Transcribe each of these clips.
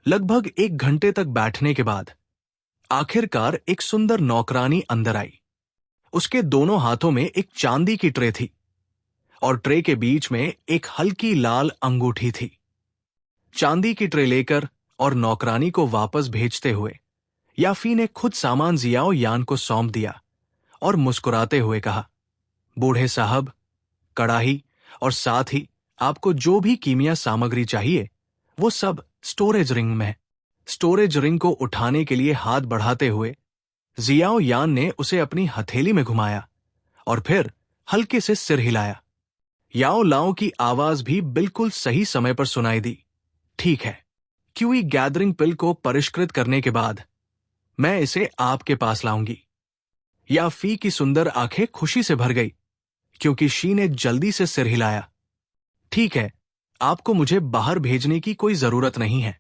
लगभग 1 घंटे तक बैठने के बाद आखिरकार एक सुंदर नौकरानी अंदर आई। उसके दोनों हाथों में एक चांदी की ट्रे थी और ट्रे के बीच में एक हल्की लाल अंगूठी थी। चांदी की ट्रे लेकर और नौकरानी को वापस भेजते हुए याफी ने खुद सामान जियाओ यान को सौंप दिया और मुस्कुराते हुए कहा, बूढ़े साहब, कड़ाही और साथ ही आपको जो भी कीमिया सामग्री चाहिए वो सब स्टोरेज रिंग में है। स्टोरेज रिंग को उठाने के लिए हाथ बढ़ाते हुए जियाओ यान ने उसे अपनी हथेली में घुमाया और फिर हल्के से सिर हिलाया। याओ लाओ की आवाज भी बिल्कुल सही समय पर सुनाई दी। ठीक है, क्यूई गैदरिंग पिल को परिष्कृत करने के बाद मैं इसे आपके पास लाऊंगी। याफी की सुंदर आंखें खुशी से भर गई क्योंकि शी ने जल्दी से सिर हिलाया। ठीक है, आपको मुझे बाहर भेजने की कोई जरूरत नहीं है,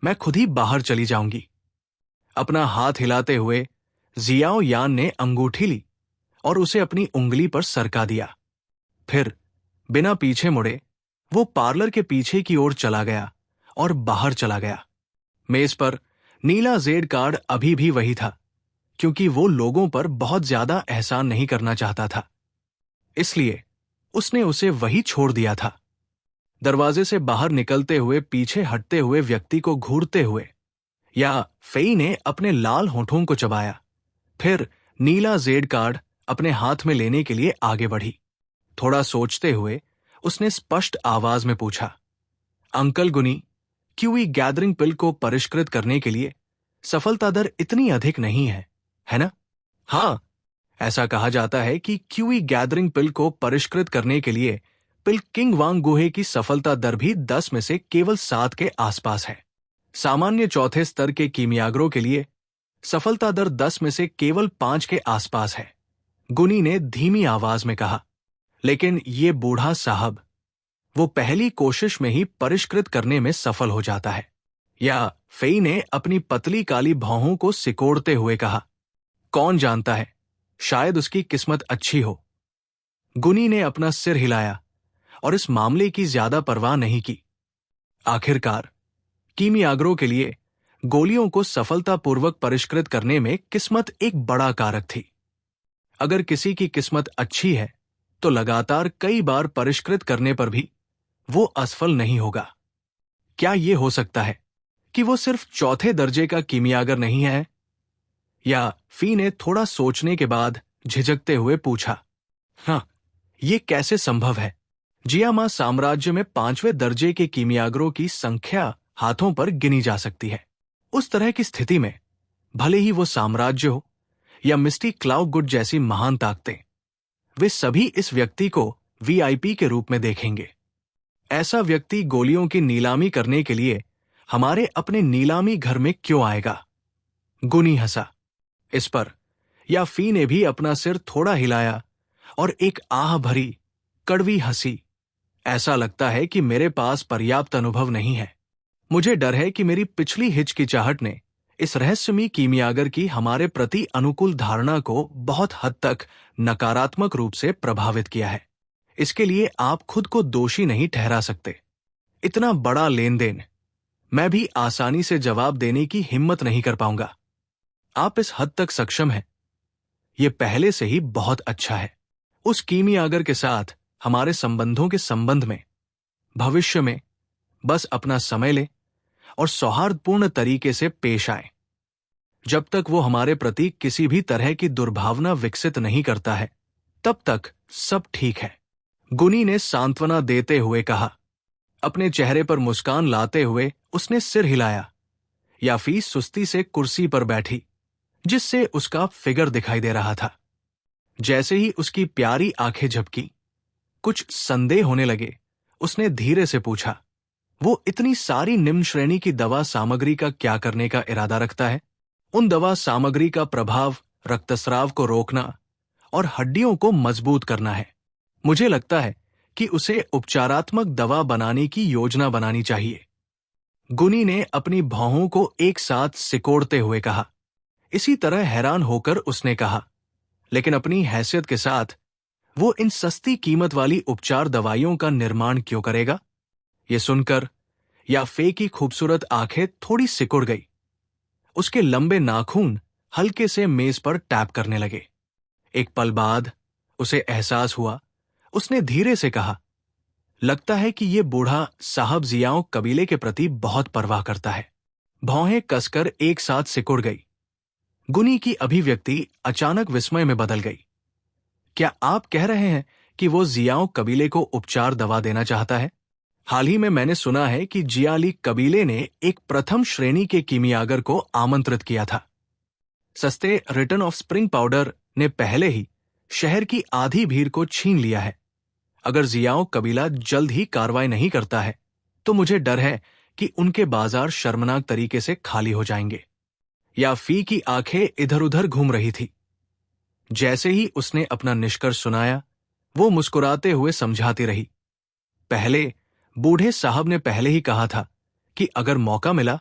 मैं खुद ही बाहर चली जाऊंगी। अपना हाथ हिलाते हुए जियाओ यान ने अंगूठी ली और उसे अपनी उंगली पर सरका दिया। फिर बिना पीछे मुड़े वो पार्लर के पीछे की ओर चला गया और बाहर चला गया। मेज पर नीला जेड कार्ड अभी भी वही था क्योंकि वो लोगों पर बहुत ज्यादा एहसान नहीं करना चाहता था, इसलिए उसने उसे वही छोड़ दिया था। दरवाजे से बाहर निकलते हुए पीछे हटते हुए व्यक्ति को घूरते हुए या फेई ने अपने लाल होठों को चबाया। फिर नीला जेड कार्ड अपने हाथ में लेने के लिए आगे बढ़ी। थोड़ा सोचते हुए उसने स्पष्ट आवाज में पूछा, अंकल गुनी, क्यूई गैदरिंग पिल को परिष्कृत करने के लिए सफलता दर इतनी अधिक नहीं है ना? हाँ, ऐसा कहा जाता है कि क्यूई गैदरिंग पिल को परिष्कृत करने के लिए पिल किंग वांग गुहे की सफलता दर भी 10 में से केवल 7 के आसपास है। सामान्य चौथे स्तर के कीमियागरों के लिए सफलता दर 10 में से केवल 5 के आसपास है, गुनी ने धीमी आवाज में कहा। लेकिन ये बूढ़ा साहब, वो पहली कोशिश में ही परिष्कृत करने में सफल हो जाता है। या फेई ने अपनी पतली काली भौहों को सिकोड़ते हुए कहा, कौन जानता है, शायद उसकी किस्मत अच्छी हो। गुनी ने अपना सिर हिलाया और इस मामले की ज्यादा परवाह नहीं की। आखिरकार कीमियागरों के लिए गोलियों को सफलतापूर्वक परिष्कृत करने में किस्मत एक बड़ा कारक थी। अगर किसी की किस्मत अच्छी है तो लगातार कई बार परिष्कृत करने पर भी वो असफल नहीं होगा। क्या यह हो सकता है कि वो सिर्फ चौथे दर्जे का कीमियागर नहीं है? या फी ने थोड़ा सोचने के बाद झिझकते हुए पूछा, हाँ, ये कैसे संभव है? जियामा साम्राज्य में 5वें दर्जे के कीमियागरों की संख्या हाथों पर गिनी जा सकती है। उस तरह की स्थिति में भले ही वो साम्राज्य हो या मिस्टी क्लाउगुड जैसी महान ताकतें, वे सभी इस व्यक्ति को वीआईपी के रूप में देखेंगे। ऐसा व्यक्ति गोलियों की नीलामी करने के लिए हमारे अपने नीलामी घर में क्यों आएगा? गुनी हंसा। इस पर याफी ने भी अपना सिर थोड़ा हिलाया और एक आह भरी कड़वी हंसी। ऐसा लगता है कि मेरे पास पर्याप्त अनुभव नहीं है। मुझे डर है कि मेरी पिछली हिचकिचाहट ने इस रहस्यमयी कीमियागर की हमारे प्रति अनुकूल धारणा को बहुत हद तक नकारात्मक रूप से प्रभावित किया है। इसके लिए आप खुद को दोषी नहीं ठहरा सकते। इतना बड़ा लेन देन मैं भी आसानी से जवाब देने की हिम्मत नहीं कर पाऊंगा। आप इस हद तक सक्षम हैं, यह पहले से ही बहुत अच्छा है। उस कीमियागर के साथ हमारे संबंधों के संबंध में भविष्य में बस अपना समय ले और सौहार्दपूर्ण तरीके से पेश आए। जब तक वो हमारे प्रति किसी भी तरह की दुर्भावना विकसित नहीं करता है, तब तक सब ठीक है, गुनी ने सांत्वना देते हुए कहा। अपने चेहरे पर मुस्कान लाते हुए उसने सिर हिलाया। याफी सुस्ती से कुर्सी पर बैठी, जिससे उसका फिगर दिखाई दे रहा था। जैसे ही उसकी प्यारी आंखें झपकी, कुछ संदेह होने लगे, उसने धीरे से पूछा, वो इतनी सारी निम्न श्रेणी की दवा सामग्री का क्या करने का इरादा रखता है? उन दवा सामग्री का प्रभाव रक्तस्राव को रोकना और हड्डियों को मजबूत करना है। मुझे लगता है कि उसे उपचारात्मक दवा बनाने की योजना बनानी चाहिए। गुनी ने अपनी भौहों को एक साथ सिकोड़ते हुए कहा। इसी तरह हैरान होकर उसने कहा, लेकिन अपनी हैसियत के साथ वो इन सस्ती कीमत वाली उपचार दवाइयों का निर्माण क्यों करेगा? ये सुनकर या फे की खूबसूरत आंखें थोड़ी सिकुड़ गई। उसके लंबे नाखून हल्के से मेज पर टैप करने लगे। एक पल बाद उसे एहसास हुआ। उसने धीरे से कहा, लगता है कि ये बूढ़ा साहब जियाओं कबीले के प्रति बहुत परवाह करता है। भौहें कसकर एक साथ सिकुड़ गई। गुनी की अभिव्यक्ति अचानक विस्मय में बदल गई। क्या आप कह रहे हैं कि वो जियाओं कबीले को उपचार दवा देना चाहता है? हाल ही में मैंने सुना है कि जियाली कबीले ने एक प्रथम श्रेणी के कीमियागर को आमंत्रित किया था। सस्ते रिटर्न ऑफ स्प्रिंग पाउडर ने पहले ही शहर की आधी भीड़ को छीन लिया है। अगर जियाओं कबीला जल्द ही कार्रवाई नहीं करता है तो मुझे डर है कि उनके बाजार शर्मनाक तरीके से खाली हो जाएंगे। या फी की आंखें इधर उधर घूम रही थी। जैसे ही उसने अपना निष्कर्ष सुनाया, वो मुस्कुराते हुए समझाती रही, पहले बूढ़े साहब ने पहले ही कहा था कि अगर मौका मिला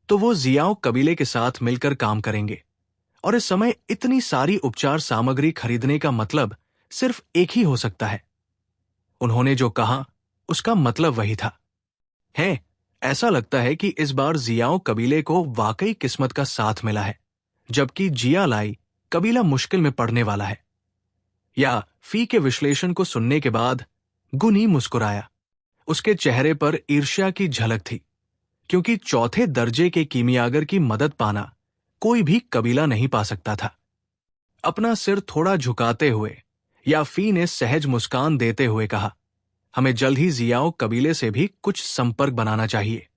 तो वो जियाओं कबीले के साथ मिलकर काम करेंगे, और इस समय इतनी सारी उपचार सामग्री खरीदने का मतलब सिर्फ एक ही हो सकता है। उन्होंने जो कहा उसका मतलब वही था। ऐसा लगता है कि इस बार जियाओं कबीले को वाकई किस्मत का साथ मिला है, जबकि जिया लाई कबीला मुश्किल में पड़ने वाला है। या फी के विश्लेषण को सुनने के बाद गुनी मुस्कुराया। उसके चेहरे पर ईर्ष्या की झलक थी, क्योंकि चौथे दर्जे के कीमियागर की मदद पाना कोई भी कबीला नहीं पा सकता था। अपना सिर थोड़ा झुकाते हुए या फी ने सहज मुस्कान देते हुए कहा, हमें जल्द ही जियाओं कबीले से भी कुछ संपर्क बनाना चाहिए।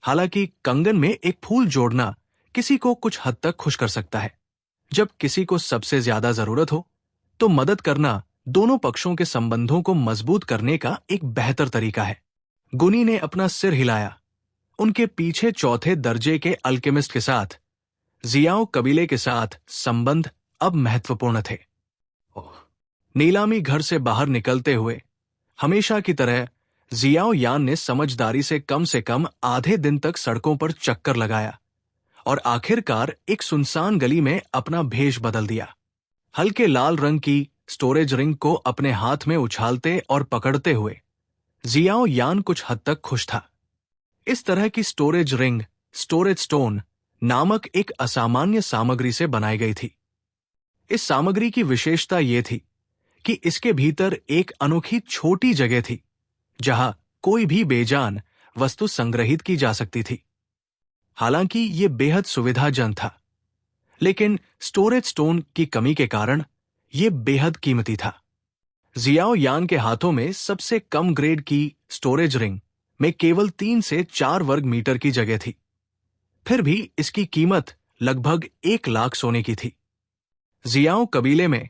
हालांकि कंगन में एक फूल जोड़ना किसी को कुछ हद तक खुश कर सकता है। जब किसी को सबसे ज्यादा जरूरत हो तो मदद करना दोनों पक्षों के संबंधों को मजबूत करने का एक बेहतर तरीका है। गुनी ने अपना सिर हिलाया। उनके पीछे चौथे दर्जे के अल्केमिस्ट के साथ जियाओं कबीले के साथ संबंध अब महत्वपूर्ण थे। नीलामी घर से बाहर निकलते हुए हमेशा की तरह जियाओ यान ने समझदारी से कम आधे दिन तक सड़कों पर चक्कर लगाया और आखिरकार एक सुनसान गली में अपना भेष बदल दिया। हल्के लाल रंग की स्टोरेज रिंग को अपने हाथ में उछालते और पकड़ते हुए जियाओ यान कुछ हद तक खुश था। इस तरह की स्टोरेज रिंग स्टोरेज स्टोन नामक एक असामान्य सामग्री से बनाई गई थी। इस सामग्री की विशेषता यह थी कि इसके भीतर एक अनोखी छोटी जगह थी जहां कोई भी बेजान वस्तु संग्रहित की जा सकती थी। हालांकि यह बेहद सुविधाजनक था, लेकिन स्टोरेज स्टोन की कमी के कारण यह बेहद कीमती था। जियाओ यान के हाथों में सबसे कम ग्रेड की स्टोरेज रिंग में केवल 3 से 4 वर्ग मीटर की जगह थी। फिर भी इसकी कीमत लगभग 1 लाख सोने की थी। जियाओ कबीले में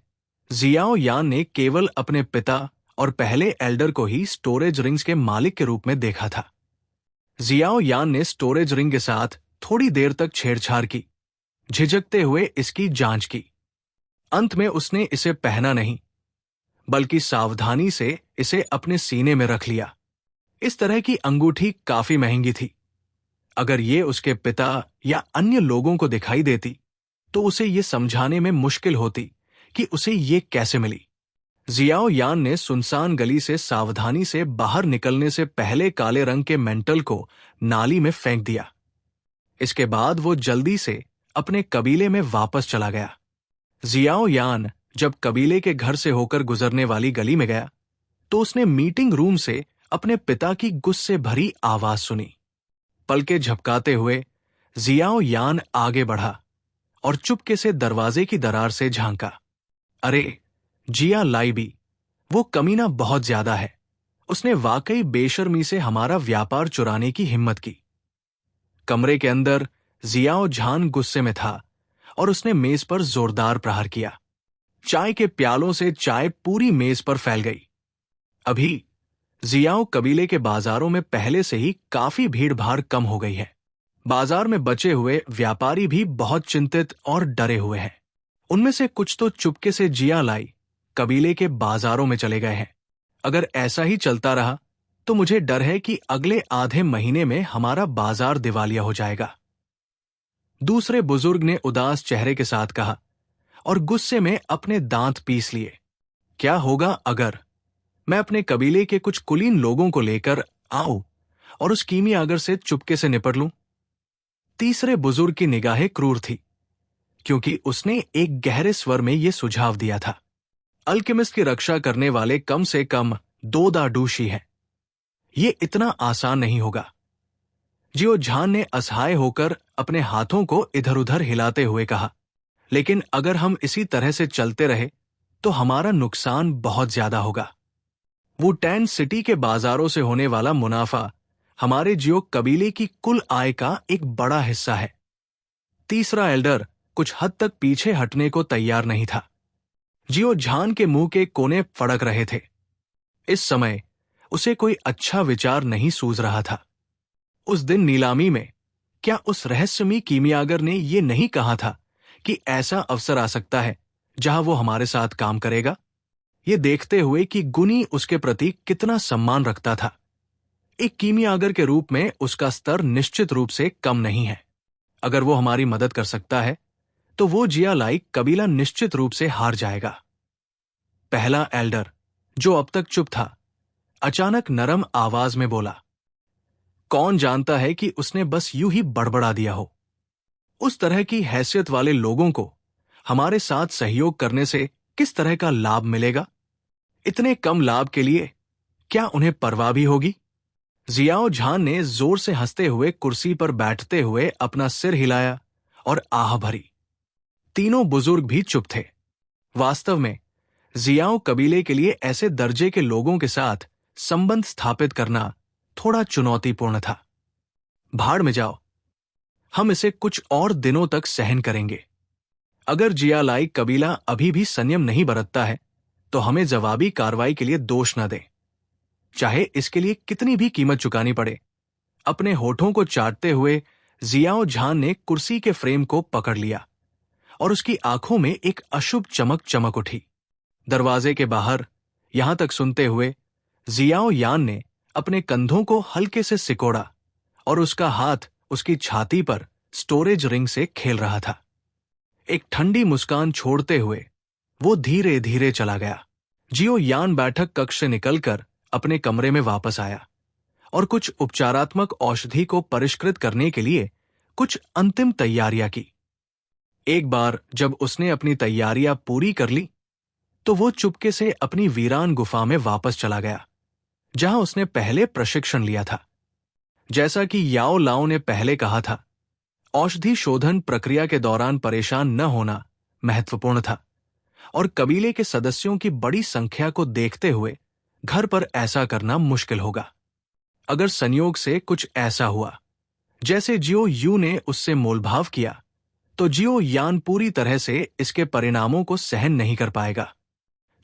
जियाओ यान ने केवल अपने पिता और पहले एल्डर को ही स्टोरेज रिंग्स के मालिक के रूप में देखा था। जियाओ यान ने स्टोरेज रिंग के साथ थोड़ी देर तक छेड़छाड़ की, झिझकते हुए इसकी जांच की। अंत में उसने इसे पहना नहीं, बल्कि सावधानी से इसे अपने सीने में रख लिया। इस तरह की अंगूठी काफी महंगी थी। अगर ये उसके पिता या अन्य लोगों को दिखाई देती तो उसे ये समझाने में मुश्किल होती कि उसे ये कैसे मिली। जियाओ यान ने सुनसान गली से सावधानी से बाहर निकलने से पहले काले रंग के मेंटल को नाली में फेंक दिया। इसके बाद वो जल्दी से अपने कबीले में वापस चला गया। जियाओ यान जब कबीले के घर से होकर गुजरने वाली गली में गया तो उसने मीटिंग रूम से अपने पिता की गुस्से भरी आवाज सुनी। पलके झपकाते हुए जियाओ यान आगे बढ़ा और चुपके से दरवाजे की दरार से झांका। अरे जिया लाई भी, वो कमीना बहुत ज्यादा है। उसने वाकई बेशर्मी से हमारा व्यापार चुराने की हिम्मत की। कमरे के अंदर जियाओ झान गुस्से में था और उसने मेज पर जोरदार प्रहार किया। चाय के प्यालों से चाय पूरी मेज पर फैल गई। अभी जियाओ कबीले के बाजारों में पहले से ही काफी भीड़ भाड़ कम हो गई है। बाजार में बचे हुए व्यापारी भी बहुत चिंतित और डरे हुए हैं। उनमें से कुछ तो चुपके से जिया लाई कबीले के बाजारों में चले गए हैं। अगर ऐसा ही चलता रहा तो मुझे डर है कि अगले आधे महीने में हमारा बाजार दिवालिया हो जाएगा। दूसरे बुजुर्ग ने उदास चेहरे के साथ कहा और गुस्से में अपने दांत पीस लिए। क्या होगा अगर मैं अपने कबीले के कुछ कुलीन लोगों को लेकर आऊं और उस कीमियागर से चुपके से निपट लूं। तीसरे बुजुर्ग की निगाहें क्रूर थी, क्योंकि उसने एक गहरे स्वर में यह सुझाव दिया था, अल्केमिस्ट की रक्षा करने वाले कम से कम 2 दादूशी हैं। ये इतना आसान नहीं होगा। जियो झान ने असहाय होकर अपने हाथों को इधर उधर हिलाते हुए कहा, लेकिन अगर हम इसी तरह से चलते रहे तो हमारा नुकसान बहुत ज्यादा होगा। वुटैन सिटी के बाजारों से होने वाला मुनाफा हमारे जियो कबीले की कुल आय का एक बड़ा हिस्सा है। तीसरा एल्डर कुछ हद तक पीछे हटने को तैयार नहीं था। जियो झान के मुंह के कोने फड़क रहे थे। इस समय उसे कोई अच्छा विचार नहीं सूझ रहा था। उस दिन नीलामी में क्या उस रहस्यमयी कीमियागर ने यह नहीं कहा था कि ऐसा अवसर आ सकता है जहां वो हमारे साथ काम करेगा? ये देखते हुए कि गुनी उसके प्रति कितना सम्मान रखता था। एक कीमियागर के रूप में उसका स्तर निश्चित रूप से कम नहीं है। अगर वो हमारी मदद कर सकता है तो वो जियालाई कबीला निश्चित रूप से हार जाएगा। पहला एल्डर, जो अब तक चुप था, अचानक नरम आवाज में बोला, कौन जानता है कि उसने बस यूं ही बड़बड़ा दिया हो। उस तरह की हैसियत वाले लोगों को हमारे साथ सहयोग करने से किस तरह का लाभ मिलेगा? इतने कम लाभ के लिए क्या उन्हें परवाह भी होगी? जियाओ झान ने जोर से हंसते हुए कुर्सी पर बैठते हुए अपना सिर हिलाया और आह भरी। तीनों बुजुर्ग भी चुप थे। वास्तव में जियाओ कबीले के लिए ऐसे दर्जे के लोगों के साथ संबंध स्थापित करना थोड़ा चुनौतीपूर्ण था। भाड़ में जाओ, हम इसे कुछ और दिनों तक सहन करेंगे। अगर जियालाई कबीला अभी भी संयम नहीं बरतता है तो हमें जवाबी कार्रवाई के लिए दोष न दें, चाहे इसके लिए कितनी भी कीमत चुकानी पड़े। अपने होठों को चाटते हुए जियाओ झान ने कुर्सी के फ्रेम को पकड़ लिया और उसकी आंखों में एक अशुभ चमक चमक उठी। दरवाजे के बाहर यहां तक सुनते हुए जियाओ यान ने अपने कंधों को हल्के से सिकोड़ा और उसका हाथ उसकी छाती पर स्टोरेज रिंग से खेल रहा था। एक ठंडी मुस्कान छोड़ते हुए वो धीरे धीरे चला गया। जियो यान बैठक कक्ष से निकलकर अपने कमरे में वापस आया और कुछ उपचारात्मक औषधि को परिष्कृत करने के लिए कुछ अंतिम तैयारियां की। एक बार जब उसने अपनी तैयारियां पूरी कर ली तो वो चुपके से अपनी वीरान गुफा में वापस चला गया, जहां उसने पहले प्रशिक्षण लिया था। जैसा कि याओ लाओ ने पहले कहा था, औषधि शोधन प्रक्रिया के दौरान परेशान न होना महत्वपूर्ण था और कबीले के सदस्यों की बड़ी संख्या को देखते हुए घर पर ऐसा करना मुश्किल होगा। अगर संयोग से कुछ ऐसा हुआ जैसे जियो यू ने उससे मोलभाव किया तो जियो यान पूरी तरह से इसके परिणामों को सहन नहीं कर पाएगा।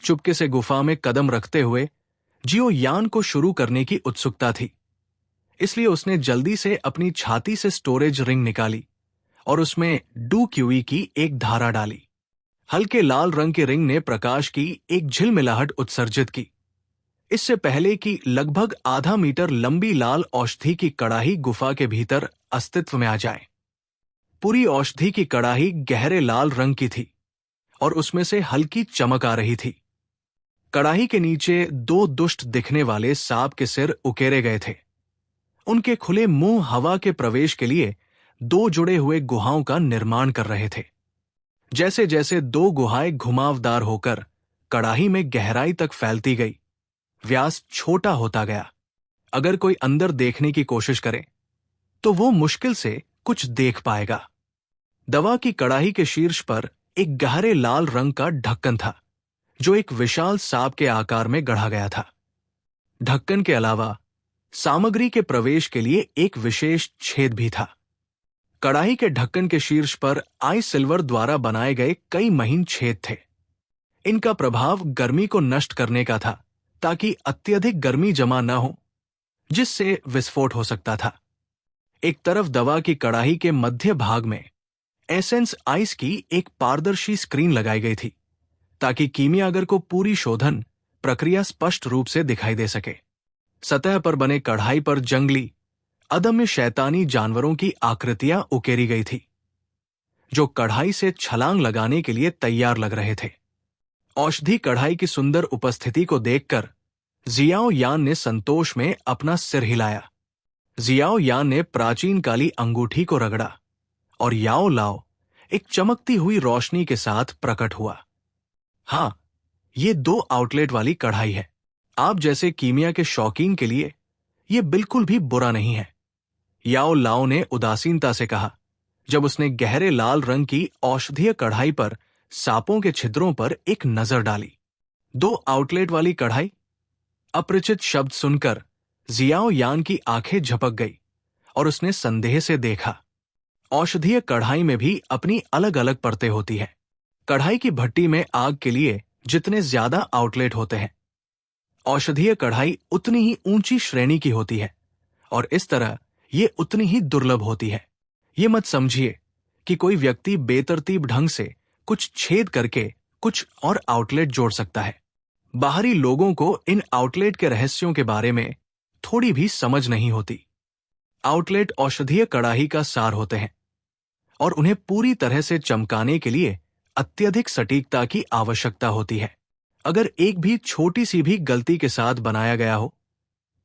चुपके से गुफा में कदम रखते हुए जियो यान को शुरू करने की उत्सुकता थी, इसलिए उसने जल्दी से अपनी छाती से स्टोरेज रिंग निकाली और उसमें डू क्यूई की एक धारा डाली। हल्के लाल रंग के रिंग ने प्रकाश की एक झिलमिलाहट उत्सर्जित की। इससे पहले कि लगभग आधा मीटर लंबी लाल औषधि की कड़ाही गुफा के भीतर अस्तित्व में आ जाए। पूरी औषधि की कड़ाही गहरे लाल रंग की थी और उसमें से हल्की चमक आ रही थी। कड़ाही के नीचे 2 दुष्ट दिखने वाले सांप के सिर उकेरे गए थे। उनके खुले मुंह हवा के प्रवेश के लिए 2 जुड़े हुए गुहाओं का निर्माण कर रहे थे। जैसे जैसे 2 गुहाएं घुमावदार होकर कड़ाही में गहराई तक फैलती गई, व्यास छोटा होता गया। अगर कोई अंदर देखने की कोशिश करे तो वो मुश्किल से कुछ देख पाएगा। दवा की कड़ाही के शीर्ष पर एक गहरे लाल रंग का ढक्कन था, जो एक विशाल सांप के आकार में गढ़ा गया था। ढक्कन के अलावा सामग्री के प्रवेश के लिए एक विशेष छेद भी था। कड़ाही के ढक्कन के शीर्ष पर आई सिल्वर द्वारा बनाए गए कई महीन छेद थे। इनका प्रभाव गर्मी को नष्ट करने का था, ताकि अत्यधिक गर्मी जमा न हो, जिससे विस्फोट हो सकता था। एक तरफ दवा की कड़ाही के मध्य भाग में एसेंस आइस की एक पारदर्शी स्क्रीन लगाई गई थी, ताकि कीमियागर को पूरी शोधन प्रक्रिया स्पष्ट रूप से दिखाई दे सके। सतह पर बने कढ़ाई पर जंगली, अदम्य शैतानी जानवरों की आकृतियां उकेरी गई थी, जो कढ़ाई से छलांग लगाने के लिए तैयार लग रहे थे। औषधि कढ़ाई की सुंदर उपस्थिति को देखकर जियाओ यान ने संतोष में अपना सिर हिलाया। जियाओ यान ने प्राचीन काली अंगूठी को रगड़ा और याओ लाओ एक चमकती हुई रोशनी के साथ प्रकट हुआ। हाँ, ये 2 आउटलेट वाली कढ़ाई है। आप जैसे कीमिया के शौकीन के लिए ये बिल्कुल भी बुरा नहीं है, याओ लाओ ने उदासीनता से कहा, जब उसने गहरे लाल रंग की औषधीय कढ़ाई पर सांपों के छिद्रों पर एक नजर डाली। 2 आउटलेट वाली कढ़ाई? अपरिचित शब्द सुनकर जियाओ यान की आंखें झपक गई और उसने संदेह से देखा। औषधीय कढ़ाई में भी अपनी अलग अलग परतें होती हैं। कढ़ाई की भट्टी में आग के लिए जितने ज्यादा आउटलेट होते हैं, औषधीय कढ़ाई उतनी ही ऊंची श्रेणी की होती है और इस तरह ये उतनी ही दुर्लभ होती है। ये मत समझिए कि कोई व्यक्ति बेतरतीब ढंग से कुछ छेद करके कुछ और आउटलेट जोड़ सकता है। बाहरी लोगों को इन आउटलेट के रहस्यों के बारे में थोड़ी भी समझ नहीं होती। आउटलेट औषधीय कड़ाही का सार होते हैं और उन्हें पूरी तरह से चमकाने के लिए अत्यधिक सटीकता की आवश्यकता होती है। अगर एक भी छोटी सी भी गलती के साथ बनाया गया हो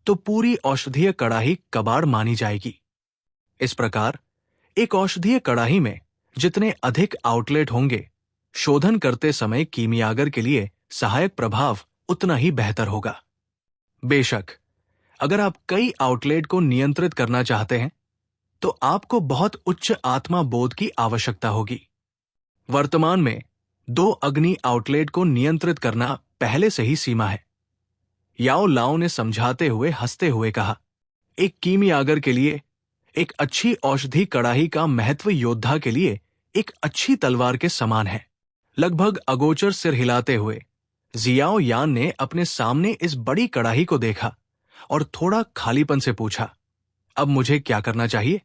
तो पूरी औषधीय कड़ाही कबाड़ मानी जाएगी। इस प्रकार एक औषधीय कड़ाही में जितने अधिक आउटलेट होंगे, शोधन करते समय कीमियागर के लिए सहायक प्रभाव उतना ही बेहतर होगा। बेशक, अगर आप कई आउटलेट को नियंत्रित करना चाहते हैं तो आपको बहुत उच्च आत्मा बोध की आवश्यकता होगी। वर्तमान में 2 अग्नि आउटलेट को नियंत्रित करना पहले से ही सीमा है, याओ लाओ ने समझाते हुए हंसते हुए कहा। एक कीमियागर के लिए एक अच्छी औषधि कड़ाही का महत्व योद्धा के लिए एक अच्छी तलवार के समान है। लगभग अगोचर सिर हिलाते हुए जियाओ यान ने अपने सामने इस बड़ी कड़ाही को देखा और थोड़ा खालीपन से पूछा, अब मुझे क्या करना चाहिए?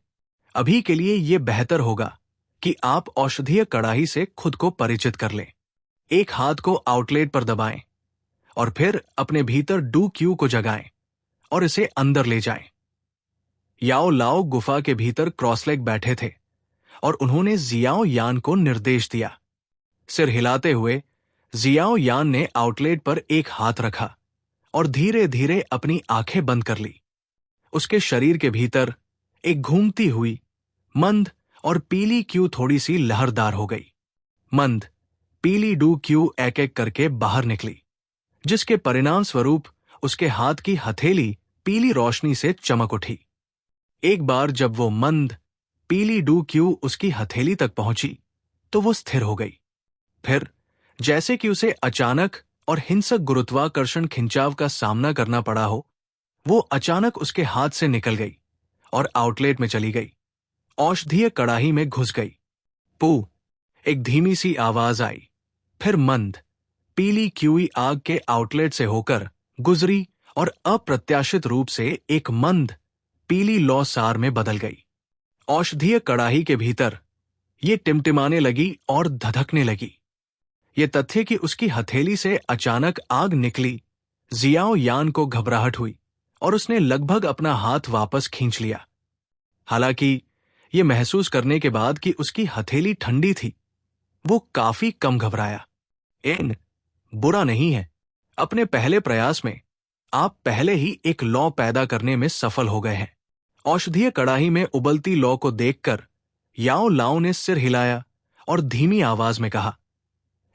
अभी के लिए यह बेहतर होगा कि आप औषधीय कड़ाही से खुद को परिचित कर लें। एक हाथ को आउटलेट पर दबाएं और फिर अपने भीतर डू क्यू को जगाएं और इसे अंदर ले जाएं। याओ लाओ गुफा के भीतर क्रॉसलेग बैठे थे और उन्होंने जियाओ यान को निर्देश दिया। सिर हिलाते हुए जियाओ यान ने आउटलेट पर एक हाथ रखा और धीरे धीरे अपनी आंखें बंद कर ली। उसके शरीर के भीतर एक घूमती हुई मंद और पीली क्यू थोड़ी सी लहरदार हो गई। मंद पीली डू क्यू एक एक करके बाहर निकली, जिसके परिणाम स्वरूप उसके हाथ की हथेली पीली रोशनी से चमक उठी। एक बार जब वो मंद पीली डू क्यू उसकी हथेली तक पहुंची तो वो स्थिर हो गई। फिर जैसे कि उसे अचानक और हिंसक गुरुत्वाकर्षण खिंचाव का सामना करना पड़ा हो, वो अचानक उसके हाथ से निकल गई और आउटलेट में चली गई। औषधीय कड़ाही में घुस गई। पू, एक धीमी सी आवाज आई। फिर मंद पीली क्यूई आग के आउटलेट से होकर गुजरी और अप्रत्याशित रूप से एक मंद पीली लौ सार में बदल गई। औषधीय कड़ाही के भीतर ये टिमटिमाने लगी और धधकने लगी। ये तथ्य कि उसकी हथेली से अचानक आग निकली, जियाओ यान को घबराहट हुई और उसने लगभग अपना हाथ वापस खींच लिया। हालांकि ये महसूस करने के बाद कि उसकी हथेली ठंडी थी, वो काफी कम घबराया। बुरा नहीं है। अपने पहले प्रयास में आप पहले ही एक लौ पैदा करने में सफल हो गए हैं। औषधीय कड़ाही में उबलती लौ को देखकर याओ लाओ ने सिर हिलाया और धीमी आवाज में कहा,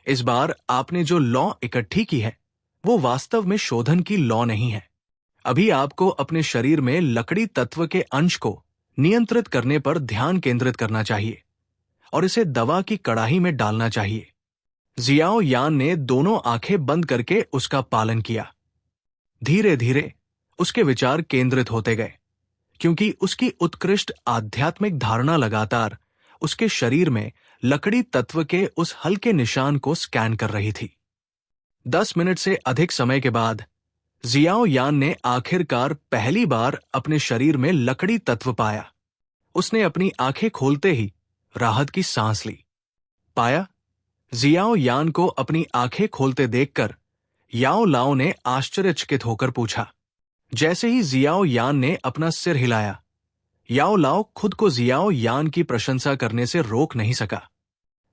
इस बार आपने जो लौ इकट्ठी की है वो वास्तव में शोधन की लौ नहीं है। अभी आपको अपने शरीर में लकड़ी तत्व के अंश को नियंत्रित करने पर ध्यान केंद्रित करना चाहिए और इसे दवा की कड़ाही में डालना चाहिए। जियाओ यान ने दोनों आंखें बंद करके उसका पालन किया। धीरे धीरे उसके विचार केंद्रित होते गए, क्योंकि उसकी उत्कृष्ट आध्यात्मिक धारणा लगातार उसके शरीर में लकड़ी तत्व के उस हल्के निशान को स्कैन कर रही थी। 10 मिनट से अधिक समय के बाद जियाओ यान ने आखिरकार पहली बार अपने शरीर में लकड़ी तत्व पाया। उसने अपनी आंखें खोलते ही राहत की सांस ली। पाया? जियाओ यान को अपनी आंखें खोलते देखकर याओ लाओ ने आश्चर्यचकित होकर पूछा। जैसे ही जियाओ यान ने अपना सिर हिलाया, याओ लाओ खुद को जियाओ यान की प्रशंसा करने से रोक नहीं सका।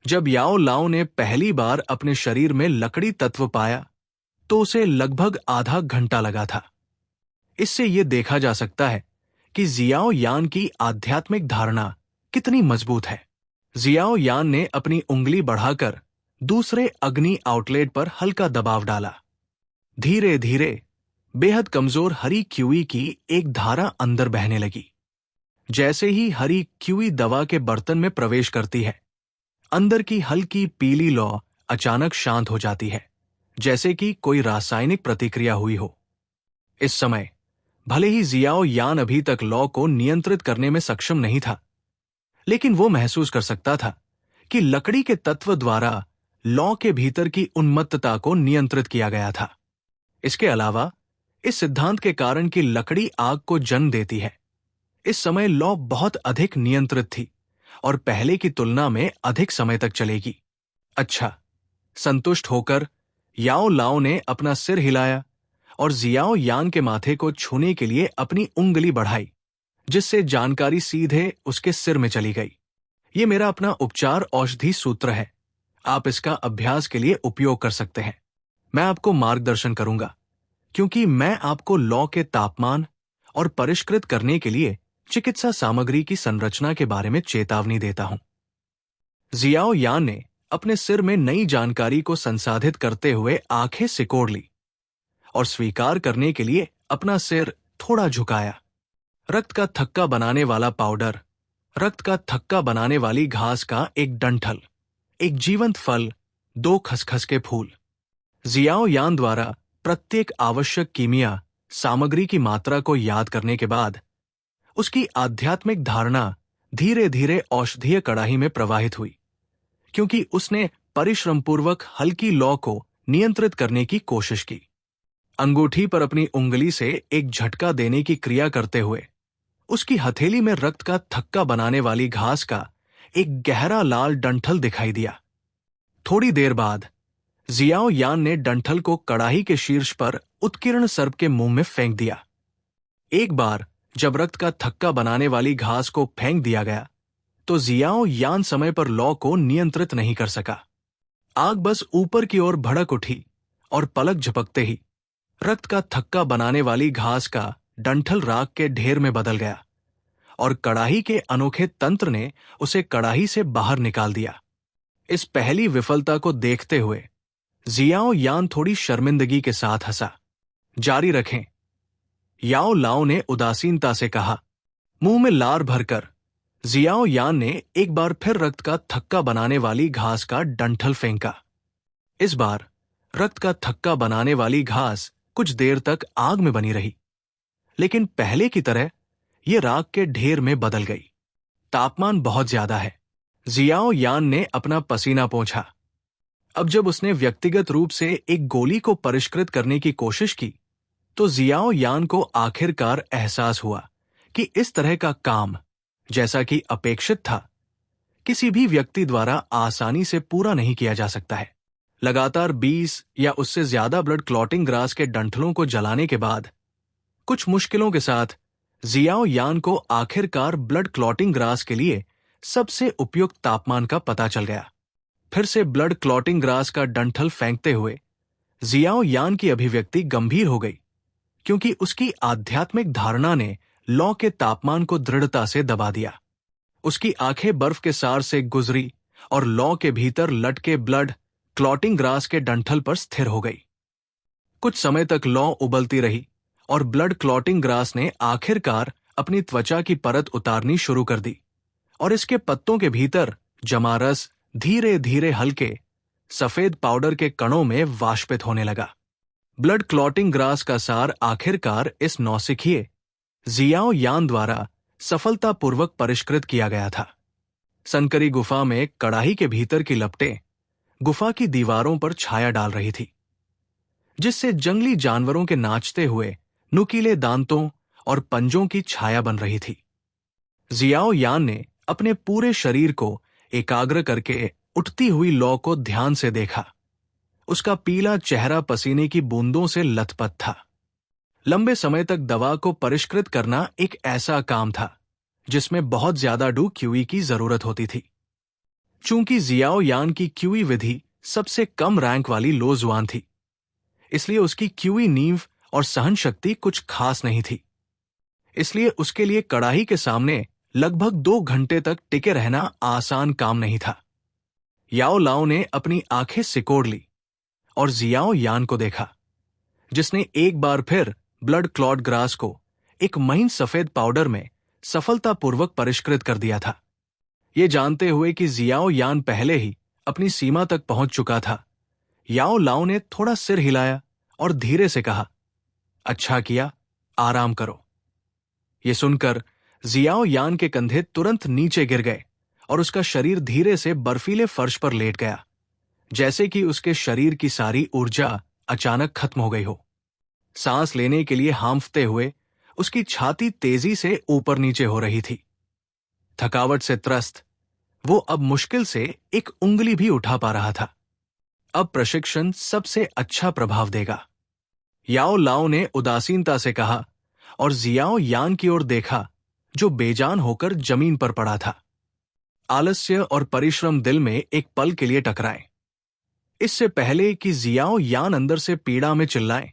जब याओ लाओ ने पहली बार अपने शरीर में लकड़ी तत्व पाया तो उसे लगभग आधा घंटा लगा था। इससे यह देखा जा सकता है कि जियाओ यान की आध्यात्मिक धारणा कितनी मजबूत है। जियाओ यान ने अपनी उंगली बढ़ाकर दूसरे अग्नि आउटलेट पर हल्का दबाव डाला। धीरे धीरे बेहद कमजोर हरी क्यूई की एक धारा अंदर बहने लगी। जैसे ही हरी क्यूई दवा के बर्तन में प्रवेश करती है, अंदर की हल्की पीली लौ अचानक शांत हो जाती है, जैसे कि कोई रासायनिक प्रतिक्रिया हुई हो। इस समय भले ही जियाओ यान अभी तक लौ को नियंत्रित करने में सक्षम नहीं था, लेकिन वो महसूस कर सकता था कि लकड़ी के तत्व द्वारा लौ के भीतर की उन्मत्तता को नियंत्रित किया गया था। इसके अलावा इस सिद्धांत के कारण कि लकड़ी आग को जन्म देती है, इस समय लौ बहुत अधिक नियंत्रित थी और पहले की तुलना में अधिक समय तक चलेगी। अच्छा, संतुष्ट होकर याओ लाओ ने अपना सिर हिलाया और जियाओ यान के माथे को छूने के लिए अपनी उंगली बढ़ाई, जिससे जानकारी सीधे उसके सिर में चली गई। ये मेरा अपना उपचार औषधि सूत्र है, आप इसका अभ्यास के लिए उपयोग कर सकते हैं। मैं आपको मार्गदर्शन करूंगा, क्योंकि मैं आपको लौ के तापमान और परिष्कृत करने के लिए चिकित्सा सामग्री की संरचना के बारे में चेतावनी देता हूं। जियाओ यान ने अपने सिर में नई जानकारी को संसाधित करते हुए आंखें सिकोड़ ली और स्वीकार करने के लिए अपना सिर थोड़ा झुकाया। रक्त का थक्का बनाने वाला पाउडर, रक्त का थक्का बनाने वाली घास का एक डंठल, एक जीवंत फल, 2 खसखस के फूल। जियाओ यान द्वारा प्रत्येक आवश्यक कीमिया सामग्री की मात्रा को याद करने के बाद उसकी आध्यात्मिक धारणा धीरे धीरे औषधीय कड़ाही में प्रवाहित हुई, क्योंकि उसने परिश्रमपूर्वक हल्की लौ को नियंत्रित करने की कोशिश की। अंगूठी पर अपनी उंगली से एक झटका देने की क्रिया करते हुए उसकी हथेली में रक्त का थक्का बनाने वाली घास का एक गहरा लाल डंठल दिखाई दिया। थोड़ी देर बाद जियाओ यान ने डंठल को कड़ाही के शीर्ष पर उत्कीर्ण सर्प के मुंह में फेंक दिया। एक बार जब रक्त का थक्का बनाने वाली घास को फेंक दिया गया, तो जियाओ यान समय पर लौ को नियंत्रित नहीं कर सका। आग बस ऊपर की ओर भड़क उठी और पलक झपकते ही रक्त का थक्का बनाने वाली घास का डंठल राख के ढेर में बदल गया और कड़ाही के अनोखे तंत्र ने उसे कड़ाही से बाहर निकाल दिया। इस पहली विफलता को देखते हुए जियाओ यान थोड़ी शर्मिंदगी के साथ हंसा। जारी रखें, याओ लाओ ने उदासीनता से कहा। मुंह में लार भरकर जियाओ यान ने एक बार फिर रक्त का थक्का बनाने वाली घास का डंठल फेंका। इस बार रक्त का थक्का बनाने वाली घास कुछ देर तक आग में बनी रही, लेकिन पहले की तरह ये राख के ढेर में बदल गई। तापमान बहुत ज्यादा है। जियाओ यान ने अपना पसीना पोंछा। अब जब उसने व्यक्तिगत रूप से एक गोली को परिष्कृत करने की कोशिश की, तो जियाओ यान को आखिरकार एहसास हुआ कि इस तरह का काम, जैसा कि अपेक्षित था, किसी भी व्यक्ति द्वारा आसानी से पूरा नहीं किया जा सकता है। लगातार 20 या उससे ज्यादा ब्लड क्लॉटिंग ग्रास के डंठलों को जलाने के बाद कुछ मुश्किलों के साथ जियाओ यान को आखिरकार ब्लड क्लॉटिंग ग्रास के लिए सबसे उपयुक्त तापमान का पता चल गया। फिर से ब्लड क्लॉटिंग ग्रास का डंठल फेंकते हुए जियाओ यान की अभिव्यक्ति गंभीर हो गई, क्योंकि उसकी आध्यात्मिक धारणा ने लौ के तापमान को दृढ़ता से दबा दिया। उसकी आंखें बर्फ के सार से गुजरी और लौ के भीतर लटके ब्लड क्लॉटिंग ग्रास के डंठल पर स्थिर हो गई। कुछ समय तक लौ उबलती रही और ब्लड क्लॉटिंग ग्रास ने आखिरकार अपनी त्वचा की परत उतारनी शुरू कर दी और इसके पत्तों के भीतर जमा रस धीरे धीरे हल्के सफेद पाउडर के कणों में वाष्पित होने लगा। ब्लड क्लॉटिंग ग्रास का सार आखिरकार इस नौसिखिए जियाओ यान द्वारा सफलतापूर्वक परिष्कृत किया गया था। संकरी गुफा में कड़ाही के भीतर की लपटें गुफा की दीवारों पर छाया डाल रही थी, जिससे जंगली जानवरों के नाचते हुए नुकीले दांतों और पंजों की छाया बन रही थी। जियाओ यान ने अपने पूरे शरीर को एकाग्र करके उठती हुई लौ को ध्यान से देखा। उसका पीला चेहरा पसीने की बूंदों से लथपथ था। लंबे समय तक दवा को परिष्कृत करना एक ऐसा काम था जिसमें बहुत ज्यादा डू क्यूई की जरूरत होती थी। चूंकि जियाओ यान की क्यूई विधि सबसे कम रैंक वाली लोजुआन थी, इसलिए उसकी क्यूई नींव और सहन शक्ति कुछ खास नहीं थी। इसलिए उसके लिए कड़ाही के सामने लगभग 2 घंटे तक टिके रहना आसान काम नहीं था। याओ लाओ ने अपनी आंखें सिकोड़ ली और जियाओ यान को देखा, जिसने एक बार फिर ब्लड क्लॉट ग्रास को एक महीन सफेद पाउडर में सफलतापूर्वक परिष्कृत कर दिया था। ये जानते हुए कि जियाओ यान पहले ही अपनी सीमा तक पहुंच चुका था, याओ लाओ ने थोड़ा सिर हिलाया और धीरे से कहा, अच्छा किया, आराम करो। ये सुनकर जियाओ यान के कंधे तुरंत नीचे गिर गए और उसका शरीर धीरे से बर्फीले फर्श पर लेट गया, जैसे कि उसके शरीर की सारी ऊर्जा अचानक खत्म हो गई हो। सांस लेने के लिए हांफते हुए उसकी छाती तेजी से ऊपर नीचे हो रही थी। थकावट से त्रस्त वो अब मुश्किल से एक उंगली भी उठा पा रहा था। अब प्रशिक्षण सबसे अच्छा प्रभाव देगा, याओ लाओ ने उदासीनता से कहा और जियाओ यान की ओर देखा, जो बेजान होकर जमीन पर पड़ा था। आलस्य और परिश्रम दिल में एक पल के लिए टकराए। इससे पहले कि जियाओ यान अंदर से पीड़ा में चिल्लाए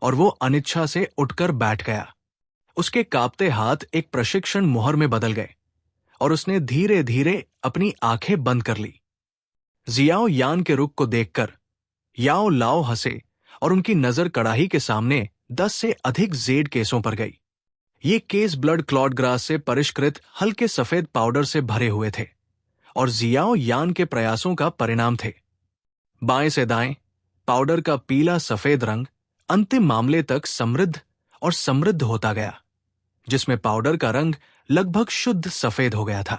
और वो अनिच्छा से उठकर बैठ गया, उसके कांपते हाथ एक प्रशिक्षण मुहर में बदल गए और उसने धीरे धीरे अपनी आंखें बंद कर ली। जियाओ यान के रुख को देखकर याओ लाओ हंसे और उनकी नजर कड़ाही के सामने 10 से अधिक जेड केसों पर गई। ये केस ब्लड क्लॉट ग्रास से परिष्कृत हल्के सफेद पाउडर से भरे हुए थे और जियाओ यान के प्रयासों का परिणाम थे। बाएं से दाएं पाउडर का पीला सफेद रंग अंतिम मामले तक समृद्ध और समृद्ध होता गया, जिसमें पाउडर का रंग लगभग शुद्ध सफेद हो गया था।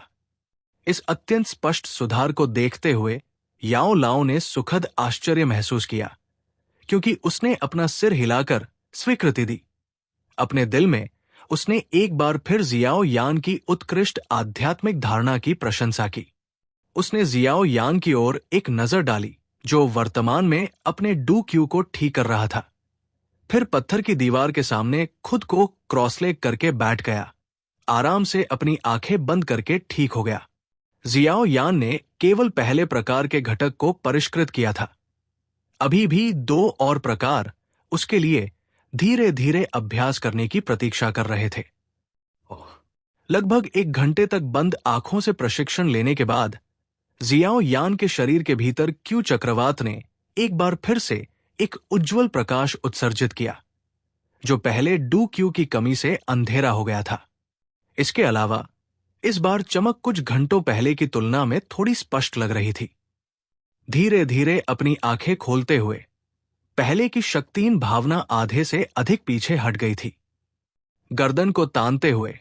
इस अत्यंत स्पष्ट सुधार को देखते हुए याओ लाओ ने सुखद आश्चर्य महसूस किया, क्योंकि उसने अपना सिर हिलाकर स्वीकृति दी। अपने दिल में उसने एक बार फिर जियाओ यान की उत्कृष्ट आध्यात्मिक धारणा की प्रशंसा की। उसने जियाओ यान की ओर एक नजर डाली, जो वर्तमान में अपने डू क्यू को ठीक कर रहा था। फिर पत्थर की दीवार के सामने खुद को क्रॉसलेग करके बैठ गया, आराम से अपनी आंखें बंद करके ठीक हो गया। जियाओ यान ने केवल पहले प्रकार के घटक को परिष्कृत किया था। अभी भी 2 और प्रकार उसके लिए धीरे धीरे अभ्यास करने की प्रतीक्षा कर रहे थे। लगभग 1 घंटे तक बंद आंखों से प्रशिक्षण लेने के बाद जियाओ यान के शरीर के भीतर क्यू चक्रवात ने एक बार फिर से एक उज्जवल प्रकाश उत्सर्जित किया, जो पहले डू क्यू की कमी से अंधेरा हो गया था। इसके अलावा इस बार चमक कुछ घंटों पहले की तुलना में थोड़ी स्पष्ट लग रही थी। धीरे धीरे अपनी आंखें खोलते हुए पहले की शक्तिहीन भावना आधे से अधिक पीछे हट गई थी। गर्दन को तानते हुए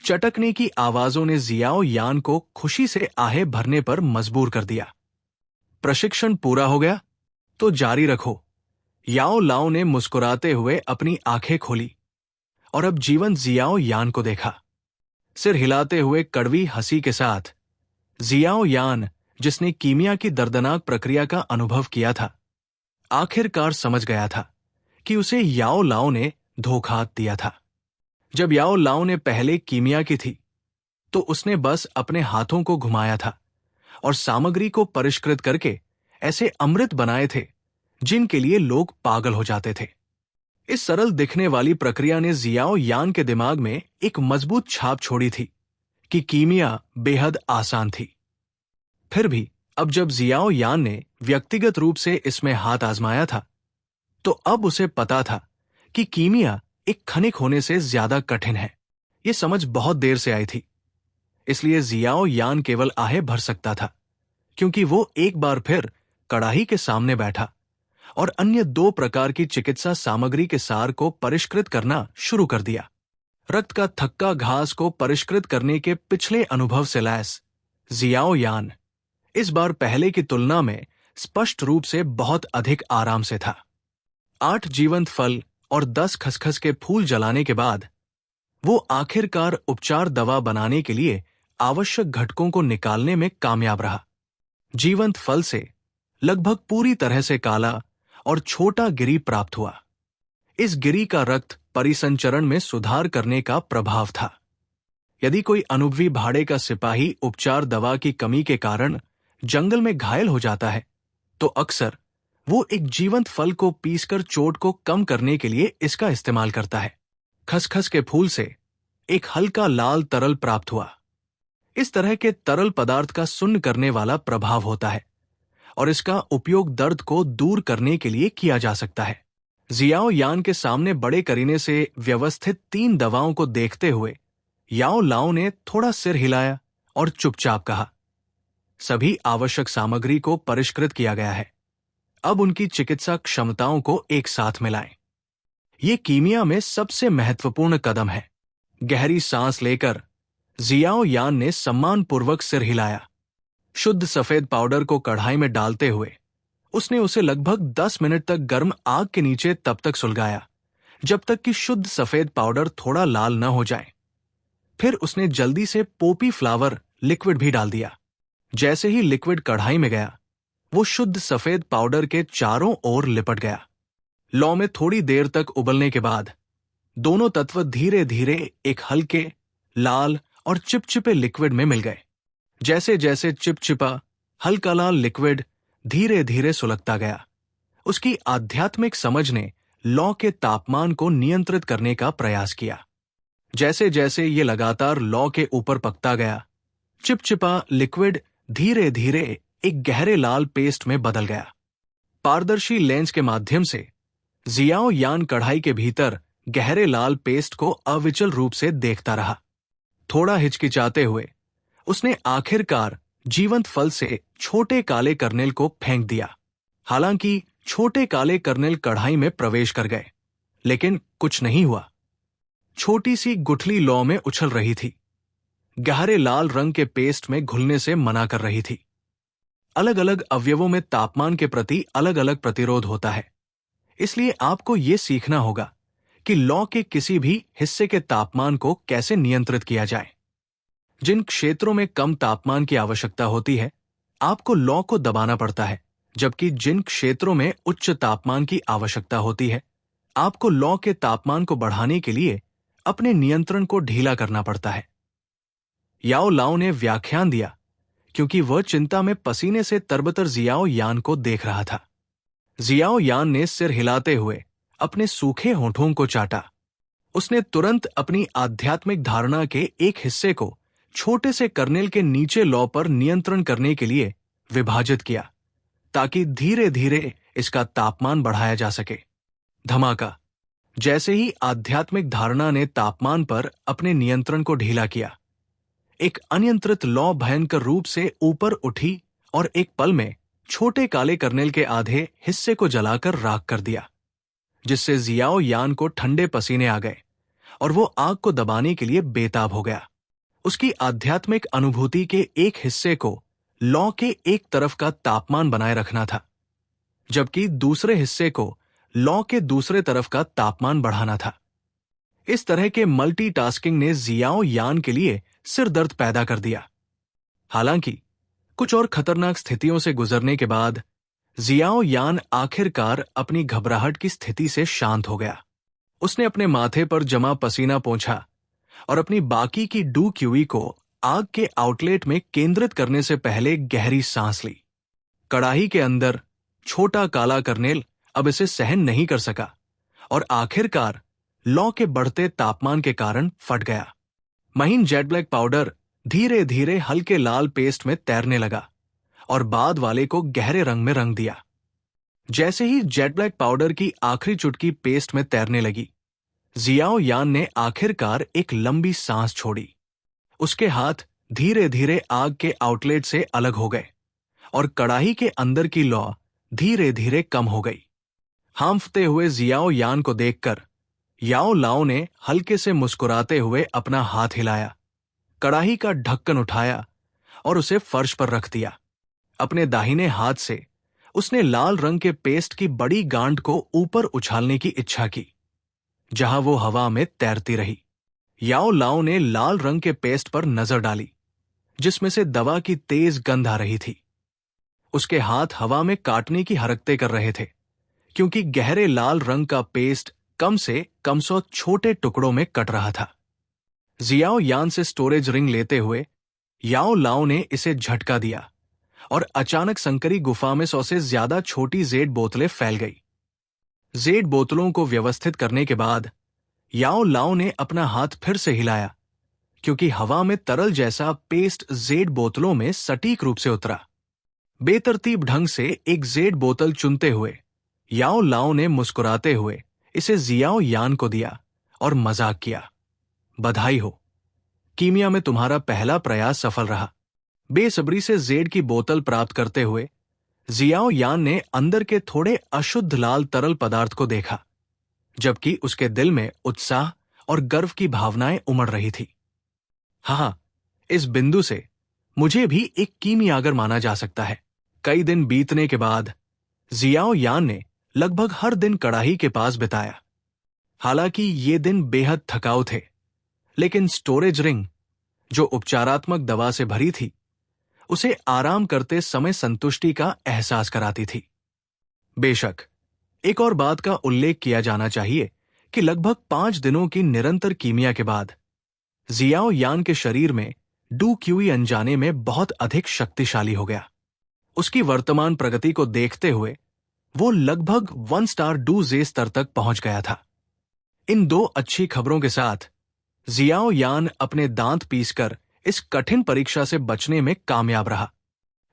चटकने की आवाजों ने जियाओ यान को खुशी से आहें भरने पर मजबूर कर दिया। प्रशिक्षण पूरा हो गया तो जारी रखो, याओ लाओ ने मुस्कुराते हुए अपनी आंखें खोली और अब जीवंत जियाओ यान को देखा। सिर हिलाते हुए कड़वी हंसी के साथ जियाओ यान, जिसने कीमिया की दर्दनाक प्रक्रिया का अनुभव किया था, आखिरकार समझ गया था कि उसे याओ लाओ ने धोखा दिया था। जब याओ लाओ ने पहले कीमिया की थी, तो उसने बस अपने हाथों को घुमाया था और सामग्री को परिष्कृत करके ऐसे अमृत बनाए थे जिनके लिए लोग पागल हो जाते थे। इस सरल दिखने वाली प्रक्रिया ने जियाओ यान के दिमाग में एक मजबूत छाप छोड़ी थी कि कीमिया बेहद आसान थी। फिर भी अब जब जियाओ यान ने व्यक्तिगत रूप से इसमें हाथ आजमाया था, तो अब उसे पता था कि कीमिया एक खनिक होने से ज्यादा कठिन है। यह समझ बहुत देर से आई थी। इसलिए जियाओ यान केवल आहें भर सकता था, क्योंकि वो एक बार फिर कड़ाही के सामने बैठा और अन्य 2 प्रकार की चिकित्सा सामग्री के सार को परिष्कृत करना शुरू कर दिया। रक्त का थक्का घास को परिष्कृत करने के पिछले अनुभव से लैस जियाओ यान इस बार पहले की तुलना में स्पष्ट रूप से बहुत अधिक आराम से था। 8 जीवंत फल और 10 खसखस के फूल जलाने के बाद वो आखिरकार उपचार दवा बनाने के लिए आवश्यक घटकों को निकालने में कामयाब रहा। जीवंत फल से लगभग पूरी तरह से काला और छोटा गिरी प्राप्त हुआ। इस गिरी का रक्त परिसंचरण में सुधार करने का प्रभाव था। यदि कोई अनुभवी भाड़े का सिपाही उपचार दवा की कमी के कारण जंगल में घायल हो जाता है, तो अक्सर वो एक जीवंत फल को पीसकर चोट को कम करने के लिए इसका इस्तेमाल करता है। खसखस के फूल से एक हल्का लाल तरल प्राप्त हुआ। इस तरह के तरल पदार्थ का सुन्न करने वाला प्रभाव होता है और इसका उपयोग दर्द को दूर करने के लिए किया जा सकता है। जियाओ यान के सामने बड़े करीने से व्यवस्थित 3 दवाओं को देखते हुए याओ लाओ ने थोड़ा सिर हिलाया और चुपचाप कहा, सभी आवश्यक सामग्री को परिष्कृत किया गया है। अब उनकी चिकित्सा क्षमताओं को एक साथ मिलाएं। ये कीमिया में सबसे महत्वपूर्ण कदम है। गहरी सांस लेकर जियाओ यान ने सम्मानपूर्वक सिर हिलाया। शुद्ध सफेद पाउडर को कढ़ाई में डालते हुए उसने उसे लगभग 10 मिनट तक गर्म आग के नीचे तब तक सुलगाया जब तक कि शुद्ध सफेद पाउडर थोड़ा लाल न हो जाए। फिर उसने जल्दी से पोपी फ्लावर लिक्विड भी डाल दिया। जैसे ही लिक्विड कढ़ाई में गया, वो शुद्ध सफेद पाउडर के चारों ओर लिपट गया। लौ में थोड़ी देर तक उबलने के बाद दोनों तत्व धीरे धीरे एक हल्के लाल और चिपचिपे लिक्विड में मिल गए। जैसे जैसे चिपचिपा हल्का लाल लिक्विड धीरे धीरे सुलगता गया, उसकी आध्यात्मिक समझ ने लौ के तापमान को नियंत्रित करने का प्रयास किया। जैसे जैसे ये लगातार लौ के ऊपर पकता गया, चिपचिपा लिक्विड धीरे धीरे एक गहरे लाल पेस्ट में बदल गया। पारदर्शी लेंस के माध्यम से जियाओ यान कढ़ाई के भीतर गहरे लाल पेस्ट को अविचल रूप से देखता रहा। थोड़ा हिचकिचाते हुए उसने आखिरकार जीवंत फल से छोटे काले कर्नेल को फेंक दिया। हालांकि छोटे काले कर्नेल कढ़ाई में प्रवेश कर गए, लेकिन कुछ नहीं हुआ। छोटी सी गुठली लौ में उछल रही थी, गहरे लाल रंग के पेस्ट में घुलने से मना कर रही थी। अलग अलग अवयवों में तापमान के प्रति अलग अलग प्रतिरोध होता है, इसलिए आपको यह सीखना होगा कि लौ के किसी भी हिस्से के तापमान को कैसे नियंत्रित किया जाए। जिन क्षेत्रों में कम तापमान की आवश्यकता होती है, आपको लौ को दबाना पड़ता है, जबकि जिन क्षेत्रों में उच्च तापमान की आवश्यकता होती है, आपको लौ के तापमान को बढ़ाने के लिए अपने नियंत्रण को ढीला करना पड़ता है। याओ लाओ ने व्याख्यान दिया क्योंकि वह चिंता में पसीने से तरबतर जियाओ यान को देख रहा था। जियाओ यान ने सिर हिलाते हुए अपने सूखे होठों को चाटा। उसने तुरंत अपनी आध्यात्मिक धारणा के एक हिस्से को छोटे से कर्नेल के नीचे लौ पर नियंत्रण करने के लिए विभाजित किया, ताकि धीरे धीरे इसका तापमान बढ़ाया जा सके। धमाका! जैसे ही आध्यात्मिक धारणा ने तापमान पर अपने नियंत्रण को ढीला किया, एक अनियंत्रित लौ भयंकर रूप से ऊपर उठी और एक पल में छोटे काले कर्नेल के आधे हिस्से को जलाकर राख कर दिया, जिससे जियाओ यान को ठंडे पसीने आ गए और वो आग को दबाने के लिए बेताब हो गया। उसकी आध्यात्मिक अनुभूति के एक हिस्से को लौ के एक तरफ का तापमान बनाए रखना था, जबकि दूसरे हिस्से को लौ के दूसरे तरफ का तापमान बढ़ाना था। इस तरह के मल्टीटास्किंग ने जियाओ यान के लिए सिर दर्द पैदा कर दिया। हालांकि कुछ और खतरनाक स्थितियों से गुजरने के बाद जियाओ यान आखिरकार अपनी घबराहट की स्थिति से शांत हो गया। उसने अपने माथे पर जमा पसीना पोंछा और अपनी बाकी की डू क्यूई को आग के आउटलेट में केंद्रित करने से पहले गहरी सांस ली। कड़ाही के अंदर छोटा काला कर्नेल अब इसे सहन नहीं कर सका और आखिरकार लौ के बढ़ते तापमान के कारण फट गया। महीन जेट ब्लैक पाउडर धीरे धीरे हल्के लाल पेस्ट में तैरने लगा और बाद वाले को गहरे रंग में रंग दिया। जैसे ही जेट ब्लैक पाउडर की आखिरी चुटकी पेस्ट में तैरने लगी, जियाओ यान ने आखिरकार एक लंबी सांस छोड़ी। उसके हाथ धीरे धीरे आग के आउटलेट से अलग हो गए और कड़ाही के अंदर की लौ धीरे धीरे कम हो गई। हांफते हुए जियाओ यान को देखकर याओ लाओ ने हल्के से मुस्कुराते हुए अपना हाथ हिलाया, कड़ाही का ढक्कन उठाया और उसे फर्श पर रख दिया। अपने दाहिने हाथ से उसने लाल रंग के पेस्ट की बड़ी गांठ को ऊपर उछालने की इच्छा की, जहां वो हवा में तैरती रही। याओ लाओ ने लाल रंग के पेस्ट पर नजर डाली, जिसमें से दवा की तेज गंध आ रही थी। उसके हाथ हवा में काटने की हरकतें कर रहे थे, क्योंकि गहरे लाल रंग का पेस्ट कम से कम 100 छोटे टुकड़ों में कट रहा था। जियाओ यान से स्टोरेज रिंग लेते हुए याओ लाओ ने इसे झटका दिया और अचानक संकरी गुफा में 100 से ज्यादा छोटी जेड बोतलें फैल गई। जेड बोतलों को व्यवस्थित करने के बाद याओ लाओ ने अपना हाथ फिर से हिलाया क्योंकि हवा में तरल जैसा पेस्ट जेड बोतलों में सटीक रूप से उतरा। बेतरतीब ढंग से एक जेड बोतल चुनते हुए याओ लाओ ने मुस्कुराते हुए इसे जियाओ यान को दिया और मजाक किया, बधाई हो, कीमिया में तुम्हारा पहला प्रयास सफल रहा। बेसब्री से जेड की बोतल प्राप्त करते हुए जियाओ यान ने अंदर के थोड़े अशुद्ध लाल तरल पदार्थ को देखा, जबकि उसके दिल में उत्साह और गर्व की भावनाएं उमड़ रही थी। हाँ, इस बिंदु से मुझे भी एक कीमियागर माना जा सकता है। कई दिन बीतने के बाद जियाओ यान ने लगभग हर दिन कड़ाही के पास बिताया। हालांकि ये दिन बेहद थकाऊ थे, लेकिन स्टोरेज रिंग, जो उपचारात्मक दवा से भरी थी, उसे आराम करते समय संतुष्टि का एहसास कराती थी। बेशक, एक और बात का उल्लेख किया जाना चाहिए कि लगभग 5 दिनों की निरंतर कीमिया के बाद जियाओ यान के शरीर में डू क्यूई अनजाने में बहुत अधिक शक्तिशाली हो गया। उसकी वर्तमान प्रगति को देखते हुए वो लगभग 1 स्टार डू जे स्तर तक पहुंच गया था। इन 2 अच्छी खबरों के साथ जियाओ यान अपने दांत पीसकर इस कठिन परीक्षा से बचने में कामयाब रहा।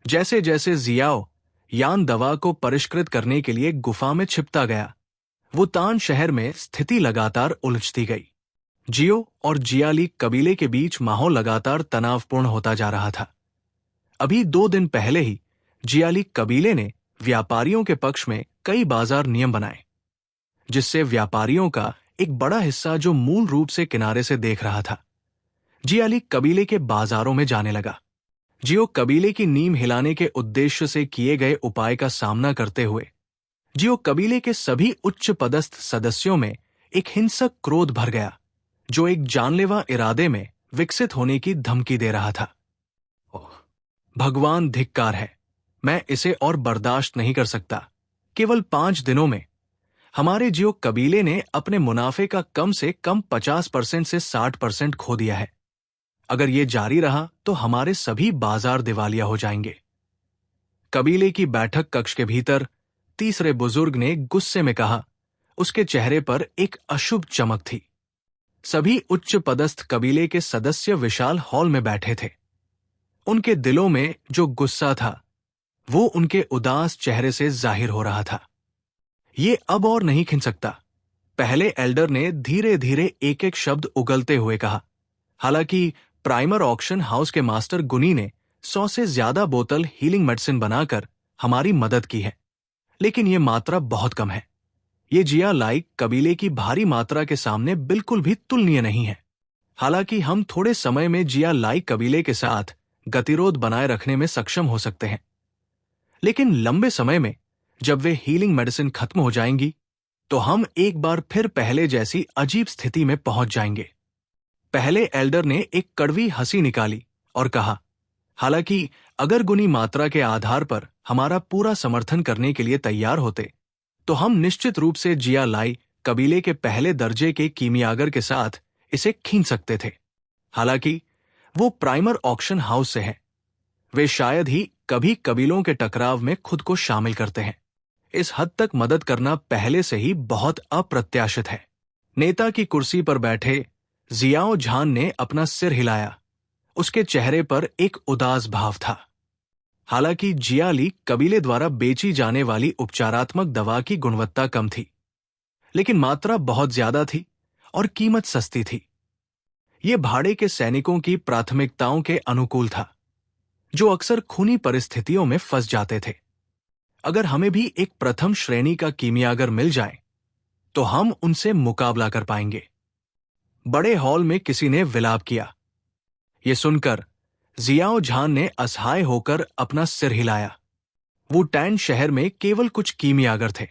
जैसे जैसे जियाओ यान दवा को परिष्कृत करने के लिए गुफा में छिपता गया, वो तान शहर में स्थिति लगातार उलझती गई। जियो और जियाली कबीले के बीच माहौल लगातार तनावपूर्ण होता जा रहा था। अभी 2 दिन पहले ही जियाली कबीले ने व्यापारियों के पक्ष में कई बाजार नियम बनाए, जिससे व्यापारियों का एक बड़ा हिस्सा जो मूल रूप से किनारे से देख रहा था, जियाली कबीले के बाजारों में जाने लगा। जियो कबीले की नींव हिलाने के उद्देश्य से किए गए उपाय का सामना करते हुए जियो कबीले के सभी उच्च पदस्थ सदस्यों में एक हिंसक क्रोध भर गया, जो एक जानलेवा इरादे में विकसित होने की धमकी दे रहा था। भगवान, धिक्कार है, मैं इसे और बर्दाश्त नहीं कर सकता। केवल 5 दिनों में हमारे जियो कबीले ने अपने मुनाफे का कम से कम 50% से 60% खो दिया है। अगर ये जारी रहा तो हमारे सभी बाजार दिवालिया हो जाएंगे। कबीले की बैठक कक्ष के भीतर तीसरे बुजुर्ग ने गुस्से में कहा। उसके चेहरे पर एक अशुभ चमक थी। सभी उच्च पदस्थ कबीले के सदस्य विशाल हॉल में बैठे थे। उनके दिलों में जो गुस्सा था, वो उनके उदास चेहरे से जाहिर हो रहा था। ये अब और नहीं खिंच सकता, पहले एल्डर ने धीरे धीरे एक एक शब्द उगलते हुए कहा। हालांकि प्राइमर ऑक्शन हाउस के मास्टर गुनी ने 100 से ज्यादा बोतल हीलिंग मेडिसिन बनाकर हमारी मदद की है, लेकिन यह मात्रा बहुत कम है। ये जिया लाइक कबीले की भारी मात्रा के सामने बिल्कुल भी तुलनीय नहीं है। हालांकि हम थोड़े समय में जिया लाइक कबीले के साथ गतिरोध बनाए रखने में सक्षम हो सकते हैं, लेकिन लंबे समय में जब वे हीलिंग मेडिसिन खत्म हो जाएंगी तो हम एक बार फिर पहले जैसी अजीब स्थिति में पहुंच जाएंगे। पहले एल्डर ने एक कड़वी हंसी निकाली और कहा, हालांकि अगर गुनी मात्रा के आधार पर हमारा पूरा समर्थन करने के लिए तैयार होते तो हम निश्चित रूप से जिया लाई कबीले के पहले दर्जे के कीमियागर के साथ इसे खींच सकते थे। हालांकि वो प्राइमर ऑक्शन हाउस से है, वे शायद ही कभी कबीलों के टकराव में खुद को शामिल करते हैं। इस हद तक मदद करना पहले से ही बहुत अप्रत्याशित है। नेता की कुर्सी पर बैठे जियाओ झान ने अपना सिर हिलाया। उसके चेहरे पर एक उदास भाव था। हालांकि जियाली कबीले द्वारा बेची जाने वाली उपचारात्मक दवा की गुणवत्ता कम थी, लेकिन मात्रा बहुत ज्यादा थी और कीमत सस्ती थी। यह भाड़े के सैनिकों की प्राथमिकताओं के अनुकूल था, जो अक्सर खूनी परिस्थितियों में फंस जाते थे। अगर हमें भी एक प्रथम श्रेणी का कीमियागर मिल जाए तो हम उनसे मुकाबला कर पाएंगे। बड़े हॉल में किसी ने विलाप किया। यह सुनकर जियाओ झान ने असहाय होकर अपना सिर हिलाया। वो टैन शहर में केवल कुछ कीमियागर थे।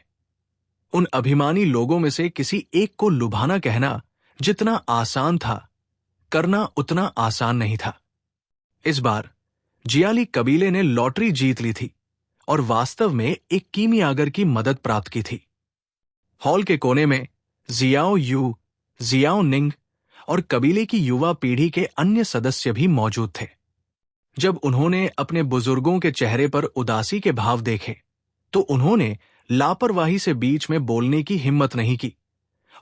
उन अभिमानी लोगों में से किसी एक को लुभाना कहना जितना आसान था, करना उतना आसान नहीं था। इस बार जियाली कबीले ने लॉटरी जीत ली थी और वास्तव में एक कीमियागर की मदद प्राप्त की थी। हॉल के कोने में जियाओ यू, जियाओ निंग और कबीले की युवा पीढ़ी के अन्य सदस्य भी मौजूद थे। जब उन्होंने अपने बुजुर्गों के चेहरे पर उदासी के भाव देखे तो उन्होंने लापरवाही से बीच में बोलने की हिम्मत नहीं की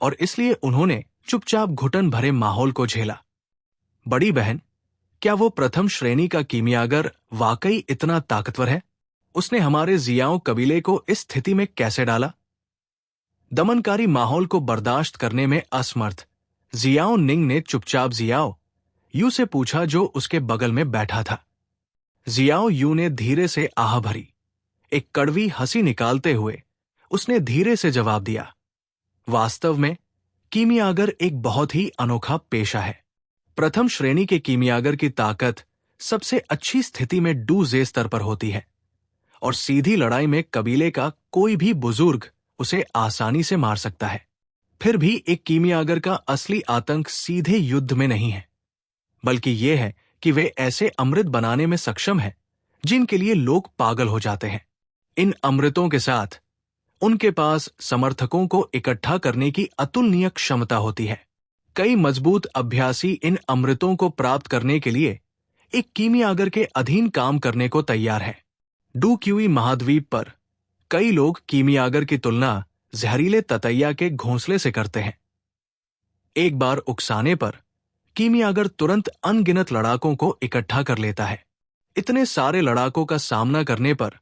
और इसलिए उन्होंने चुपचाप घुटन भरे माहौल को झेला। बड़ी बहन, क्या वो प्रथम श्रेणी का कीमियागर वाकई इतना ताकतवर है? उसने हमारे जियाओं कबीले को इस स्थिति में कैसे डाला? दमनकारी माहौल को बर्दाश्त करने में असमर्थ जियाओ निंग ने चुपचाप जियाओ यू से पूछा, जो उसके बगल में बैठा था। जियाओ यू ने धीरे से आह भरी। एक कड़वी हंसी निकालते हुए उसने धीरे से जवाब दिया, वास्तव में कीमियागर एक बहुत ही अनोखा पेशा है। प्रथम श्रेणी के कीमियागर की ताकत सबसे अच्छी स्थिति में डूजे स्तर पर होती है और सीधी लड़ाई में कबीले का कोई भी बुजुर्ग उसे आसानी से मार सकता है। फिर भी एक कीमियागर का असली आतंक सीधे युद्ध में नहीं है, बल्कि यह है कि वे ऐसे अमृत बनाने में सक्षम हैं जिनके लिए लोग पागल हो जाते हैं। इन अमृतों के साथ उनके पास समर्थकों को इकट्ठा करने की अतुलनीय क्षमता होती है। कई मजबूत अभ्यासी इन अमृतों को प्राप्त करने के लिए एक कीमियागर के अधीन काम करने को तैयार हैं। डू क्यूई महाद्वीप पर कई लोग कीमियागर की तुलना जहरीले ततैया के घोंसले से करते हैं। एक बार उकसाने पर कीमियागर तुरंत अनगिनत लड़ाकों को इकट्ठा कर लेता है। इतने सारे लड़ाकों का सामना करने पर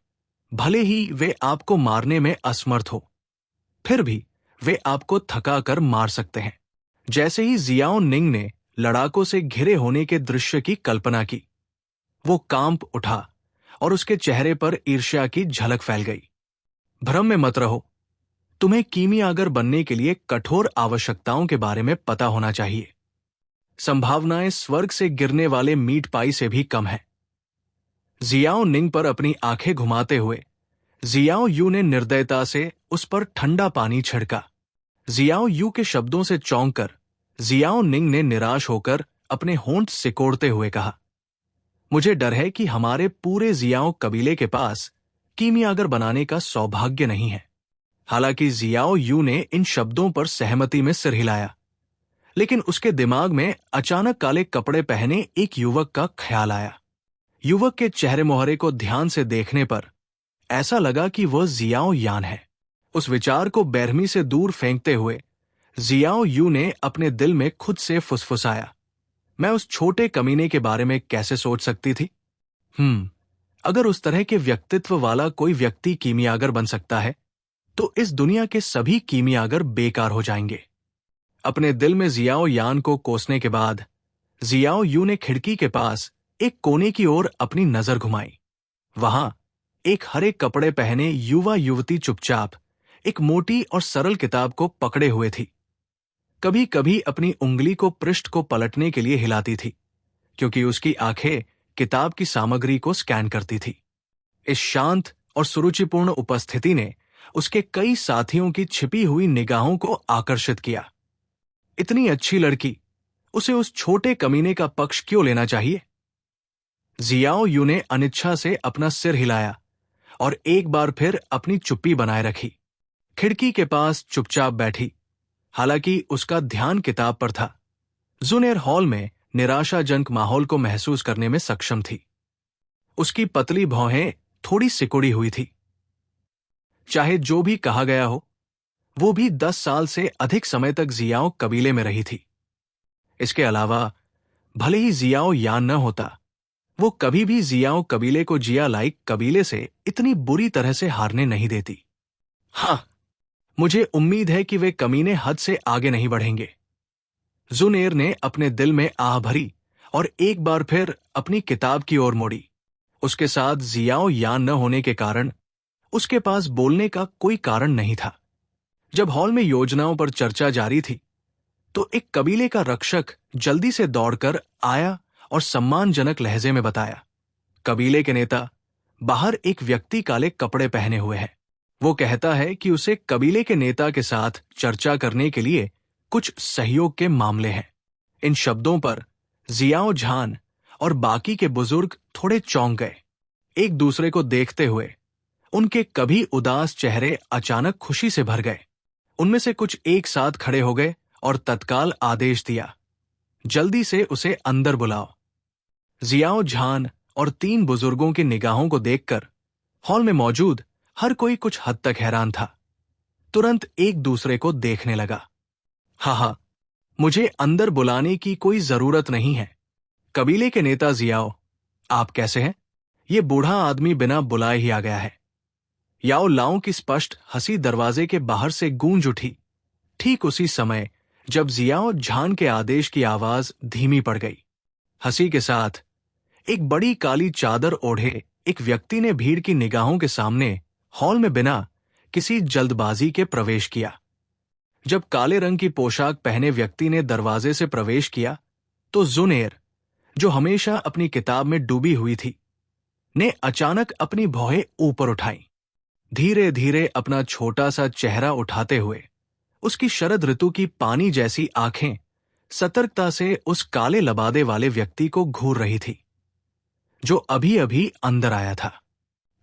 भले ही वे आपको मारने में असमर्थ हो, फिर भी वे आपको थका कर मार सकते हैं। जैसे ही जियाओ निंग ने लड़ाकों से घिरे होने के दृश्य की कल्पना की, वो कांप उठा और उसके चेहरे पर ईर्ष्या की झलक फैल गई। भ्रम में मत रहो, तुम्हें कीमियागर बनने के लिए कठोर आवश्यकताओं के बारे में पता होना चाहिए। संभावनाएं स्वर्ग से गिरने वाले मीट पाई से भी कम है। जियाओ निंग पर अपनी आंखें घुमाते हुए जियाओ यू ने निर्दयता से उस पर ठंडा पानी छिड़का। जियाओ यू के शब्दों से चौंक कर जियाओ निंग ने निराश होकर अपने होंठ सिकोड़ते हुए कहा, मुझे डर है कि हमारे पूरे जियाओ कबीले के पास कीमियागर बनाने का सौभाग्य नहीं है। हालांकि जियाओ यू ने इन शब्दों पर सहमति में सिर हिलाया, लेकिन उसके दिमाग में अचानक काले कपड़े पहने एक युवक का ख्याल आया। युवक के चेहरे मोहरे को ध्यान से देखने पर ऐसा लगा कि वह जियाओ यान है। उस विचार को बेरहमी से दूर फेंकते हुए जियाओ यू ने अपने दिल में खुद से फुसफुसाया, मैं उस छोटे कमीने के बारे में कैसे सोच सकती थी? अगर उस तरह के व्यक्तित्व वाला कोई व्यक्ति कीमियागर बन सकता है तो इस दुनिया के सभी कीमियागर बेकार हो जाएंगे। अपने दिल में जियाओ यान को कोसने के बाद जियाओ यू ने खिड़की के पास एक कोने की ओर अपनी नजर घुमाई। वहां एक हरे कपड़े पहने युवा युवती चुपचाप एक मोटी और सरल किताब को पकड़े हुए थी। कभी कभी अपनी उंगली को पृष्ठ को पलटने के लिए हिलाती थी, क्योंकि उसकी आंखें किताब की सामग्री को स्कैन करती थी। इस शांत और सुरुचिपूर्ण उपस्थिति ने उसके कई साथियों की छिपी हुई निगाहों को आकर्षित किया। इतनी अच्छी लड़की, उसे उस छोटे कमीने का पक्ष क्यों लेना चाहिए? जियाओ यू ने अनिच्छा से अपना सिर हिलाया और एक बार फिर अपनी चुप्पी बनाए रखी। खिड़की के पास चुपचाप बैठी, हालांकि उसका ध्यान किताब पर था। जुनेर हॉल में निराशाजनक माहौल को महसूस करने में सक्षम थी। उसकी पतली भौहें थोड़ी सिकुड़ी हुई थी। चाहे जो भी कहा गया हो, वो भी 10 साल से अधिक समय तक जियाओ कबीले में रही थी। इसके अलावा भले ही जियाओ यान न होता, वो कभी भी जियाओ कबीले को जिया लाइक कबीले से इतनी बुरी तरह से हारने नहीं देती। हाँ, मुझे उम्मीद है कि वे कमीने हद से आगे नहीं बढ़ेंगे। जुनेर ने अपने दिल में आह भरी और एक बार फिर अपनी किताब की ओर मोड़ी। उसके साथ जियाओ यान न होने के कारण उसके पास बोलने का कोई कारण नहीं था। जब हॉल में योजनाओं पर चर्चा जारी थी, तो एक कबीले का रक्षक जल्दी से दौड़कर आया और सम्मानजनक लहजे में बताया, कबीले के नेता, बाहर एक व्यक्ति काले कपड़े पहने हुए है। वो कहता है कि उसे कबीले के नेता के साथ चर्चा करने के लिए कुछ सहयोग के मामले हैं। इन शब्दों पर जियाओ झान और बाकी के बुजुर्ग थोड़े चौंक गए। एक दूसरे को देखते हुए उनके कभी उदास चेहरे अचानक खुशी से भर गए। उनमें से कुछ एक साथ खड़े हो गए और तत्काल आदेश दिया, जल्दी से उसे अंदर बुलाओ। जियाओ झान और 3 बुजुर्गों की निगाहों को देखकर हॉल में मौजूद हर कोई कुछ हद तक हैरान था। तुरंत एक दूसरे को देखने लगा। हाँ, मुझे अंदर बुलाने की कोई जरूरत नहीं है, कबीले के नेता जियाओ, आप कैसे हैं? ये बूढ़ा आदमी बिना बुलाए ही आ गया है। याओ लाओ की स्पष्ट हंसी दरवाजे के बाहर से गूंज उठी, ठीक उसी समय जब जियाओ झान के आदेश की आवाज धीमी पड़ गई। हंसी के साथ एक बड़ी काली चादर ओढ़े एक व्यक्ति ने भीड़ की निगाहों के सामने हॉल में बिना किसी जल्दबाजी के प्रवेश किया। जब काले रंग की पोशाक पहने व्यक्ति ने दरवाजे से प्रवेश किया तो जुनेर, जो हमेशा अपनी किताब में डूबी हुई थी, ने अचानक अपनी भौहें ऊपर उठाई। धीरे धीरे अपना छोटा सा चेहरा उठाते हुए उसकी शरद ऋतु की पानी जैसी आंखें सतर्कता से उस काले लबादे वाले व्यक्ति को घूर रही थी, जो अभी अभी अंदर आया था।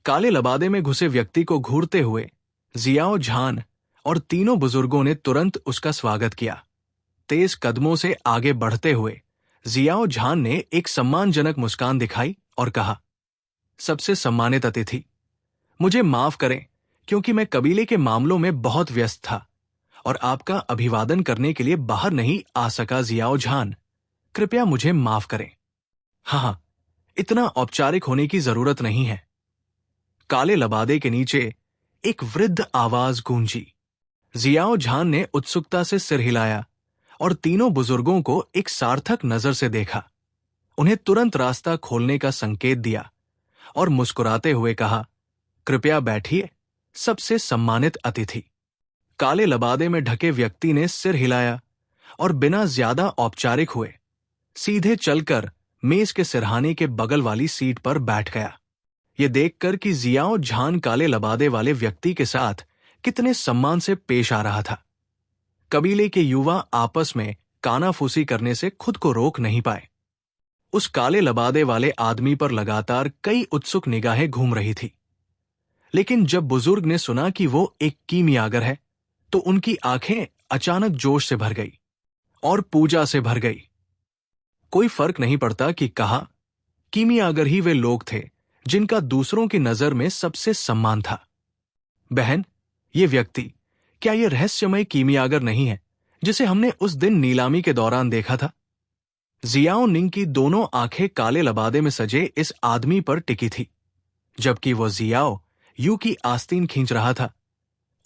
काले लबादे में घुसे व्यक्ति को घूरते हुए जियाओ झान और तीनों बुजुर्गों ने तुरंत उसका स्वागत किया। तेज कदमों से आगे बढ़ते हुए जियाओ झान ने एक सम्मानजनक मुस्कान दिखाई और कहा, सबसे सम्मानित अतिथि, मुझे माफ करें क्योंकि मैं कबीले के मामलों में बहुत व्यस्त था और आपका अभिवादन करने के लिए बाहर नहीं आ सका। जियाओ झान, कृपया मुझे माफ करें। हाँ, इतना औपचारिक होने की जरूरत नहीं है। काले लबादे के नीचे एक वृद्ध आवाज गूंजी। जियाओ झान ने उत्सुकता से सिर हिलाया और तीनों बुजुर्गों को एक सार्थक नजर से देखा, उन्हें तुरंत रास्ता खोलने का संकेत दिया और मुस्कुराते हुए कहा, कृपया बैठिए, सबसे सम्मानित अतिथि। काले लबादे में ढके व्यक्ति ने सिर हिलाया और बिना ज्यादा औपचारिक हुए सीधे चलकर मेज के सिरहाने के बगल वाली सीट पर बैठ गया। ये देखकर कि जियाओ झान काले लबादे वाले व्यक्ति के साथ कितने सम्मान से पेश आ रहा था, कबीले के युवा आपस में कानाफूसी करने से खुद को रोक नहीं पाए। उस काले लबादे वाले आदमी पर लगातार कई उत्सुक निगाहें घूम रही थी, लेकिन जब बुजुर्ग ने सुना कि वो एक कीमियागर है तो उनकी आंखें अचानक जोश से भर गई और पूजा से भर गई। कोई फर्क नहीं पड़ता कि कहा, कीमियागर ही वे लोग थे जिनका दूसरों की नजर में सबसे सम्मान था। बहन, ये व्यक्ति क्या ये रहस्यमय कीमियागर नहीं है जिसे हमने उस दिन नीलामी के दौरान देखा था? जियाओ निंग की दोनों आंखें काले लबादे में सजे इस आदमी पर टिकी थी, जबकि वो जियाओ यू की आस्तीन खींच रहा था,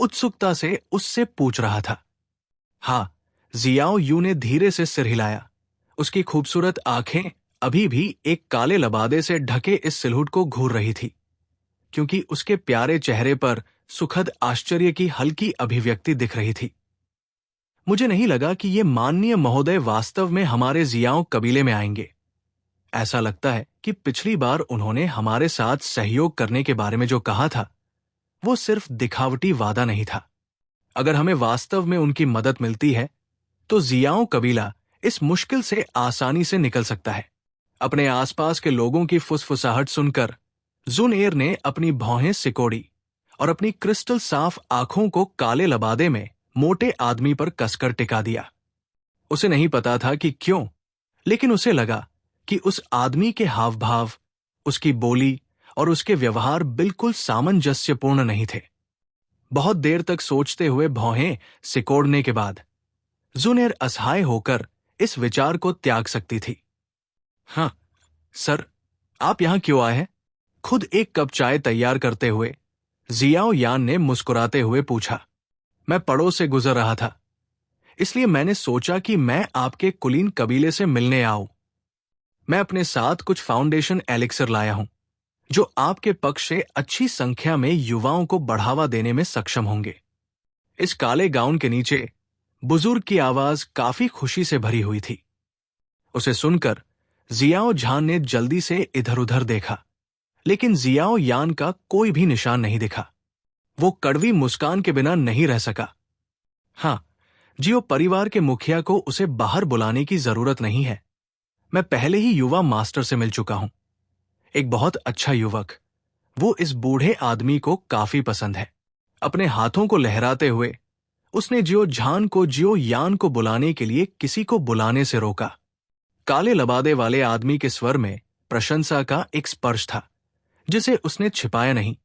उत्सुकता से उससे पूछ रहा था। हाँ, जियाओ यू ने धीरे से सिर हिलाया। उसकी खूबसूरत आंखें अभी भी एक काले लबादे से ढके इस सिलहुट को घूर रही थी, क्योंकि उसके प्यारे चेहरे पर सुखद आश्चर्य की हल्की अभिव्यक्ति दिख रही थी। मुझे नहीं लगा कि ये माननीय महोदय वास्तव में हमारे जियाओ कबीले में आएंगे। ऐसा लगता है कि पिछली बार उन्होंने हमारे साथ सहयोग करने के बारे में जो कहा था वो सिर्फ दिखावटी वादा नहीं था। अगर हमें वास्तव में उनकी मदद मिलती है तो जियाओ कबीला इस मुश्किल से आसानी से निकल सकता है। अपने आसपास के लोगों की फुसफुसाहट सुनकर जुनेर ने अपनी भौहें सिकोड़ी और अपनी क्रिस्टल साफ आंखों को काले लबादे में मोटे आदमी पर कसकर टिका दिया। उसे नहीं पता था कि क्यों, लेकिन उसे लगा कि उस आदमी के हाव भाव, उसकी बोली और उसके व्यवहार बिल्कुल सामंजस्यपूर्ण नहीं थे। बहुत देर तक सोचते हुए भौहें सिकोड़ने के बाद जुनेर असहाय होकर इस विचार को त्याग सकती थी। हाँ सर, आप यहां क्यों आए हैं? खुद एक कप चाय तैयार करते हुए जियाओ यान ने मुस्कुराते हुए पूछा। मैं पड़ोस से गुजर रहा था, इसलिए मैंने सोचा कि मैं आपके कुलीन कबीले से मिलने आऊं। मैं अपने साथ कुछ फाउंडेशन एलिक्सर लाया हूं जो आपके पक्ष से अच्छी संख्या में युवाओं को बढ़ावा देने में सक्षम होंगे। इस काले गाउन के नीचे बुजुर्ग की आवाज काफी खुशी से भरी हुई थी। उसे सुनकर जियाओ झान ने जल्दी से इधर उधर देखा, लेकिन जियाओ यान का कोई भी निशान नहीं दिखा। वो कड़वी मुस्कान के बिना नहीं रह सका। हाँ, जियो परिवार के मुखिया को उसे बाहर बुलाने की जरूरत नहीं है। मैं पहले ही युवा मास्टर से मिल चुका हूं, एक बहुत अच्छा युवक। वो इस बूढ़े आदमी को काफी पसंद है। अपने हाथों को लहराते हुए उसने जियो झान को जियो यान को बुलाने के लिए किसी को बुलाने से रोका। काले लबादे वाले आदमी के स्वर में प्रशंसा का एक स्पर्श था जिसे उसने छिपाया नहीं,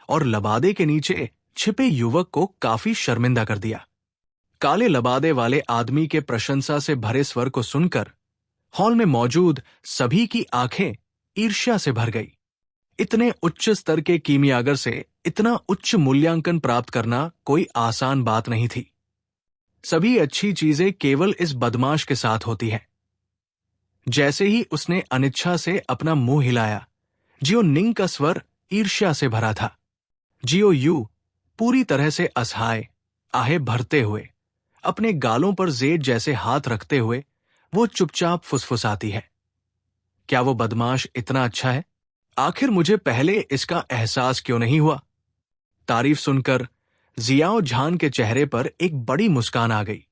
और लबादे के नीचे छिपे युवक को काफी शर्मिंदा कर दिया। काले लबादे वाले आदमी के प्रशंसा से भरे स्वर को सुनकर हॉल में मौजूद सभी की आंखें ईर्ष्या से भर गई। इतने उच्च स्तर के कीमियागर से इतना उच्च मूल्यांकन प्राप्त करना कोई आसान बात नहीं थी। सभी अच्छी चीजें केवल इस बदमाश के साथ होती हैं। जैसे ही उसने अनिच्छा से अपना मुंह हिलाया, जियो निंग का स्वर ईर्ष्या से भरा था। जियो यू पूरी तरह से असहाय, आहे भरते हुए, अपने गालों पर जेड जैसे हाथ रखते हुए वो चुपचाप फुसफुसाती है, क्या वो बदमाश इतना अच्छा है? आखिर मुझे पहले इसका एहसास क्यों नहीं हुआ? तारीफ सुनकर जियाओ झान के चेहरे पर एक बड़ी मुस्कान आ गई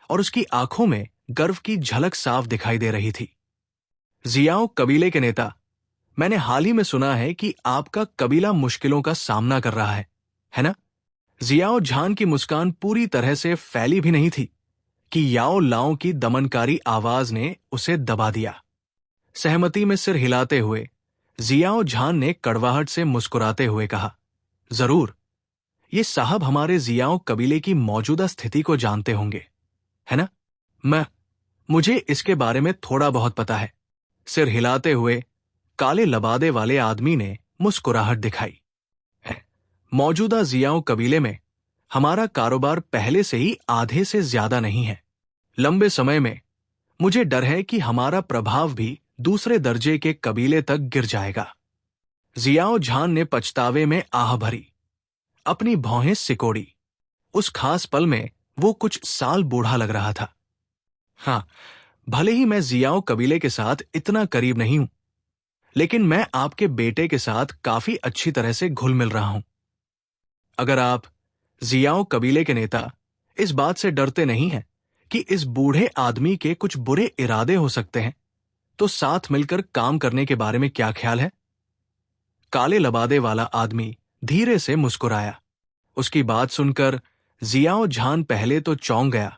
और उसकी आंखों में गर्व की झलक साफ दिखाई दे रही थी। जियाओ कबीले के नेता, मैंने हाल ही में सुना है कि आपका कबीला मुश्किलों का सामना कर रहा है ना? जियाओ झान की मुस्कान पूरी तरह से फैली भी नहीं थी कि याओ लाओ की दमनकारी आवाज ने उसे दबा दिया। सहमति में सिर हिलाते हुए जियाओ झान ने कड़वाहट से मुस्कुराते हुए कहा, जरूर, ये साहब हमारे जियाओ कबीले की मौजूदा स्थिति को जानते होंगे, है ना? मुझे इसके बारे में थोड़ा बहुत पता है। सिर हिलाते हुए काले लबादे वाले आदमी ने मुस्कुराहट दिखाई। मौजूदा जियाओ कबीले में हमारा कारोबार पहले से ही आधे से ज्यादा नहीं है। लंबे समय में मुझे डर है कि हमारा प्रभाव भी दूसरे दर्जे के कबीले तक गिर जाएगा। जियाओ झान ने पछतावे में आह भरी, अपनी भौहें सिकोड़ी। उस खास पल में वो कुछ साल बूढ़ा लग रहा था। हाँ, भले ही मैं जियाओ कबीले के साथ इतना करीब नहीं हूं, लेकिन मैं आपके बेटे के साथ काफी अच्छी तरह से घुल मिल रहा हूं। अगर आप, जियाओ कबीले के नेता, इस बात से डरते नहीं हैं कि इस बूढ़े आदमी के कुछ बुरे इरादे हो सकते हैं, तो साथ मिलकर काम करने के बारे में क्या ख्याल है? काले लबादे वाला आदमी धीरे से मुस्कुराया। उसकी बात सुनकर जियाओ झान पहले तो चौंक गया,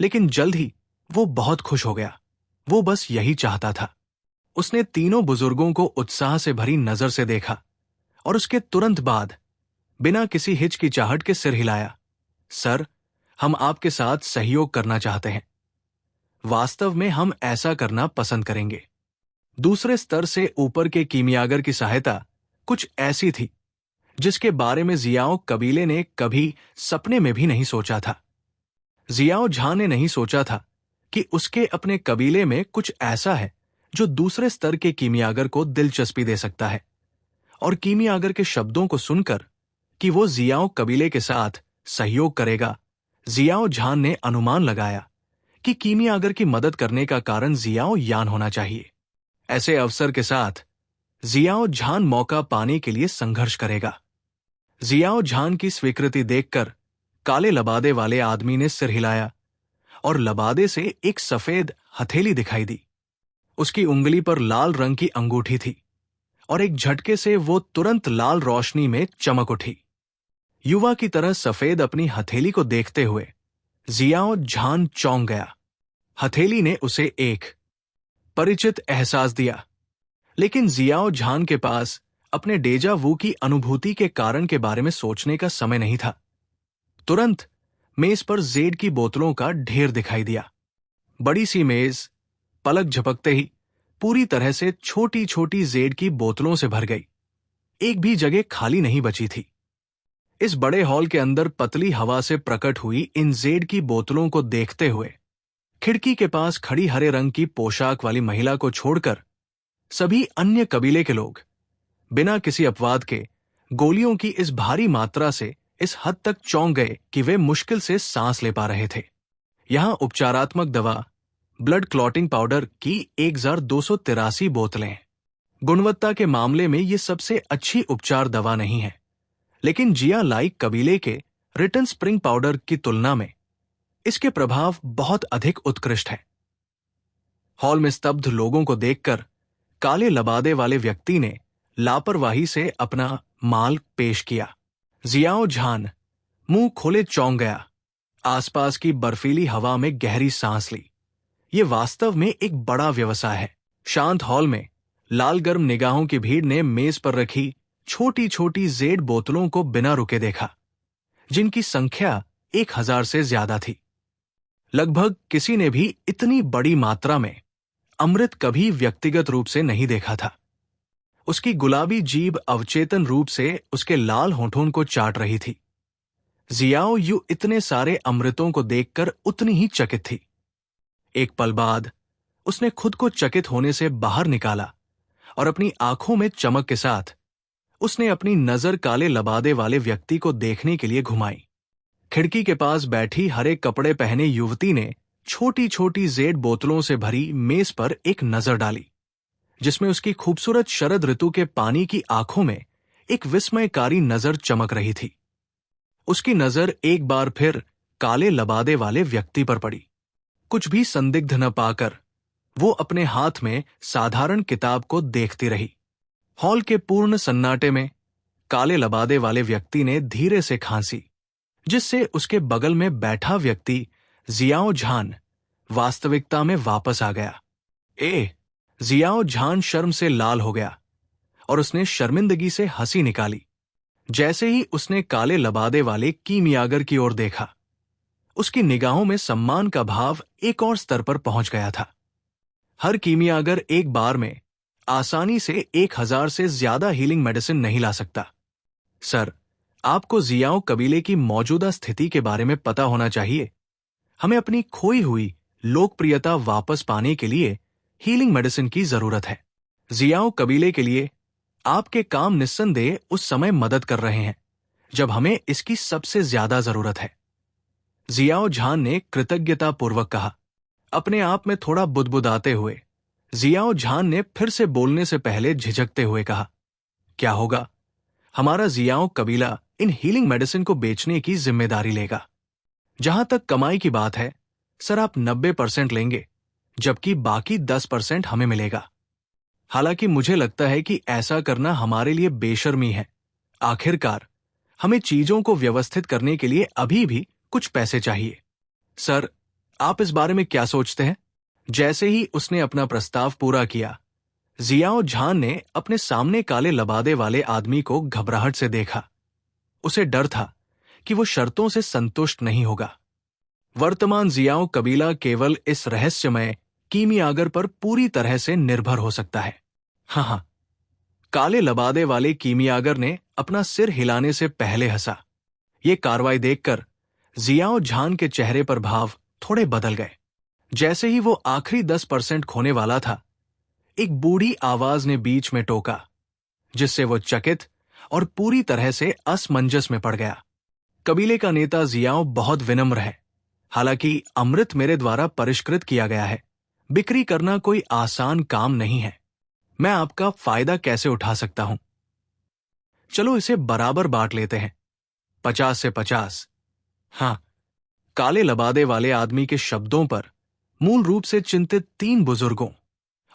लेकिन जल्द ही वो बहुत खुश हो गया। वो बस यही चाहता था। उसने तीनों बुजुर्गों को उत्साह से भरी नजर से देखा और उसके तुरंत बाद बिना किसी हिचकिचाहट के सिर हिलाया। सर, हम आपके साथ सहयोग करना चाहते हैं। वास्तव में हम ऐसा करना पसंद करेंगे। दूसरे स्तर से ऊपर के कीमियागर की सहायता कुछ ऐसी थी जिसके बारे में जियाओ कबीले ने कभी सपने में भी नहीं सोचा था। जियाओ झा ने नहीं सोचा था कि उसके अपने कबीले में कुछ ऐसा है जो दूसरे स्तर के कीमियागर को दिलचस्पी दे सकता है, और कीमियागर के शब्दों को सुनकर कि वो जियाओ कबीले के साथ सहयोग करेगा, जियाओ झान ने अनुमान लगाया कि कीमियागर की मदद करने का कारण जियाओ यान होना चाहिए। ऐसे अवसर के साथ जियाओ झान मौका पाने के लिए संघर्ष करेगा। जियाओ झान की स्वीकृति देखकर काले लबादे वाले आदमी ने सिर हिलाया और लबादे से एक सफेद हथेली दिखाई दी। उसकी उंगली पर लाल रंग की अंगूठी थी और एक झटके से वो तुरंत लाल रोशनी में चमक उठी। युवा की तरह सफेद अपनी हथेली को देखते हुए जियाओ झान चौंक गया। हथेली ने उसे एक परिचित एहसास दिया, लेकिन जियाओ झान के पास अपने डेजा वू की अनुभूति के कारण के बारे में सोचने का समय नहीं था। तुरंत मेज पर जेड की बोतलों का ढेर दिखाई दिया। बड़ी सी मेज पलक झपकते ही पूरी तरह से छोटी छोटी जेड की बोतलों से भर गई। एक भी जगह खाली नहीं बची थी। इस बड़े हॉल के अंदर पतली हवा से प्रकट हुई इन जेड की बोतलों को देखते हुए खिड़की के पास खड़ी हरे रंग की पोशाक वाली महिला को छोड़कर सभी अन्य कबीले के लोग बिना किसी अपवाद के गोलियों की इस भारी मात्रा से इस हद तक चौंक गए कि वे मुश्किल से सांस ले पा रहे थे। यहां उपचारात्मक दवा ब्लड क्लॉटिंग पाउडर की 1283 बोतलें। गुणवत्ता के मामले में ये सबसे अच्छी उपचार दवा नहीं है, लेकिन जिया लाइक कबीले के रिटन स्प्रिंग पाउडर की तुलना में इसके प्रभाव बहुत अधिक उत्कृष्ट है। हॉल में स्तब्ध लोगों को देखकर काले लबादे वाले व्यक्ति ने लापरवाही से अपना माल पेश किया। जियाओ झान मुंह खोले चौंक गया। आसपास की बर्फीली हवा में गहरी सांस ली। ये वास्तव में एक बड़ा व्यवसाय है। शांत हॉल में लाल गर्म निगाहों की भीड़ ने मेज पर रखी छोटी छोटी जेड बोतलों को बिना रुके देखा, जिनकी संख्या 1000 से ज्यादा थी। लगभग किसी ने भी इतनी बड़ी मात्रा में अमृत कभी व्यक्तिगत रूप से नहीं देखा था। उसकी गुलाबी जीभ अवचेतन रूप से उसके लाल होठों को चाट रही थी। जियाओ यू इतने सारे अमृतों को देखकर उतनी ही चकित थी। एक पल बाद उसने खुद को चकित होने से बाहर निकाला और अपनी आंखों में चमक के साथ उसने अपनी नजर काले लबादे वाले व्यक्ति को देखने के लिए घुमाई। खिड़की के पास बैठी हरे कपड़े पहने युवती ने छोटी छोटी जेड बोतलों से भरी मेज पर एक नजर डाली, जिसमें उसकी खूबसूरत शरद ऋतु के पानी की आंखों में एक विस्मयकारी नजर चमक रही थी। उसकी नजर एक बार फिर काले लबादे वाले व्यक्ति पर पड़ी। कुछ भी संदिग्ध न पाकर वो अपने हाथ में साधारण किताब को देखती रही। हॉल के पूर्ण सन्नाटे में काले लबादे वाले व्यक्ति ने धीरे से खांसी, जिससे उसके बगल में बैठा व्यक्ति जियाओ झान वास्तविकता में वापस आ गया। जियाओ झान शर्म से लाल हो गया और उसने शर्मिंदगी से हंसी निकाली। जैसे ही उसने काले लबादे वाले कीमियागर की ओर देखा, उसकी निगाहों में सम्मान का भाव एक और स्तर पर पहुंच गया था। हर कीमियागर एक बार में आसानी से 1000 से ज्यादा हीलिंग मेडिसिन नहीं ला सकता। सर, आपको जियाओ कबीले की मौजूदा स्थिति के बारे में पता होना चाहिए। हमें अपनी खोई हुई लोकप्रियता वापस पाने के लिए हीलिंग मेडिसिन की जरूरत है। जियाओ कबीले के लिए आपके काम निस्संदेह उस समय मदद कर रहे हैं जब हमें इसकी सबसे ज्यादा जरूरत है। जियाओ झान ने कृतज्ञतापूर्वक कहा। अपने आप में थोड़ा बुदबुदाते हुए जियाओ झान ने फिर से बोलने से पहले झिझकते हुए कहा, क्या होगा? हमारा जियाओ कबीला इन हीलिंग मेडिसिन को बेचने की जिम्मेदारी लेगा। जहां तक कमाई की बात है, सर, आप 90% लेंगे, जबकि बाकी 10% हमें मिलेगा। हालांकि मुझे लगता है कि ऐसा करना हमारे लिए बेशर्मी है। आखिरकार हमें चीजों को व्यवस्थित करने के लिए अभी भी कुछ पैसे चाहिए। सर, आप इस बारे में क्या सोचते हैं? जैसे ही उसने अपना प्रस्ताव पूरा किया, जियाओ झान ने अपने सामने काले लबादे वाले आदमी को घबराहट से देखा। उसे डर था कि वो शर्तों से संतुष्ट नहीं होगा। वर्तमान जियाओ कबीला केवल इस रहस्यमय कीमियागर पर पूरी तरह से निर्भर हो सकता है। हाँ, काले लबादे वाले कीमियागर ने अपना सिर हिलाने से पहले हंसा। ये कार्रवाई देखकर जियाओ झान के चेहरे पर भाव थोड़े बदल गए। जैसे ही वो आखिरी 10% खोने वाला था, एक बूढ़ी आवाज ने बीच में टोका, जिससे वो चकित और पूरी तरह से असमंजस में पड़ गया। कबीले का नेता जियाओ बहुत विनम्र है। हालांकि अमृत मेरे द्वारा परिष्कृत किया गया है। बिक्री करना कोई आसान काम नहीं है। मैं आपका फायदा कैसे उठा सकता हूं? चलो इसे बराबर बांट लेते हैं, 50 से 50। हाँ, काले लबादे वाले आदमी के शब्दों पर मूल रूप से चिंतित 3 बुजुर्गों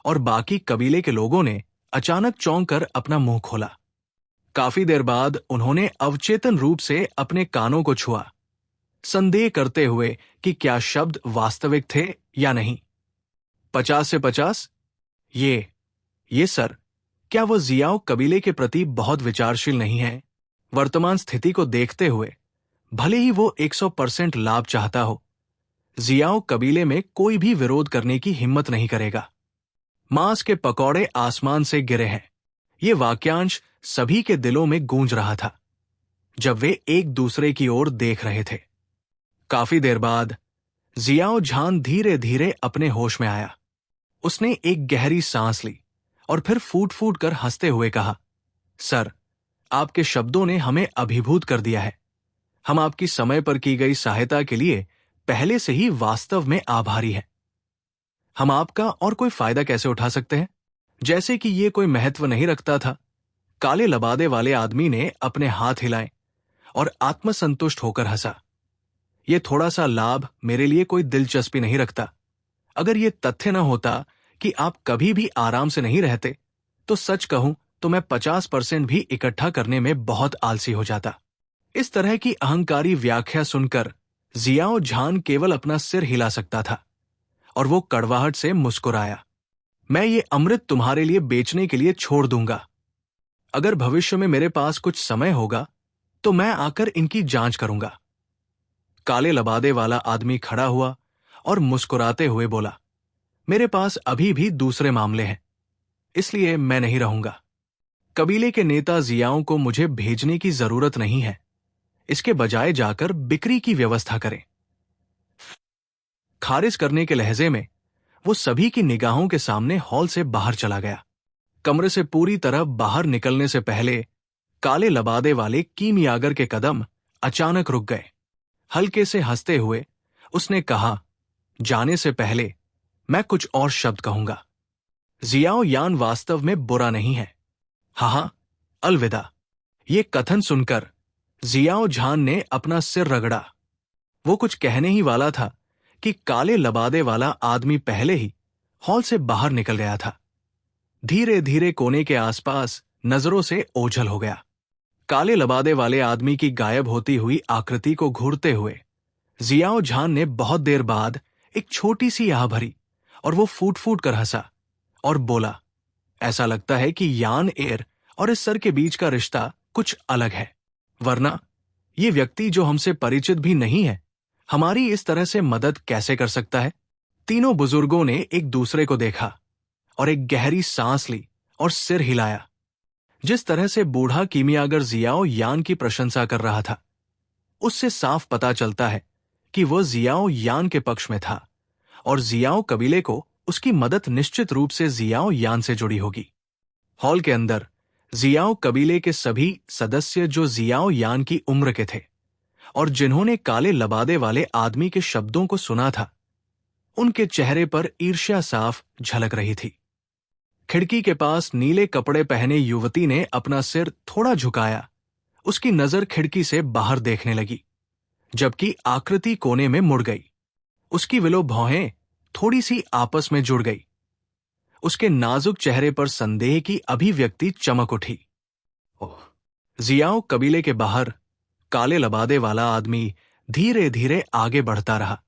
और बाकी कबीले के लोगों ने अचानक चौंक कर अपना मुंह खोला। काफी देर बाद उन्होंने अवचेतन रूप से अपने कानों को छुआ, संदेह करते हुए कि क्या शब्द वास्तविक थे या नहीं। 50 से 50? ये सर, क्या वो जियाओ कबीले के प्रति बहुत विचारशील नहीं है? वर्तमान स्थिति को देखते हुए भले ही वो 100% लाभ चाहता हो, जियाओ कबीले में कोई भी विरोध करने की हिम्मत नहीं करेगा। मांस के पकौड़े आसमान से गिरे हैं। ये वाक्यांश सभी के दिलों में गूंज रहा था जब वे एक दूसरे की ओर देख रहे थे। काफी देर बाद जियाओ झान धीरे धीरे अपने होश में आया। उसने एक गहरी सांस ली और फिर फूट फूट कर हंसते हुए कहा, सर, आपके शब्दों ने हमें अभिभूत कर दिया है। हम आपकी समय पर की गई सहायता के लिए पहले से ही वास्तव में आभारी हैं। हम आपका और कोई फायदा कैसे उठा सकते हैं? जैसे कि ये कोई महत्व नहीं रखता था, काले लबादे वाले आदमी ने अपने हाथ हिलाए और आत्मसंतुष्ट होकर हंसा। यह थोड़ा सा लाभ मेरे लिए कोई दिलचस्पी नहीं रखता। अगर यह तथ्य न होता कि आप कभी भी आराम से नहीं रहते, तो सच कहूं तो मैं 50% भी इकट्ठा करने में बहुत आलसी हो जाता। इस तरह की अहंकारी व्याख्या सुनकर जियाओ झान केवल अपना सिर हिला सकता था और वो कड़वाहट से मुस्कुराया। मैं ये अमृत तुम्हारे लिए बेचने के लिए छोड़ दूंगा। अगर भविष्य में मेरे पास कुछ समय होगा तो मैं आकर इनकी जांच करूंगा। काले लबादे वाला आदमी खड़ा हुआ और मुस्कुराते हुए बोला, मेरे पास अभी भी दूसरे मामले हैं, इसलिए मैं नहीं रहूंगा। कबीले के नेता जियाओं को मुझे भेजने की जरूरत नहीं है, इसके बजाय जाकर बिक्री की व्यवस्था करें। खारिज करने के लहजे में वो सभी की निगाहों के सामने हॉल से बाहर चला गया। कमरे से पूरी तरह बाहर निकलने से पहले काले लबादे वाले कीमियागर के कदम अचानक रुक गए। हल्के से हंसते हुए उसने कहा, जाने से पहले मैं कुछ और शब्द कहूंगा। जियाओ यान वास्तव में बुरा नहीं है। हाँ, अलविदा। ये कथन सुनकर जियाओ झान ने अपना सिर रगड़ा। वो कुछ कहने ही वाला था कि काले लबादे वाला आदमी पहले ही हॉल से बाहर निकल गया था। धीरे धीरे कोने के आसपास नजरों से ओझल हो गया। काले लबादे वाले आदमी की गायब होती हुई आकृति को घूरते हुए जियाओ झान ने बहुत देर बाद एक छोटी सी आह भरी और वो फूट फूट कर हंसा और बोला, ऐसा लगता है कि यान एयर और इस सर के बीच का रिश्ता कुछ अलग है, वरना ये व्यक्ति जो हमसे परिचित भी नहीं है हमारी इस तरह से मदद कैसे कर सकता है। तीनों बुजुर्गों ने एक दूसरे को देखा और एक गहरी सांस ली और सिर हिलाया। जिस तरह से बूढ़ा कीमियागर जियाओ यान की प्रशंसा कर रहा था, उससे साफ पता चलता है कि वह जियाओ यान के पक्ष में था और जियाओ कबीले को उसकी मदद निश्चित रूप से जियाओ यान से जुड़ी होगी। हॉल के अंदर जियाओ कबीले के सभी सदस्य जो जियाओ यान की उम्र के थे और जिन्होंने काले लबादे वाले आदमी के शब्दों को सुना था, उनके चेहरे पर ईर्ष्या साफ झलक रही थी। खिड़की के पास नीले कपड़े पहने युवती ने अपना सिर थोड़ा झुकाया। उसकी नजर खिड़की से बाहर देखने लगी, जबकि आकृति कोने में मुड़ गई। उसकी विलो भौहें थोड़ी सी आपस में जुड़ गई। उसके नाजुक चेहरे पर संदेह की अभिव्यक्ति चमक उठी। जियाओ कबीले के बाहर काले लबादे वाला आदमी धीरे धीरे आगे बढ़ता रहा,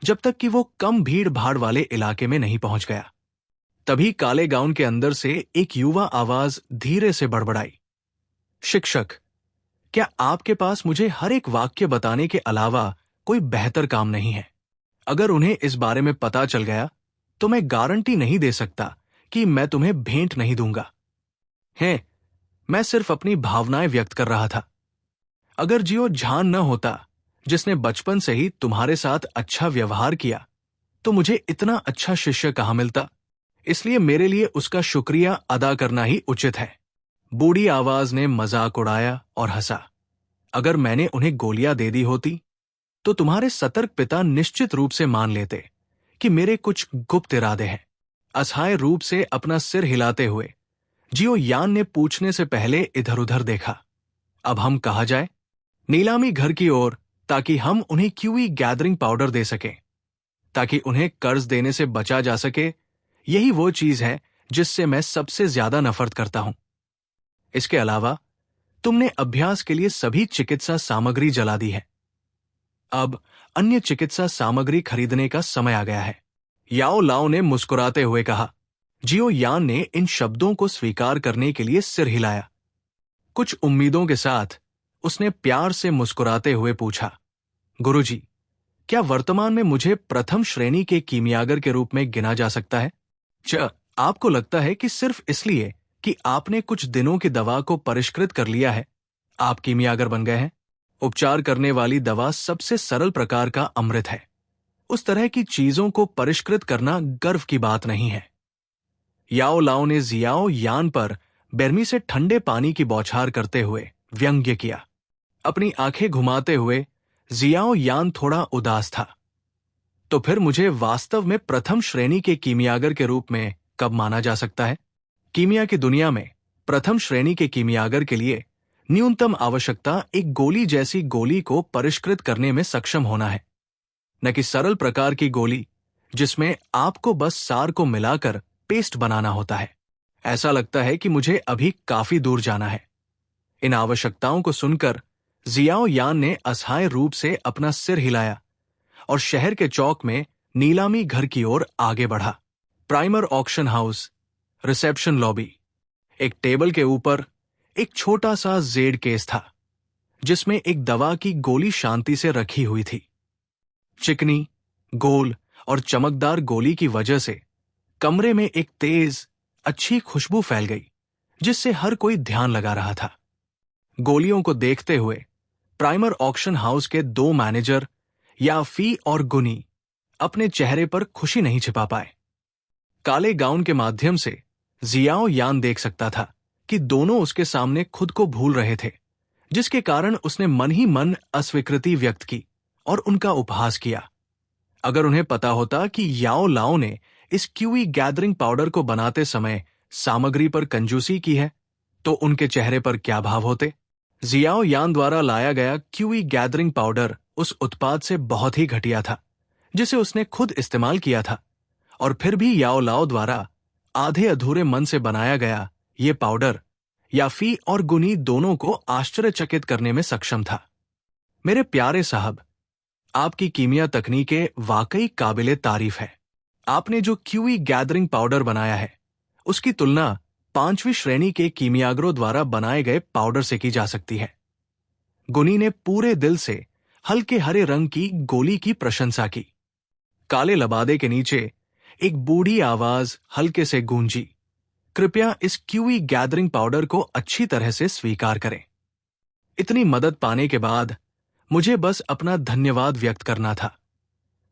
जब तक कि वो कम भीड़ भाड़ वाले इलाके में नहीं पहुंच गया। तभी काले गाउन के अंदर से एक युवा आवाज धीरे से बड़बड़ाई, शिक्षक, क्या आपके पास मुझे हर एक वाक्य बताने के अलावा कोई बेहतर काम नहीं है? अगर उन्हें इस बारे में पता चल गया तो मैं गारंटी नहीं दे सकता कि मैं तुम्हें भेंट नहीं दूंगा। हैं, मैं सिर्फ अपनी भावनाएं व्यक्त कर रहा था। अगर जियो झान न होता, जिसने बचपन से ही तुम्हारे साथ अच्छा व्यवहार किया, तो मुझे इतना अच्छा शिष्य कहाँ मिलता। इसलिए मेरे लिए उसका शुक्रिया अदा करना ही उचित है। बूढ़ी आवाज ने मजाक उड़ाया और हंसा। अगर मैंने उन्हें गोलियां दे दी होती तो तुम्हारे सतर्क पिता निश्चित रूप से मान लेते कि मेरे कुछ गुप्त इरादे हैं। असहाय रूप से अपना सिर हिलाते हुए जियो यान ने पूछने से पहले इधर उधर देखा, अब हम कहा जाए? नीलामी घर की ओर, ताकि हम उन्हें क्यूई गैदरिंग पाउडर दे सकें, ताकि उन्हें कर्ज देने से बचा जा सके। यही वो चीज है जिससे मैं सबसे ज्यादा नफरत करता हूं। इसके अलावा तुमने अभ्यास के लिए सभी चिकित्सा सामग्री जला दी है। अब अन्य चिकित्सा सामग्री खरीदने का समय आ गया है। याओ लाओ ने मुस्कुराते हुए कहा। जियो यान ने इन शब्दों को स्वीकार करने के लिए सिर हिलाया। कुछ उम्मीदों के साथ उसने प्यार से मुस्कुराते हुए पूछा, गुरुजी, क्या वर्तमान में मुझे प्रथम श्रेणी के कीमियागर के रूप में गिना जा सकता है? आपको लगता है कि सिर्फ इसलिए कि आपने कुछ दिनों की दवा को परिष्कृत कर लिया है, आप कीमियागर बन गए हैं? उपचार करने वाली दवा सबसे सरल प्रकार का अमृत है। उस तरह की चीजों को परिष्कृत करना गर्व की बात नहीं है। याओ लाओ ने जियाओ यान पर बेरमी से ठंडे पानी की बौछार करते हुए व्यंग्य किया। अपनी आंखें घुमाते हुए जियाओ यान थोड़ा उदास था। तो फिर मुझे वास्तव में प्रथम श्रेणी के कीमियागर के रूप में कब माना जा सकता है? कीमिया की दुनिया में प्रथम श्रेणी के कीमियागर के लिए न्यूनतम आवश्यकता एक गोली जैसी गोली को परिष्कृत करने में सक्षम होना है, न कि सरल प्रकार की गोली जिसमें आपको बस सार को मिलाकर पेस्ट बनाना होता है। ऐसा लगता है कि मुझे अभी काफी दूर जाना है। इन आवश्यकताओं को सुनकर जियाओ यान ने असहाय रूप से अपना सिर हिलाया और शहर के चौक में नीलामी घर की ओर आगे बढ़ा। Primer auction house, reception lobby. एक टेबल के ऊपर एक छोटा सा जेड केस था, जिसमें एक दवा की गोली शांति से रखी हुई थी। चिकनी, गोल और चमकदार गोली की वजह से कमरे में एक तेज अच्छी खुशबू फैल गई, जिससे हर कोई ध्यान लगा रहा था। गोलियों को देखते हुए प्राइमर ऑक्शन हाउस के दो मैनेजर याफी और गुनी अपने चेहरे पर खुशी नहीं छिपा पाए। काले गाउन के माध्यम से जियाओ यान देख सकता था कि दोनों उसके सामने खुद को भूल रहे थे, जिसके कारण उसने मन ही मन अस्वीकृति व्यक्त की और उनका उपहास किया। अगर उन्हें पता होता कि याओ लाओ ने इस क्यूई गैदरिंग पाउडर को बनाते समय सामग्री पर कंजूसी की है, तो उनके चेहरे पर क्या भाव होते। जियाओ यान द्वारा लाया गया क्यूई गैदरिंग पाउडर उस उत्पाद से बहुत ही घटिया था, जिसे उसने खुद इस्तेमाल किया था, और फिर भी याओ लाओ द्वारा आधे अधूरे मन से बनाया गया ये पाउडर याफी और गुनी दोनों को आश्चर्यचकित करने में सक्षम था। मेरे प्यारे साहब, आपकी कीमिया तकनीकें वाकई काबिले तारीफ है। आपने जो क्यूई गैदरिंग पाउडर बनाया है, उसकी तुलना 5वीं श्रेणी के कीमियागरों द्वारा बनाए गए पाउडर से की जा सकती है। गुनी ने पूरे दिल से हल्के हरे रंग की गोली की प्रशंसा की। काले लबादे के नीचे एक बूढ़ी आवाज हल्के से गूंजी, कृपया इस क्यूई गैदरिंग पाउडर को अच्छी तरह से स्वीकार करें। इतनी मदद पाने के बाद मुझे बस अपना धन्यवाद व्यक्त करना था,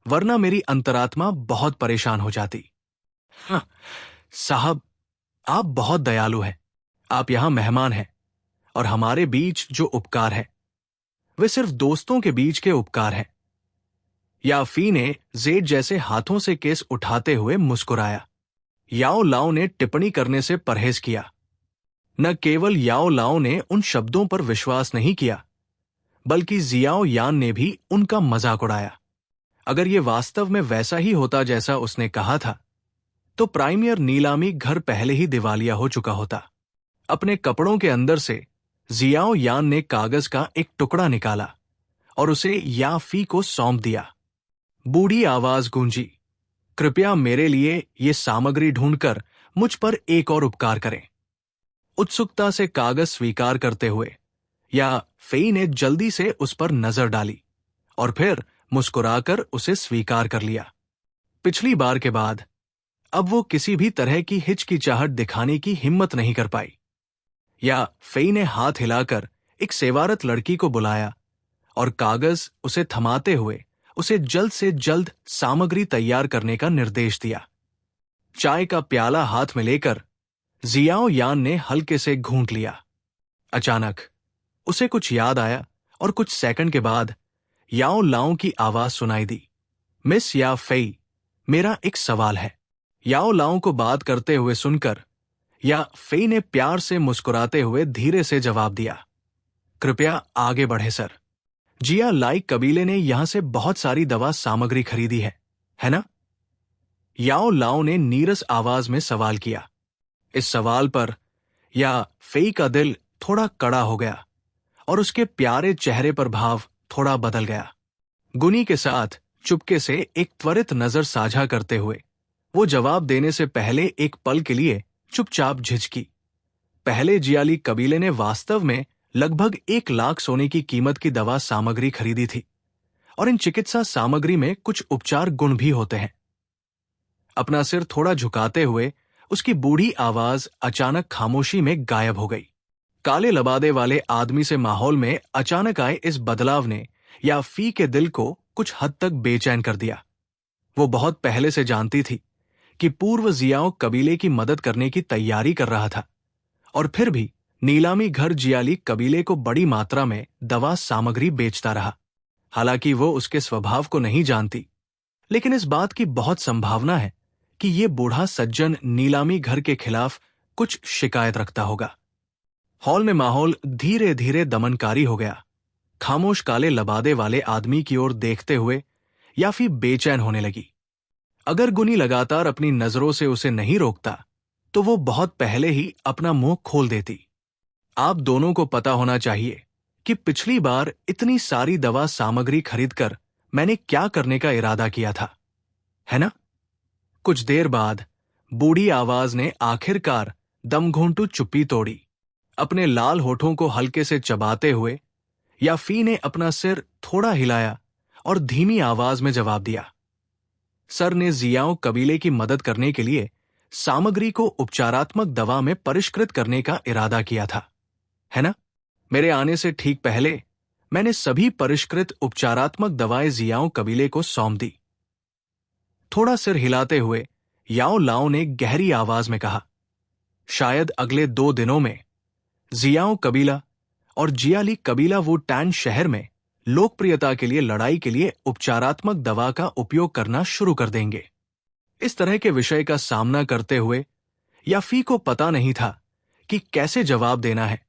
वरना मेरी अंतरात्मा बहुत परेशान हो जाती। हाँ, साहब, आप बहुत दयालु हैं। आप यहां मेहमान हैं, और हमारे बीच जो उपकार है वे सिर्फ दोस्तों के बीच के उपकार हैं। याफी ने जेड जैसे हाथों से केस उठाते हुए मुस्कुराया। याओ लाओ ने टिप्पणी करने से परहेज किया। न केवल याओ लाओ ने उन शब्दों पर विश्वास नहीं किया, बल्कि जियाओ यान ने भी उनका मजाक उड़ाया। अगर ये वास्तव में वैसा ही होता जैसा उसने कहा था, तो प्राइमियर नीलामी घर पहले ही दिवालिया हो चुका होता। अपने कपड़ों के अंदर से जियाओ यान ने कागज का एक टुकड़ा निकाला और उसे याफी को सौंप दिया। बूढ़ी आवाज गूंजी, कृपया मेरे लिए ये सामग्री ढूंढकर मुझ पर एक और उपकार करें। उत्सुकता से कागज स्वीकार करते हुए या फेई ने जल्दी से उस पर नजर डाली और फिर मुस्कुराकर उसे स्वीकार कर लिया। पिछली बार के बाद अब वो किसी भी तरह की हिचकिचाहट दिखाने की हिम्मत नहीं कर पाई। या फेई ने हाथ हिलाकर एक सेवारत लड़की को बुलाया और कागज उसे थमाते हुए उसे जल्द से जल्द सामग्री तैयार करने का निर्देश दिया। चाय का प्याला हाथ में लेकर जियाओ यान ने हल्के से घूंट लिया। अचानक उसे कुछ याद आया और कुछ सेकंड के बाद याओ लाओ की आवाज सुनाई दी, मिस या फेई, मेरा एक सवाल है। याओ लाओ को बात करते हुए सुनकर या फेई ने प्यार से मुस्कुराते हुए धीरे से जवाब दिया, कृपया आगे बढ़े सर। जिया लाई कबीले ने यहां से बहुत सारी दवा सामग्री खरीदी है ना? याओ लाओ ने नीरस आवाज में सवाल किया। इस सवाल पर या फेई का दिल थोड़ा कड़ा हो गया और उसके प्यारे चेहरे पर भाव थोड़ा बदल गया। गुनी के साथ चुपके से एक त्वरित नजर साझा करते हुए वो जवाब देने से पहले एक पल के लिए चुपचाप झिझकी। पहले जियाली कबीले ने वास्तव में लगभग 1 लाख सोने की कीमत की दवा सामग्री खरीदी थी, और इन चिकित्सा सामग्री में कुछ उपचार गुण भी होते हैं। अपना सिर थोड़ा झुकाते हुए उसकी बूढ़ी आवाज अचानक खामोशी में गायब हो गई। काले लबादे वाले आदमी से माहौल में अचानक आए इस बदलाव ने या फी के दिल को कुछ हद तक बेचैन कर दिया। वो बहुत पहले से जानती थी कि पूर्व जियाओ कबीले की मदद करने की तैयारी कर रहा था, और फिर भी नीलामी घर जियाली कबीले को बड़ी मात्रा में दवा सामग्री बेचता रहा। हालांकि वो उसके स्वभाव को नहीं जानती, लेकिन इस बात की बहुत संभावना है कि ये बूढ़ा सज्जन नीलामी घर के खिलाफ कुछ शिकायत रखता होगा। हॉल में माहौल धीरे धीरे दमनकारी हो गया। खामोश काले लबादे वाले आदमी की ओर देखते हुए याफी बेचैन होने लगी। अगर गुनी लगातार अपनी नजरों से उसे नहीं रोकता, तो वो बहुत पहले ही अपना मुंह खोल देती। आप दोनों को पता होना चाहिए कि पिछली बार इतनी सारी दवा सामग्री खरीदकर मैंने क्या करने का इरादा किया था, है ना? कुछ देर बाद बूढ़ी आवाज ने आखिरकार दमघोंटू चुप्पी तोड़ी। अपने लाल होठों को हल्के से चबाते हुए याफी ने अपना सिर थोड़ा हिलाया और धीमी आवाज में जवाब दिया, सर ने जियाओ कबीले की मदद करने के लिए सामग्री को उपचारात्मक दवा में परिष्कृत करने का इरादा किया था, है ना? मेरे आने से ठीक पहले मैंने सभी परिष्कृत उपचारात्मक दवाएं जियाओ कबीले को सौंप दी। थोड़ा सिर हिलाते हुए याओ लाओ ने गहरी आवाज में कहा, शायद अगले 2 दिनों में जियाओ कबीला और जियाली कबीला वो टैन शहर में लोकप्रियता के लिए लड़ाई के लिए उपचारात्मक दवा का उपयोग करना शुरू कर देंगे। इस तरह के विषय का सामना करते हुए याफी को पता नहीं था कि कैसे जवाब देना है,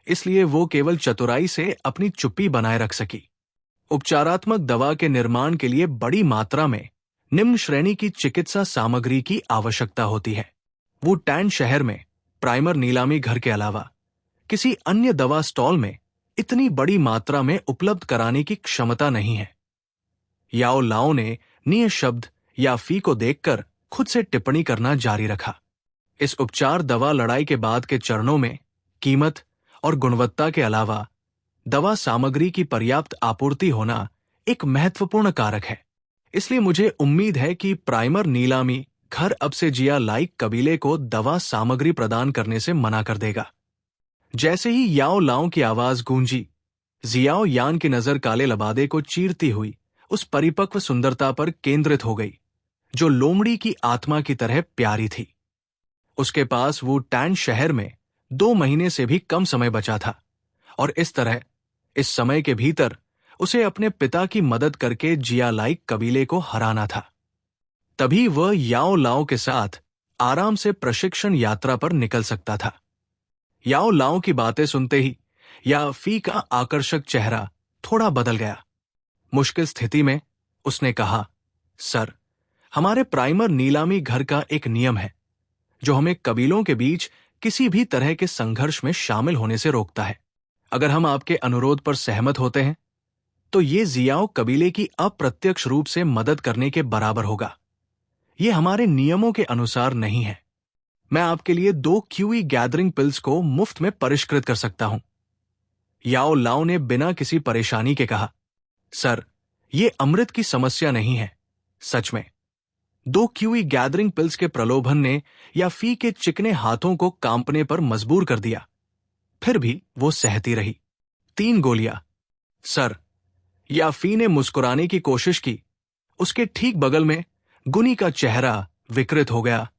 इसलिए वो केवल चतुराई से अपनी चुप्पी बनाए रख सकी। उपचारात्मक दवा के निर्माण के लिए बड़ी मात्रा में निम्न श्रेणी की चिकित्सा सामग्री की आवश्यकता होती है। वो टैन शहर में प्राइमर नीलामी घर के अलावा किसी अन्य दवा स्टॉल में इतनी बड़ी मात्रा में उपलब्ध कराने की क्षमता नहीं है। याओ लाओ ने निःशब्द याफी को देखकर खुद से टिप्पणी करना जारी रखा। इस उपचार दवा लड़ाई के बाद के चरणों में कीमत और गुणवत्ता के अलावा दवा सामग्री की पर्याप्त आपूर्ति होना एक महत्वपूर्ण कारक है। इसलिए मुझे उम्मीद है कि प्राइमर नीलामी घर अब से जिया लाइक कबीले को दवा सामग्री प्रदान करने से मना कर देगा। जैसे ही याओ लाओ की आवाज गूंजी, जियाओ यान की नजर काले लबादे को चीरती हुई उस परिपक्व सुंदरता पर केंद्रित हो गई जो लोमड़ी की आत्मा की तरह प्यारी थी। उसके पास वो टैन शहर में 2 महीने से भी कम समय बचा था और इस तरह इस समय के भीतर उसे अपने पिता की मदद करके जिया लाइक कबीले को हराना था। तभी वह याओ लाओ के साथ आराम से प्रशिक्षण यात्रा पर निकल सकता था। याओ लाओ की बातें सुनते ही याफी का आकर्षक चेहरा थोड़ा बदल गया। मुश्किल स्थिति में उसने कहा, सर, हमारे प्राइमर नीलामी घर का एक नियम है जो हमें कबीलों के बीच किसी भी तरह के संघर्ष में शामिल होने से रोकता है। अगर हम आपके अनुरोध पर सहमत होते हैं तो ये जियाओ कबीले की अप्रत्यक्ष रूप से मदद करने के बराबर होगा। ये हमारे नियमों के अनुसार नहीं है। मैं आपके लिए 2 क्यूई गैदरिंग पिल्स को मुफ्त में परिष्कृत कर सकता हूं। याओ लाओ ने बिना किसी परेशानी के कहा, सर, ये अमृत की समस्या नहीं है। सच में 2 क्यूई गैदरिंग पिल्स के प्रलोभन ने याफी के चिकने हाथों को कांपने पर मजबूर कर दिया। फिर भी वो सहती रही। 3 गोलियां। सर, याफी ने मुस्कुराने की कोशिश की। उसके ठीक बगल में गुनी का चेहरा विकृत हो गया।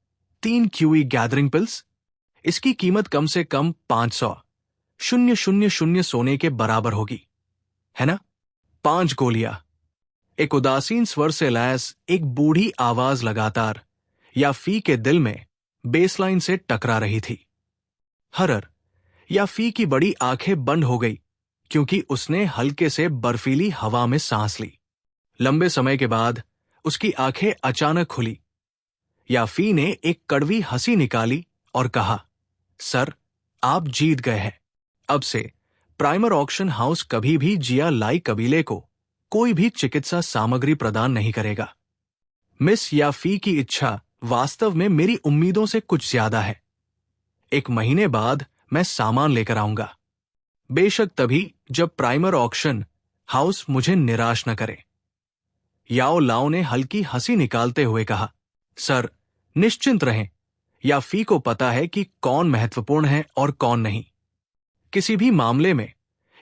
3 क्यूई गैदरिंग पिल्स? इसकी कीमत कम से कम 500,000 सोने के बराबर होगी, है ना? 5 गोलियां। एक उदासीन स्वर से लैस एक बूढ़ी आवाज लगातार याफी के दिल में बेसलाइन से टकरा रही थी। हरर। याफी की बड़ी आंखें बंद हो गई क्योंकि उसने हल्के से बर्फीली हवा में सांस ली। लंबे समय के बाद उसकी आंखें अचानक खुली। याफी ने एक कड़वी हंसी निकाली और कहा, सर, आप जीत गए हैं। अब से प्राइमर ऑक्शन हाउस कभी भी जिया लाई कबीले को कोई भी चिकित्सा सामग्री प्रदान नहीं करेगा। मिस याफी की इच्छा वास्तव में मेरी उम्मीदों से कुछ ज्यादा है। 1 महीने बाद मैं सामान लेकर आऊंगा, बेशक तभी जब प्राइमर ऑक्शन हाउस मुझे निराश न करे। याओ लाओ ने हल्की हंसी निकालते हुए कहा, सर, निश्चिंत रहें। याफी को पता है कि कौन महत्वपूर्ण है और कौन नहीं। किसी भी मामले में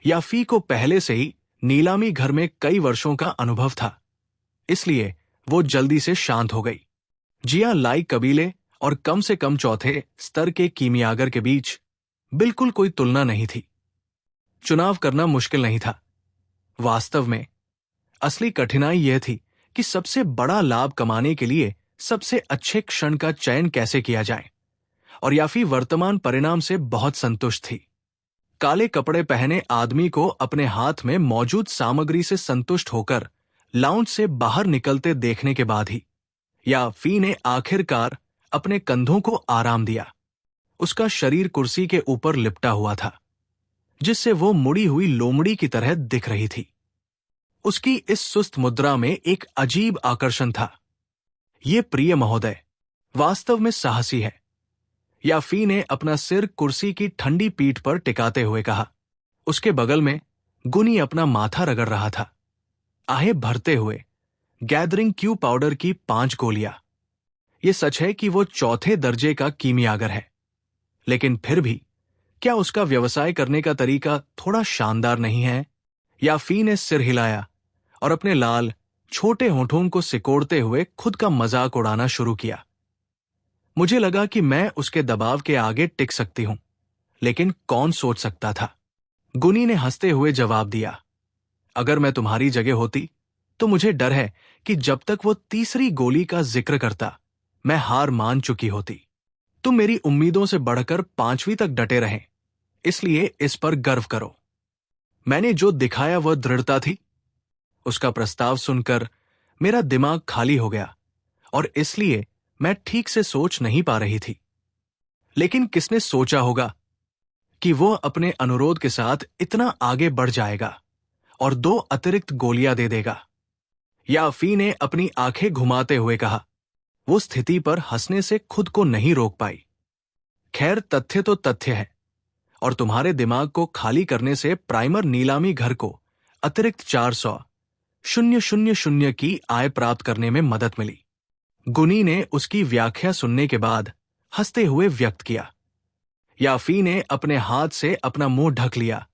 याफी को पहले से ही नीलामी घर में कई वर्षों का अनुभव था, इसलिए वो जल्दी से शांत हो गई। जिया लाई कबीले और कम से कम चौथे स्तर के कीमियागर के बीच बिल्कुल कोई तुलना नहीं थी। चुनाव करना मुश्किल नहीं था। वास्तव में असली कठिनाई यह थी कि सबसे बड़ा लाभ कमाने के लिए सबसे अच्छे क्षण का चयन कैसे किया जाए, और याफी वर्तमान परिणाम से बहुत संतुष्ट थी। काले कपड़े पहने आदमी को अपने हाथ में मौजूद सामग्री से संतुष्ट होकर लाउंज से बाहर निकलते देखने के बाद ही याफी ने आखिरकार अपने कंधों को आराम दिया। उसका शरीर कुर्सी के ऊपर लिपटा हुआ था, जिससे वो मुड़ी हुई लोमड़ी की तरह दिख रही थी। उसकी इस सुस्त मुद्रा में एक अजीब आकर्षण था। ये प्रिय महोदय वास्तव में साहसी है। याफी ने अपना सिर कुर्सी की ठंडी पीठ पर टिकाते हुए कहा। उसके बगल में गुनी अपना माथा रगड़ रहा था, आहें भरते हुए। गैदरिंग क्यू पाउडर की 5 गोलियां। ये सच है कि वो चौथे दर्जे का कीमियागर है, लेकिन फिर भी क्या उसका व्यवसाय करने का तरीका थोड़ा शानदार नहीं है? याफी ने सिर हिलाया और अपने लाल छोटे होठों को सिकोड़ते हुए खुद का मजाक उड़ाना शुरू किया। मुझे लगा कि मैं उसके दबाव के आगे टिक सकती हूं, लेकिन कौन सोच सकता था। गुनी ने हंसते हुए जवाब दिया, अगर मैं तुम्हारी जगह होती तो मुझे डर है कि जब तक वो तीसरी गोली का जिक्र करता मैं हार मान चुकी होती। तुम मेरी उम्मीदों से बढ़कर 5वीं तक डटे रहें, इसलिए इस पर गर्व करो। मैंने जो दिखाया वह दृढ़ता थी। उसका प्रस्ताव सुनकर मेरा दिमाग खाली हो गया और इसलिए मैं ठीक से सोच नहीं पा रही थी। लेकिन किसने सोचा होगा कि वो अपने अनुरोध के साथ इतना आगे बढ़ जाएगा और 2 अतिरिक्त गोलियां दे देगा। याफी ने अपनी आंखें घुमाते हुए कहा। वो स्थिति पर हंसने से खुद को नहीं रोक पाई। खैर, तथ्य तो तथ्य है, और तुम्हारे दिमाग को खाली करने से प्राइमर नीलामी घर को अतिरिक्त 400,000 की आय प्राप्त करने में मदद मिली। गुनी ने उसकी व्याख्या सुनने के बाद हंसते हुए व्यक्त किया। याफी ने अपने हाथ से अपना मुंह ढक लिया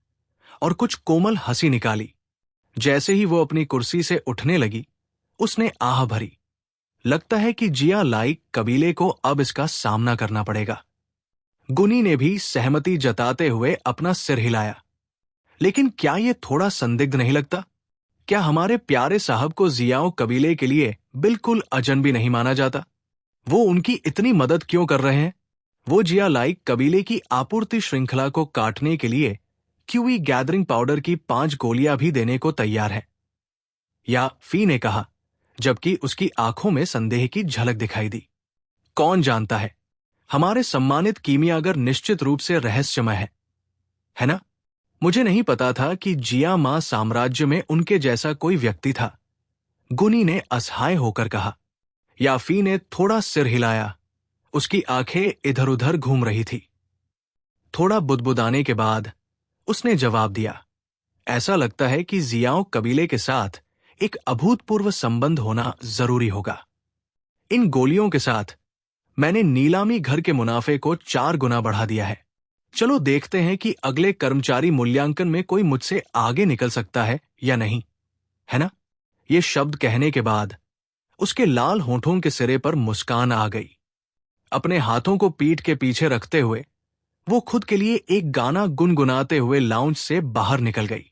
और कुछ कोमल हंसी निकाली। जैसे ही वो अपनी कुर्सी से उठने लगी, उसने आह भरी। लगता है कि जिया लाइक कबीले को अब इसका सामना करना पड़ेगा। गुनी ने भी सहमति जताते हुए अपना सिर हिलाया। लेकिन क्या यह थोड़ा संदिग्ध नहीं लगता? क्या हमारे प्यारे साहब को जियाओं कबीले के लिए बिल्कुल अजनबी नहीं माना जाता? वो उनकी इतनी मदद क्यों कर रहे हैं? वो जिया लाइक कबीले की आपूर्ति श्रृंखला को काटने के लिए क्यूई गैदरिंग पाउडर की 5 गोलियां भी देने को तैयार है। या फी ने कहा, जबकि उसकी आंखों में संदेह की झलक दिखाई दी। कौन जानता है, हमारे सम्मानित कीमियागर निश्चित रूप से रहस्यमय है ना? मुझे नहीं पता था कि जिया मां साम्राज्य में उनके जैसा कोई व्यक्ति था। गुनी ने असहाय होकर कहा। याफी ने थोड़ा सिर हिलाया। उसकी आंखें इधर उधर घूम रही थी। थोड़ा बुदबुदाने के बाद उसने जवाब दिया, ऐसा लगता है कि जियाओं कबीले के साथ एक अभूतपूर्व संबंध होना जरूरी होगा। इन गोलियों के साथ मैंने नीलामी घर के मुनाफे को 4 गुना बढ़ा दिया है। चलो देखते हैं कि अगले कर्मचारी मूल्यांकन में कोई मुझसे आगे निकल सकता है या नहीं, है ना? ये शब्द कहने के बाद उसके लाल होठों के सिरे पर मुस्कान आ गई। अपने हाथों को पीठ के पीछे रखते हुए वो खुद के लिए एक गाना गुनगुनाते हुए लाउंज से बाहर निकल गई।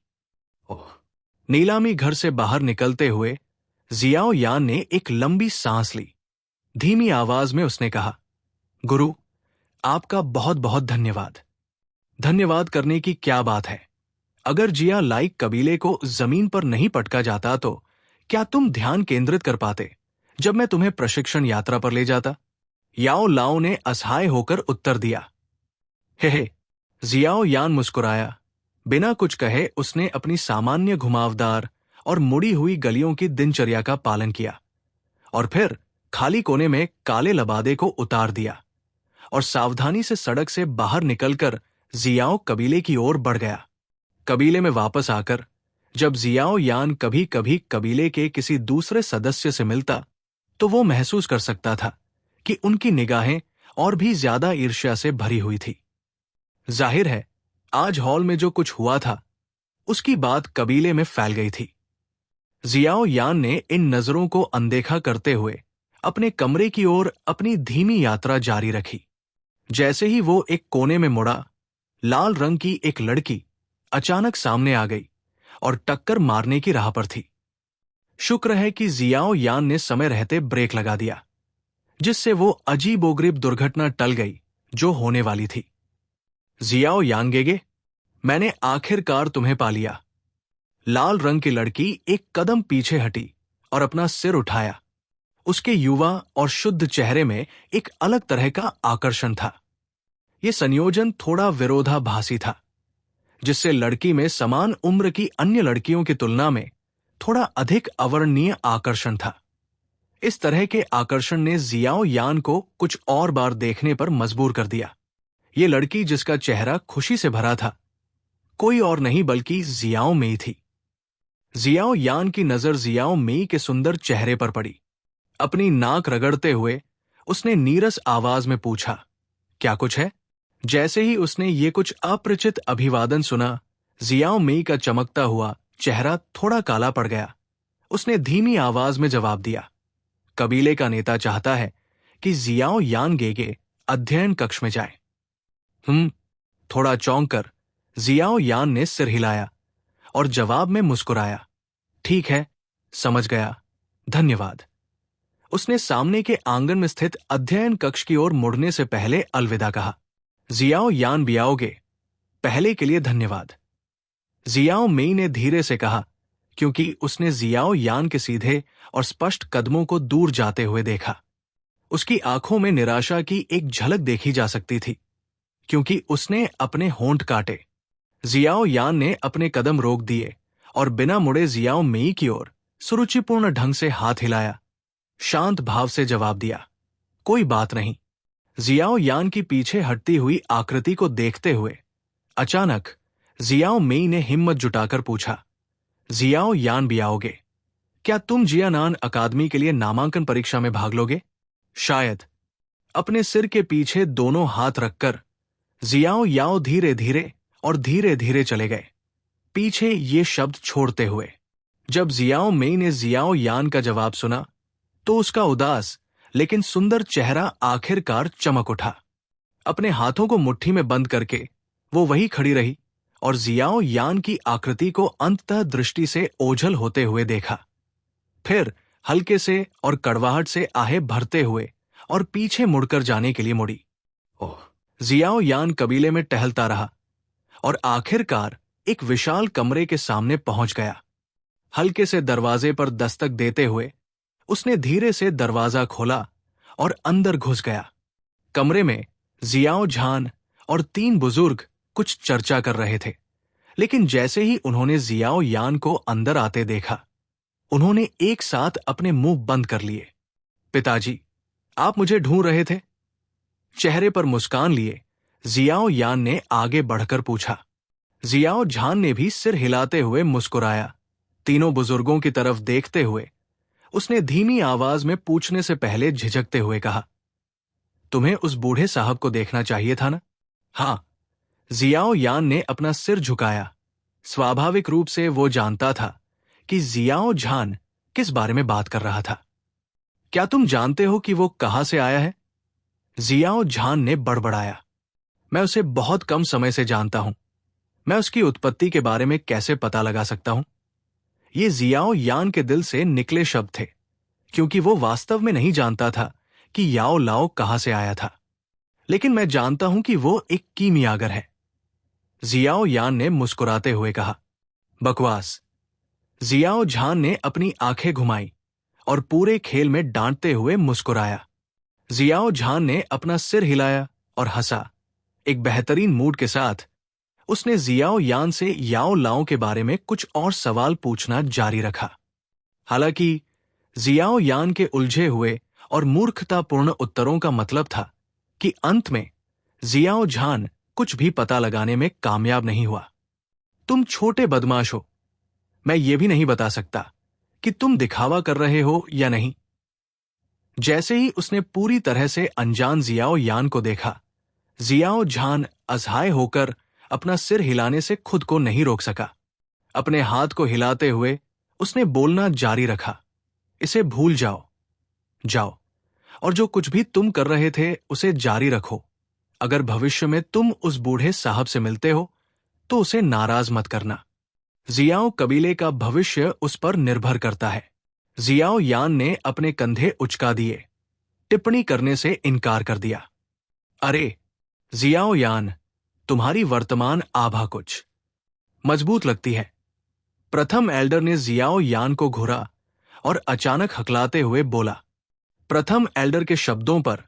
नीलामी घर से बाहर निकलते हुए जियाओ यान ने एक लंबी सांस ली। धीमी आवाज में उसने कहा, गुरु, आपका बहुत बहुत धन्यवाद। धन्यवाद करने की क्या बात है? अगर जिया लाइक कबीले को जमीन पर नहीं पटका जाता तो क्या तुम ध्यान केंद्रित कर पाते जब मैं तुम्हें प्रशिक्षण यात्रा पर ले जाता? याओ लाओ ने असहाय होकर उत्तर दिया। हे, जियाओ यान मुस्कुराया। बिना कुछ कहे उसने अपनी सामान्य घुमावदार और मुड़ी हुई गलियों की दिनचर्या का पालन किया और फिर खाली कोने में काले लबादे को उतार दिया और सावधानी से सड़क से बाहर निकलकर जियाओ कबीले की ओर बढ़ गया। कबीले में वापस आकर जब जियाओ यान कभी कभी कबीले के किसी दूसरे सदस्य से मिलता तो वो महसूस कर सकता था कि उनकी निगाहें और भी ज्यादा ईर्ष्या से भरी हुई थी। जाहिर है, आज हॉल में जो कुछ हुआ था उसकी बात कबीले में फैल गई थी। जियाओ यान ने इन नजरों को अनदेखा करते हुए अपने कमरे की ओर अपनी धीमी यात्रा जारी रखी। जैसे ही वो एक कोने में मुड़ा, लाल रंग की एक लड़की अचानक सामने आ गई और टक्कर मारने की राह पर थी। शुक्र है कि जियाओ यान ने समय रहते ब्रेक लगा दिया, जिससे वो अजीबोगरीब दुर्घटना टल गई जो होने वाली थी। जियाओ यांगेगे, मैंने आखिरकार तुम्हें पा लिया। लाल रंग की लड़की एक कदम पीछे हटी और अपना सिर उठाया। उसके युवा और शुद्ध चेहरे में एक अलग तरह का आकर्षण था। यह संयोजन थोड़ा विरोधाभासी था, जिससे लड़की में समान उम्र की अन्य लड़कियों की तुलना में थोड़ा अधिक अवर्णनीय आकर्षण था। इस तरह के आकर्षण ने जियाओ यान को कुछ और बार देखने पर मजबूर कर दिया। ये लड़की जिसका चेहरा खुशी से भरा था, कोई और नहीं बल्कि जियाओ मेई थी। जियाओ यान की नजर जियाओ मेई के सुंदर चेहरे पर पड़ी। अपनी नाक रगड़ते हुए उसने नीरस आवाज में पूछा, क्या कुछ है? जैसे ही उसने ये कुछ अपरिचित अभिवादन सुना, जियाओ मेई का चमकता हुआ चेहरा थोड़ा काला पड़ गया। उसने धीमी आवाज में जवाब दिया, कबीले का नेता चाहता है कि जियाओ यान गेगे अध्ययन कक्ष में जाए। थोड़ा चौंक कर जियाओ यान ने सिर हिलाया और जवाब में मुस्कुराया, ठीक है, समझ गया, धन्यवाद। उसने सामने के आंगन में स्थित अध्ययन कक्ष की ओर मुड़ने से पहले अलविदा कहा। जियाओ यान बियाओगे, पहले के लिए धन्यवाद, जियाओ मेई ने धीरे से कहा, क्योंकि उसने जियाओ यान के सीधे और स्पष्ट कदमों को दूर जाते हुए देखा। उसकी आंखों में निराशा की एक झलक देखी जा सकती थी, क्योंकि उसने अपने होंठ काटे। जियाओ यान ने अपने कदम रोक दिए और बिना मुड़े जियाओ मेई की ओर सुरुचिपूर्ण ढंग से हाथ हिलाया। शांत भाव से जवाब दिया, कोई बात नहीं। जियाओ यान की पीछे हटती हुई आकृति को देखते हुए अचानक जियाओ मेई ने हिम्मत जुटाकर पूछा, जियाओ यान बियाओगे, क्या तुम जियानान अकादमी के लिए नामांकन परीक्षा में भाग लोगे? शायद। अपने सिर के पीछे दोनों हाथ रखकर जियाओ याओ धीरे धीरे और धीरे धीरे चले गए, पीछे ये शब्द छोड़ते हुए। जब जियाओ मेई ने जियाओ यान का जवाब सुना तो उसका उदास लेकिन सुंदर चेहरा आखिरकार चमक उठा। अपने हाथों को मुट्ठी में बंद करके वो वहीं खड़ी रही और जियाओ यान की आकृति को अंततः दृष्टि से ओझल होते हुए देखा। फिर हल्के से और कड़वाहट से आहें भरते हुए और पीछे मुड़कर जाने के लिए मुड़ी। जियाओ यान कबीले में टहलता रहा और आखिरकार एक विशाल कमरे के सामने पहुंच गया। हल्के से दरवाजे पर दस्तक देते हुए उसने धीरे से दरवाजा खोला और अंदर घुस गया। कमरे में जियाओ झान और 3 बुजुर्ग कुछ चर्चा कर रहे थे, लेकिन जैसे ही उन्होंने जियाओ यान को अंदर आते देखा, उन्होंने एक साथ अपने मुंह बंद कर लिए। पिताजी, आप मुझे ढूंढ रहे थे? चेहरे पर मुस्कान लिए जियाओ यान ने आगे बढ़कर पूछा। जियाओ झान ने भी सिर हिलाते हुए मुस्कुराया। तीनों बुजुर्गों की तरफ देखते हुए उसने धीमी आवाज में पूछने से पहले झिझकते हुए कहा, तुम्हें उस बूढ़े साहब को देखना चाहिए था ना? हां। जियाओ यान ने अपना सिर झुकाया। स्वाभाविक रूप से वो जानता था कि जियाओ झान किस बारे में बात कर रहा था। क्या तुम जानते हो कि वो कहां से आया है? जियाओ झान ने बड़बड़ाया, मैं उसे बहुत कम समय से जानता हूं। मैं उसकी उत्पत्ति के बारे में कैसे पता लगा सकता हूं? ये जियाओ यान के दिल से निकले शब्द थे, क्योंकि वो वास्तव में नहीं जानता था कि याओ लाओ कहां से आया था। लेकिन मैं जानता हूं कि वो एक कीमियागर है। जियाओ यान ने मुस्कुराते हुए कहा। बकवास। जियाओ झान ने अपनी आंखें घुमाई और पूरे खेल में डांटते हुए मुस्कुराया। जियाओ झान ने अपना सिर हिलाया और हंसा। एक बेहतरीन मूड के साथ उसने जियाओ यान से याओ लाओ के बारे में कुछ और सवाल पूछना जारी रखा। हालांकि जियाओ यान के उलझे हुए और मूर्खतापूर्ण उत्तरों का मतलब था कि अंत में जियाओ झान कुछ भी पता लगाने में कामयाब नहीं हुआ। तुम छोटे बदमाश हो। मैं ये भी नहीं बता सकता कि तुम दिखावा कर रहे हो या नहीं। जैसे ही उसने पूरी तरह से अनजान जियाओ यान को देखा, जियाओ झान असहाय होकर अपना सिर हिलाने से खुद को नहीं रोक सका। अपने हाथ को हिलाते हुए उसने बोलना जारी रखा, इसे भूल जाओ, जाओ, और जो कुछ भी तुम कर रहे थे उसे जारी रखो। अगर भविष्य में तुम उस बूढ़े साहब से मिलते हो तो उसे नाराज मत करना। जियाओ कबीले का भविष्य उस पर निर्भर करता है। जियाओ यान ने अपने कंधे उचका दिए, टिप्पणी करने से इनकार कर दिया। अरे जियाओ यान, तुम्हारी वर्तमान आभा कुछ मजबूत लगती है। प्रथम एल्डर ने जियाओ यान को घूरा और अचानक हकलाते हुए बोला। प्रथम एल्डर के शब्दों पर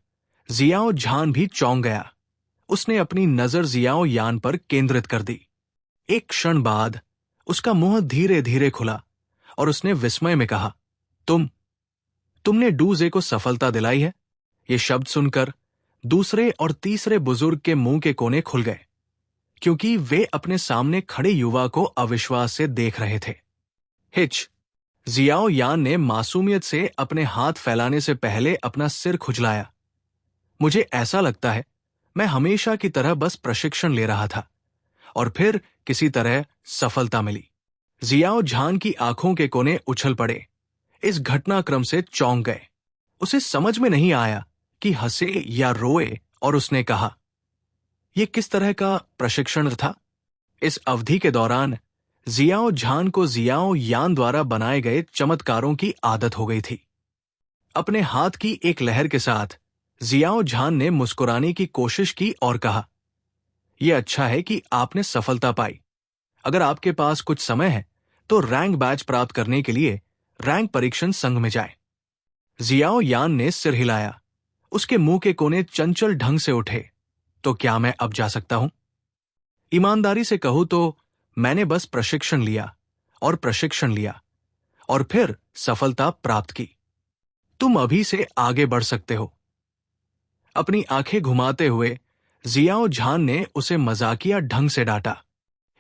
जियाओ झान भी चौंक गया। उसने अपनी नजर जियाओ यान पर केंद्रित कर दी। एक क्षण बाद उसका मुंह धीरे धीरे खुला और उसने विस्मय में कहा, तुमने डूजे को सफलता दिलाई है। ये शब्द सुनकर दूसरे और तीसरे बुजुर्ग के मुंह के कोने खुल गए, क्योंकि वे अपने सामने खड़े युवा को अविश्वास से देख रहे थे। हिच। जियाओ यान ने मासूमियत से अपने हाथ फैलाने से पहले अपना सिर खुजलाया मुझे ऐसा लगता है मैं हमेशा की तरह बस प्रशिक्षण ले रहा था और फिर किसी तरह सफलता मिली। जियाओ झान की आंखों के कोने उछल पड़े, इस घटनाक्रम से चौंक गए। उसे समझ में नहीं आया कि हंसे या रोए, और उसने कहा, यह किस तरह का प्रशिक्षण था? इस अवधि के दौरान जियाओ झान को जियाओ यान द्वारा बनाए गए चमत्कारों की आदत हो गई थी। अपने हाथ की एक लहर के साथ जियाओ झान ने मुस्कुराने की कोशिश की और कहा, यह अच्छा है कि आपने सफलता पाई। अगर आपके पास कुछ समय है तो रैंक बैच प्राप्त करने के लिए रैंक परीक्षण संघ में जाए। जियाओ यान ने सिर हिलाया। उसके मुंह के कोने चंचल ढंग से उठे। तो क्या मैं अब जा सकता हूं? ईमानदारी से कहूं तो मैंने बस प्रशिक्षण लिया और प्रशिक्षण लिया और फिर सफलता प्राप्त की। तुम अभी से आगे बढ़ सकते हो। अपनी आंखें घुमाते हुए जियाओ झान ने उसे मजाकिया ढंग से डांटा।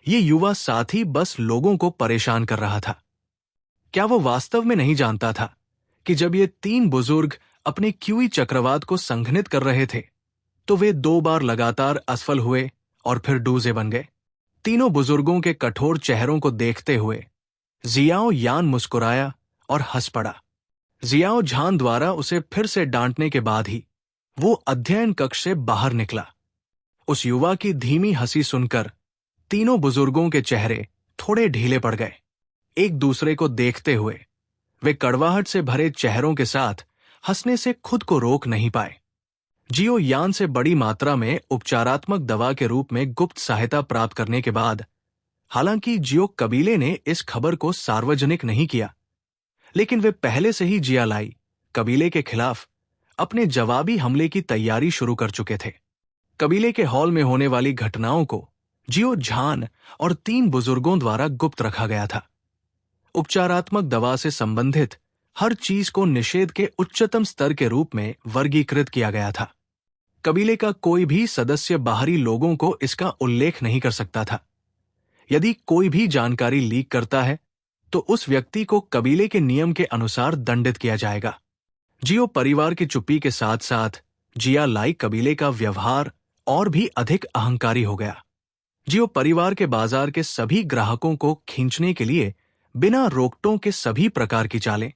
ये युवा साथी बस लोगों को परेशान कर रहा था। क्या वो वास्तव में नहीं जानता था कि जब ये तीन बुजुर्ग अपने क्यूई चक्रवात को संघनित कर रहे थे तो वे 2 बार लगातार असफल हुए और फिर डूजे बन गए। तीनों बुजुर्गों के कठोर चेहरों को देखते हुए जियाओ यान मुस्कुराया और हंस पड़ा। जियाओ झान द्वारा उसे फिर से डांटने के बाद ही वो अध्ययन कक्ष से बाहर निकला। उस युवा की धीमी हंसी सुनकर तीनों बुजुर्गों के चेहरे थोड़े ढीले पड़ गए। एक दूसरे को देखते हुए वे कड़वाहट से भरे चेहरों के साथ हंसने से खुद को रोक नहीं पाए। जियो यान से बड़ी मात्रा में उपचारात्मक दवा के रूप में गुप्त सहायता प्राप्त करने के बाद, हालांकि जियो कबीले ने इस खबर को सार्वजनिक नहीं किया, लेकिन वे पहले से ही जियालाई कबीले के खिलाफ अपने जवाबी हमले की तैयारी शुरू कर चुके थे। कबीले के हॉल में होने वाली घटनाओं को जियो झान और 3 बुजुर्गों द्वारा गुप्त रखा गया था। उपचारात्मक दवा से संबंधित हर चीज को निषेध के उच्चतम स्तर के रूप में वर्गीकृत किया गया था। कबीले का कोई भी सदस्य बाहरी लोगों को इसका उल्लेख नहीं कर सकता था। यदि कोई भी जानकारी लीक करता है तो उस व्यक्ति को कबीले के नियम के अनुसार दंडित किया जाएगा। जियो परिवार की चुप्पी के साथ साथ जियालाई कबीले का व्यवहार और भी अधिक अहंकारी हो गया। जियो परिवार के बाजार के सभी ग्राहकों को खींचने के लिए बिना रोकटों के सभी प्रकार की चालें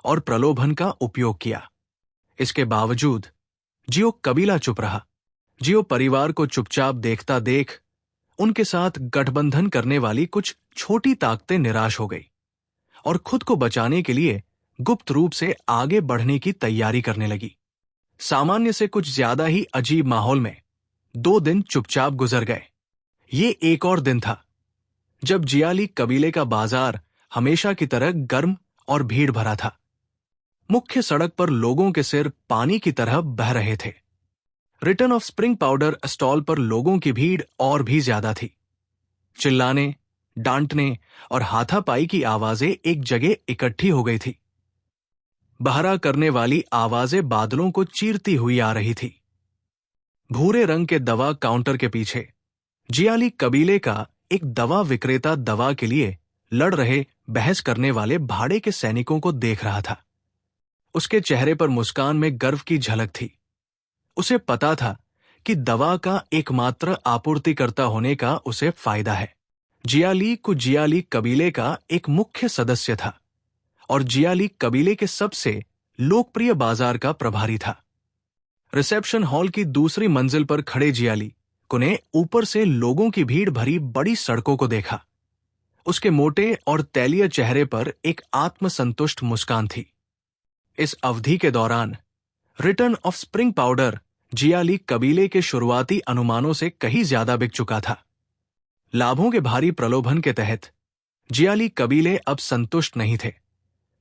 और प्रलोभन का उपयोग किया। इसके बावजूद जियो कबीला चुप रहा। जियो परिवार को चुपचाप देखता देख उनके साथ गठबंधन करने वाली कुछ छोटी ताकतें निराश हो गई और खुद को बचाने के लिए गुप्त रूप से आगे बढ़ने की तैयारी करने लगी। सामान्य से कुछ ज्यादा ही अजीब माहौल में 2 दिन चुपचाप गुजर गए। ये एक और दिन था जब जियाली कबीले का बाजार हमेशा की तरह गर्म और भीड़ भरा था। मुख्य सड़क पर लोगों के सिर पानी की तरह बह रहे थे। Return of spring powder stall पर लोगों की भीड़ और भी ज्यादा थी। चिल्लाने, डांटने और हाथापाई की आवाजें एक जगह इकट्ठी हो गई थी। बहरा करने वाली आवाजें बादलों को चीरती हुई आ रही थी। भूरे रंग के दवा काउंटर के पीछे जियाली कबीले का एक दवा विक्रेता दवा के लिए लड़ रहे बहस करने वाले भाड़े के सैनिकों को देख रहा था। उसके चेहरे पर मुस्कान में गर्व की झलक थी। उसे पता था कि दवा का एकमात्र आपूर्तिकर्ता होने का उसे फायदा है। जियाली कबीले का एक मुख्य सदस्य था और जियाली कबीले के सबसे लोकप्रिय बाजार का प्रभारी था। रिसेप्शन हॉल की दूसरी मंजिल पर खड़े जियाली ने ऊपर से लोगों की भीड़ भरी बड़ी सड़कों को देखा। उसके मोटे और तैलीय चेहरे पर एक आत्मसंतुष्ट मुस्कान थी। इस अवधि के दौरान रिटर्न ऑफ स्प्रिंग पाउडर जियाली कबीले के शुरुआती अनुमानों से कहीं ज्यादा बिक चुका था। लाभों के भारी प्रलोभन के तहत जियाली कबीले अब संतुष्ट नहीं थे,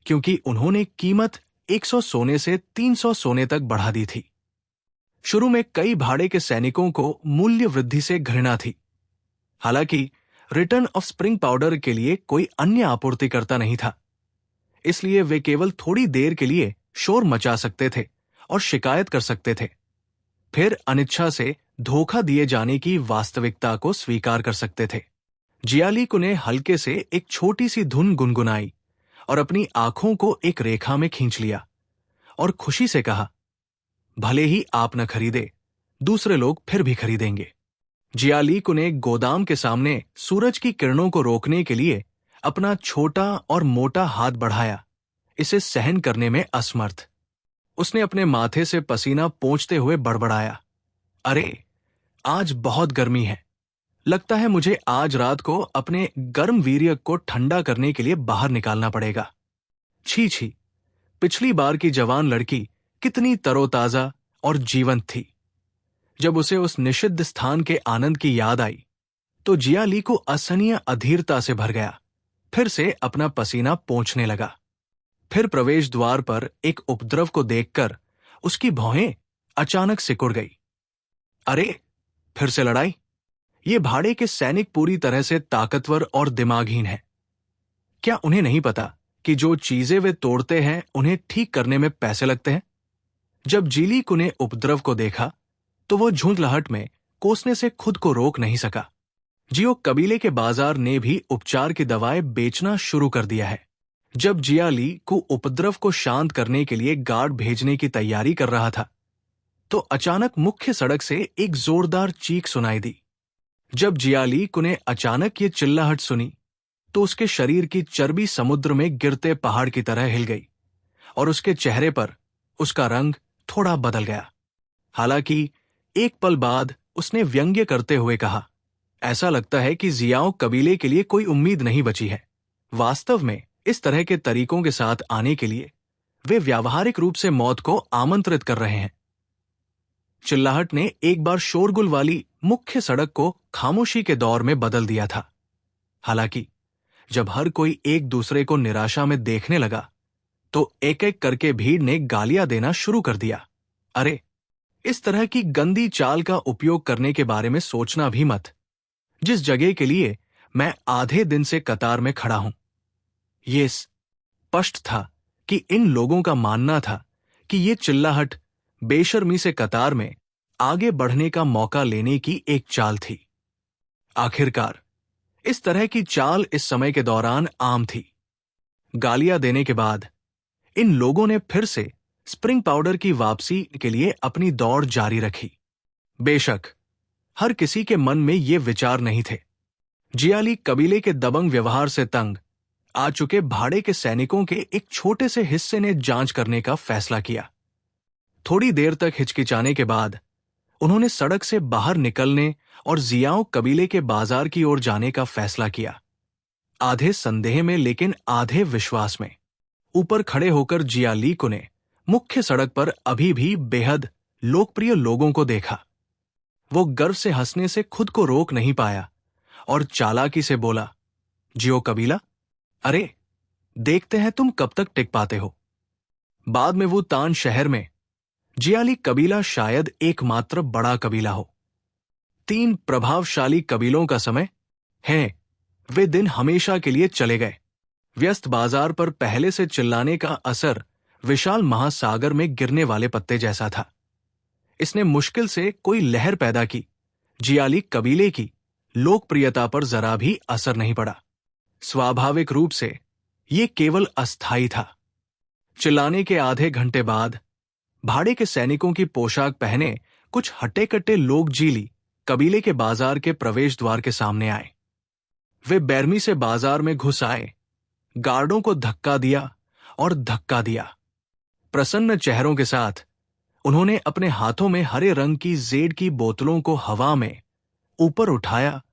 क्योंकि उन्होंने कीमत 100 सोने से 300 सोने तक बढ़ा दी थी। शुरू में कई भाड़े के सैनिकों को मूल्य वृद्धि से घृणा थी। हालांकि रिटर्न ऑफ स्प्रिंग पाउडर के लिए कोई अन्य आपूर्तिकर्ता नहीं था, इसलिए वे केवल थोड़ी देर के लिए शोर मचा सकते थे और शिकायत कर सकते थे। फिर अनिच्छा से धोखा दिए जाने की वास्तविकता को स्वीकार कर सकते थे। जियाली ने हल्के से एक छोटी सी धुन गुनगुनाई और अपनी आंखों को एक रेखा में खींच लिया और खुशी से कहा, भले ही आप न खरीदे, दूसरे लोग फिर भी खरीदेंगे। जियालीकु ने गोदाम के सामने सूरज की किरणों को रोकने के लिए अपना छोटा और मोटा हाथ बढ़ाया, इसे सहन करने में असमर्थ। उसने अपने माथे से पसीना पोंछते हुए बड़बड़ाया, अरे, आज बहुत गर्मी है। लगता है मुझे आज रात को अपने गर्म वीर्यक को ठंडा करने के लिए बाहर निकालना पड़ेगा। छी छी, पिछली बार की जवान लड़की कितनी तरोताजा और जीवंत थी। जब उसे उस निषिद्ध स्थान के आनंद की याद आई तो जियालीकु असहनीय अधीरता से भर गया, फिर से अपना पसीना पोंछने लगा। फिर प्रवेश द्वार पर एक उपद्रव को देखकर उसकी भौहें अचानक सिकुड़ गई। अरे, फिर से लड़ाई? ये भाड़े के सैनिक पूरी तरह से ताकतवर और दिमागहीन हैं। क्या उन्हें नहीं पता कि जो चीजें वे तोड़ते हैं उन्हें ठीक करने में पैसे लगते हैं? जब जियालीकु ने उपद्रव को देखा तो वह झुंझलाहट में कोसने से खुद को रोक नहीं सका। जियो कबीले के बाजार ने भी उपचार की दवाएं बेचना शुरू कर दिया है। जब जियालीकु उपद्रव को शांत करने के लिए गार्ड भेजने की तैयारी कर रहा था तो अचानक मुख्य सड़क से एक जोरदार चीख सुनाई दी। जब जियालीकु ने अचानक ये चिल्लाहट सुनी तो उसके शरीर की चर्बी समुद्र में गिरते पहाड़ की तरह हिल गई और उसके चेहरे पर उसका रंग थोड़ा बदल गया। हालांकि एक पल बाद उसने व्यंग्य करते हुए कहा, ऐसा लगता है कि जियाओ कबीले के लिए कोई उम्मीद नहीं बची है। वास्तव में इस तरह के तरीकों के साथ आने के लिए वे व्यावहारिक रूप से मौत को आमंत्रित कर रहे हैं। चिल्लाहट ने एक बार शोरगुल वाली मुख्य सड़क को खामोशी के दौर में बदल दिया था। हालांकि जब हर कोई एक दूसरे को निराशा में देखने लगा तो एक एक करके भीड़ ने गालियां देना शुरू कर दिया। अरे, इस तरह की गंदी चाल का उपयोग करने के बारे में सोचना भी मत, जिस जगह के लिए मैं आधे दिन से कतार में खड़ा हूं। ये स्पष्ट था कि इन लोगों का मानना था कि ये चिल्लाहट बेशर्मी से कतार में आगे बढ़ने का मौका लेने की एक चाल थी। आखिरकार इस तरह की चाल इस समय के दौरान आम थी। गालियां देने के बाद इन लोगों ने फिर से स्प्रिंग पाउडर की वापसी के लिए अपनी दौड़ जारी रखी। बेशक हर किसी के मन में ये विचार नहीं थे। जियाली कबीले के दबंग व्यवहार से तंग आ चुके भाड़े के सैनिकों के एक छोटे से हिस्से ने जांच करने का फैसला किया। थोड़ी देर तक हिचकिचाने के बाद उन्होंने सड़क से बाहर निकलने और जियाओ कबीले के बाजार की ओर जाने का फैसला किया। आधे संदेह में लेकिन आधे विश्वास में ऊपर खड़े होकर जियालीकु ने मुख्य सड़क पर अभी भी बेहद लोकप्रिय लोगों को देखा। वो गर्व से हंसने से खुद को रोक नहीं पाया और चालाकी से बोला, जियो कबीला, अरे, देखते हैं तुम कब तक टिक पाते हो। बाद में वो तान शहर में जियाली कबीला शायद एकमात्र बड़ा कबीला हो। 3 प्रभावशाली कबीलों का समय है, वे दिन हमेशा के लिए चले गए। व्यस्त बाजार पर पहले से चिल्लाने का असर विशाल महासागर में गिरने वाले पत्ते जैसा था। इसने मुश्किल से कोई लहर पैदा की। जियाली कबीले की लोकप्रियता पर जरा भी असर नहीं पड़ा। स्वाभाविक रूप से यह केवल अस्थायी था। चिल्लाने के आधे घंटे बाद भाड़े के सैनिकों की पोशाक पहने कुछ हट्टे-कट्टे लोग जियाली कबीले के बाजार के प्रवेश द्वार के सामने आए। वे बेरमी से बाजार में घुस आए, गार्डों को धक्का दिया और धक्का दिया। प्रसन्न चेहरों के साथ उन्होंने अपने हाथों में हरे रंग की जेड की बोतलों को हवा में ऊपर उठाया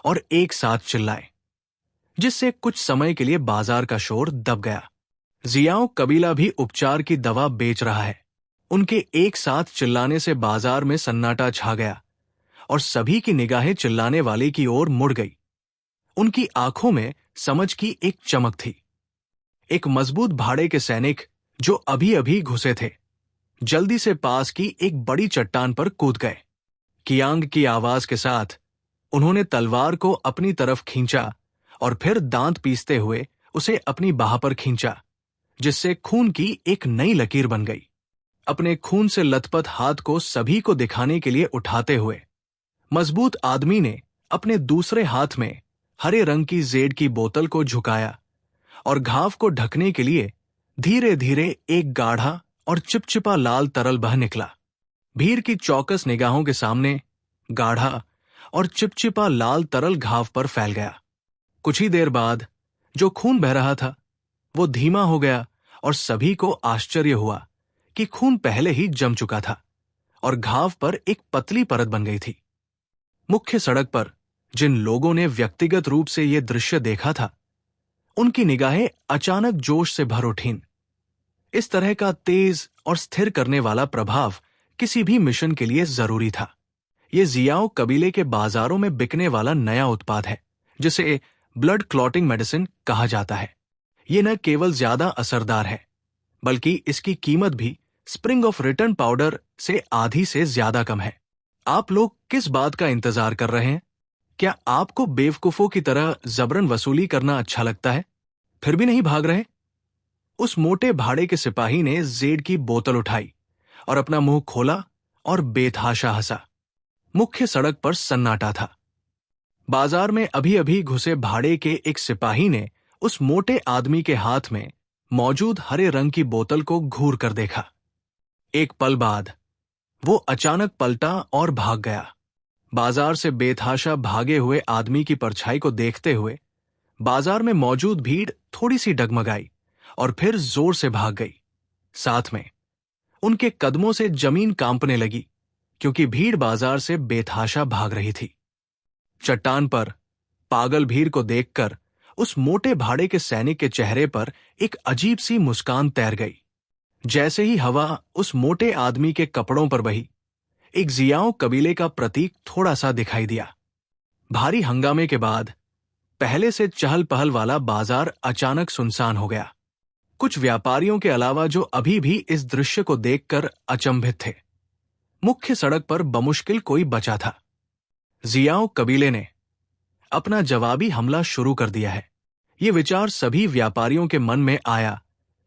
और एक साथ चिल्लाए, जिससे कुछ समय के लिए बाजार का शोर दब गया। जियाओ कबीला भी उपचार की दवा बेच रहा है। उनके एक साथ चिल्लाने से बाजार में सन्नाटा छा गया और सभी की निगाहें चिल्लाने वाले की ओर मुड़ गई। उनकी आंखों में समझ की एक चमक थी। एक मजबूत भाड़े के सैनिक जो अभी अभी घुसे थे, जल्दी से पास की एक बड़ी चट्टान पर कूद गए। कियांग की आवाज के साथ उन्होंने तलवार को अपनी तरफ खींचा और फिर दांत पीसते हुए उसे अपनी बाह पर खींचा, जिससे खून की एक नई लकीर बन गई। अपने खून से लथपथ हाथ को सभी को दिखाने के लिए उठाते हुए मजबूत आदमी ने अपने दूसरे हाथ में हरे रंग की जेड की बोतल को झुकाया और घाव को ढकने के लिए धीरे धीरे एक गाढ़ा और चिपचिपा लाल तरल बह निकला। भीड़ की चौकस निगाहों के सामने गाढ़ा और चिपचिपा लाल तरल घाव पर फैल गया। कुछ ही देर बाद जो खून बह रहा था वो धीमा हो गया और सभी को आश्चर्य हुआ कि खून पहले ही जम चुका था और घाव पर एक पतली परत बन गई थी। मुख्य सड़क पर जिन लोगों ने व्यक्तिगत रूप से यह दृश्य देखा था, उनकी निगाहें अचानक जोश से भर उठीं। इस तरह का तेज और स्थिर करने वाला प्रभाव किसी भी मिशन के लिए जरूरी था। यह जियाओ कबीले के बाजारों में बिकने वाला नया उत्पाद है, जिसे ब्लड क्लॉटिंग मेडिसिन कहा जाता है। यह न केवल ज्यादा असरदार है, बल्कि इसकी कीमत भी स्प्रिंग ऑफ रिटर्न पाउडर से आधी से ज्यादा कम है। आप लोग किस बात का इंतजार कर रहे हैं? क्या आपको बेवकूफों की तरह जबरन वसूली करना अच्छा लगता है, फिर भी नहीं भाग रहे? उस मोटे भाड़े के सिपाही ने जेड की बोतल उठाई और अपना मुंह खोला और बेतहाशा हंसा। मुख्य सड़क पर सन्नाटा था। बाजार में अभी अभी घुसे भाड़े के एक सिपाही ने उस मोटे आदमी के हाथ में मौजूद हरे रंग की बोतल को घूर कर देखा। एक पल बाद वो अचानक पलटा और भाग गया। बाजार से बेतहाशा भागे हुए आदमी की परछाई को देखते हुए बाजार में मौजूद भीड़ थोड़ी सी डगमगाई और फिर जोर से भाग गई। साथ में उनके कदमों से जमीन कांपने लगी, क्योंकि भीड़ बाजार से बेतहाशा भाग रही थी। चट्टान पर पागल भीड़ को देखकर उस मोटे भाड़े के सैनिक के चेहरे पर एक अजीब सी मुस्कान तैर गई। जैसे ही हवा उस मोटे आदमी के कपड़ों पर बही, एक जियाओ कबीले का प्रतीक थोड़ा सा दिखाई दिया। भारी हंगामे के बाद पहले से चहल पहल वाला बाजार अचानक सुनसान हो गया। कुछ व्यापारियों के अलावा जो अभी भी इस दृश्य को देखकर अचंभित थे। मुख्य सड़क पर बमुश्किल कोई बचा था। जियाओ कबीले ने अपना जवाबी हमला शुरू कर दिया है। ये विचार सभी व्यापारियों के मन में आया,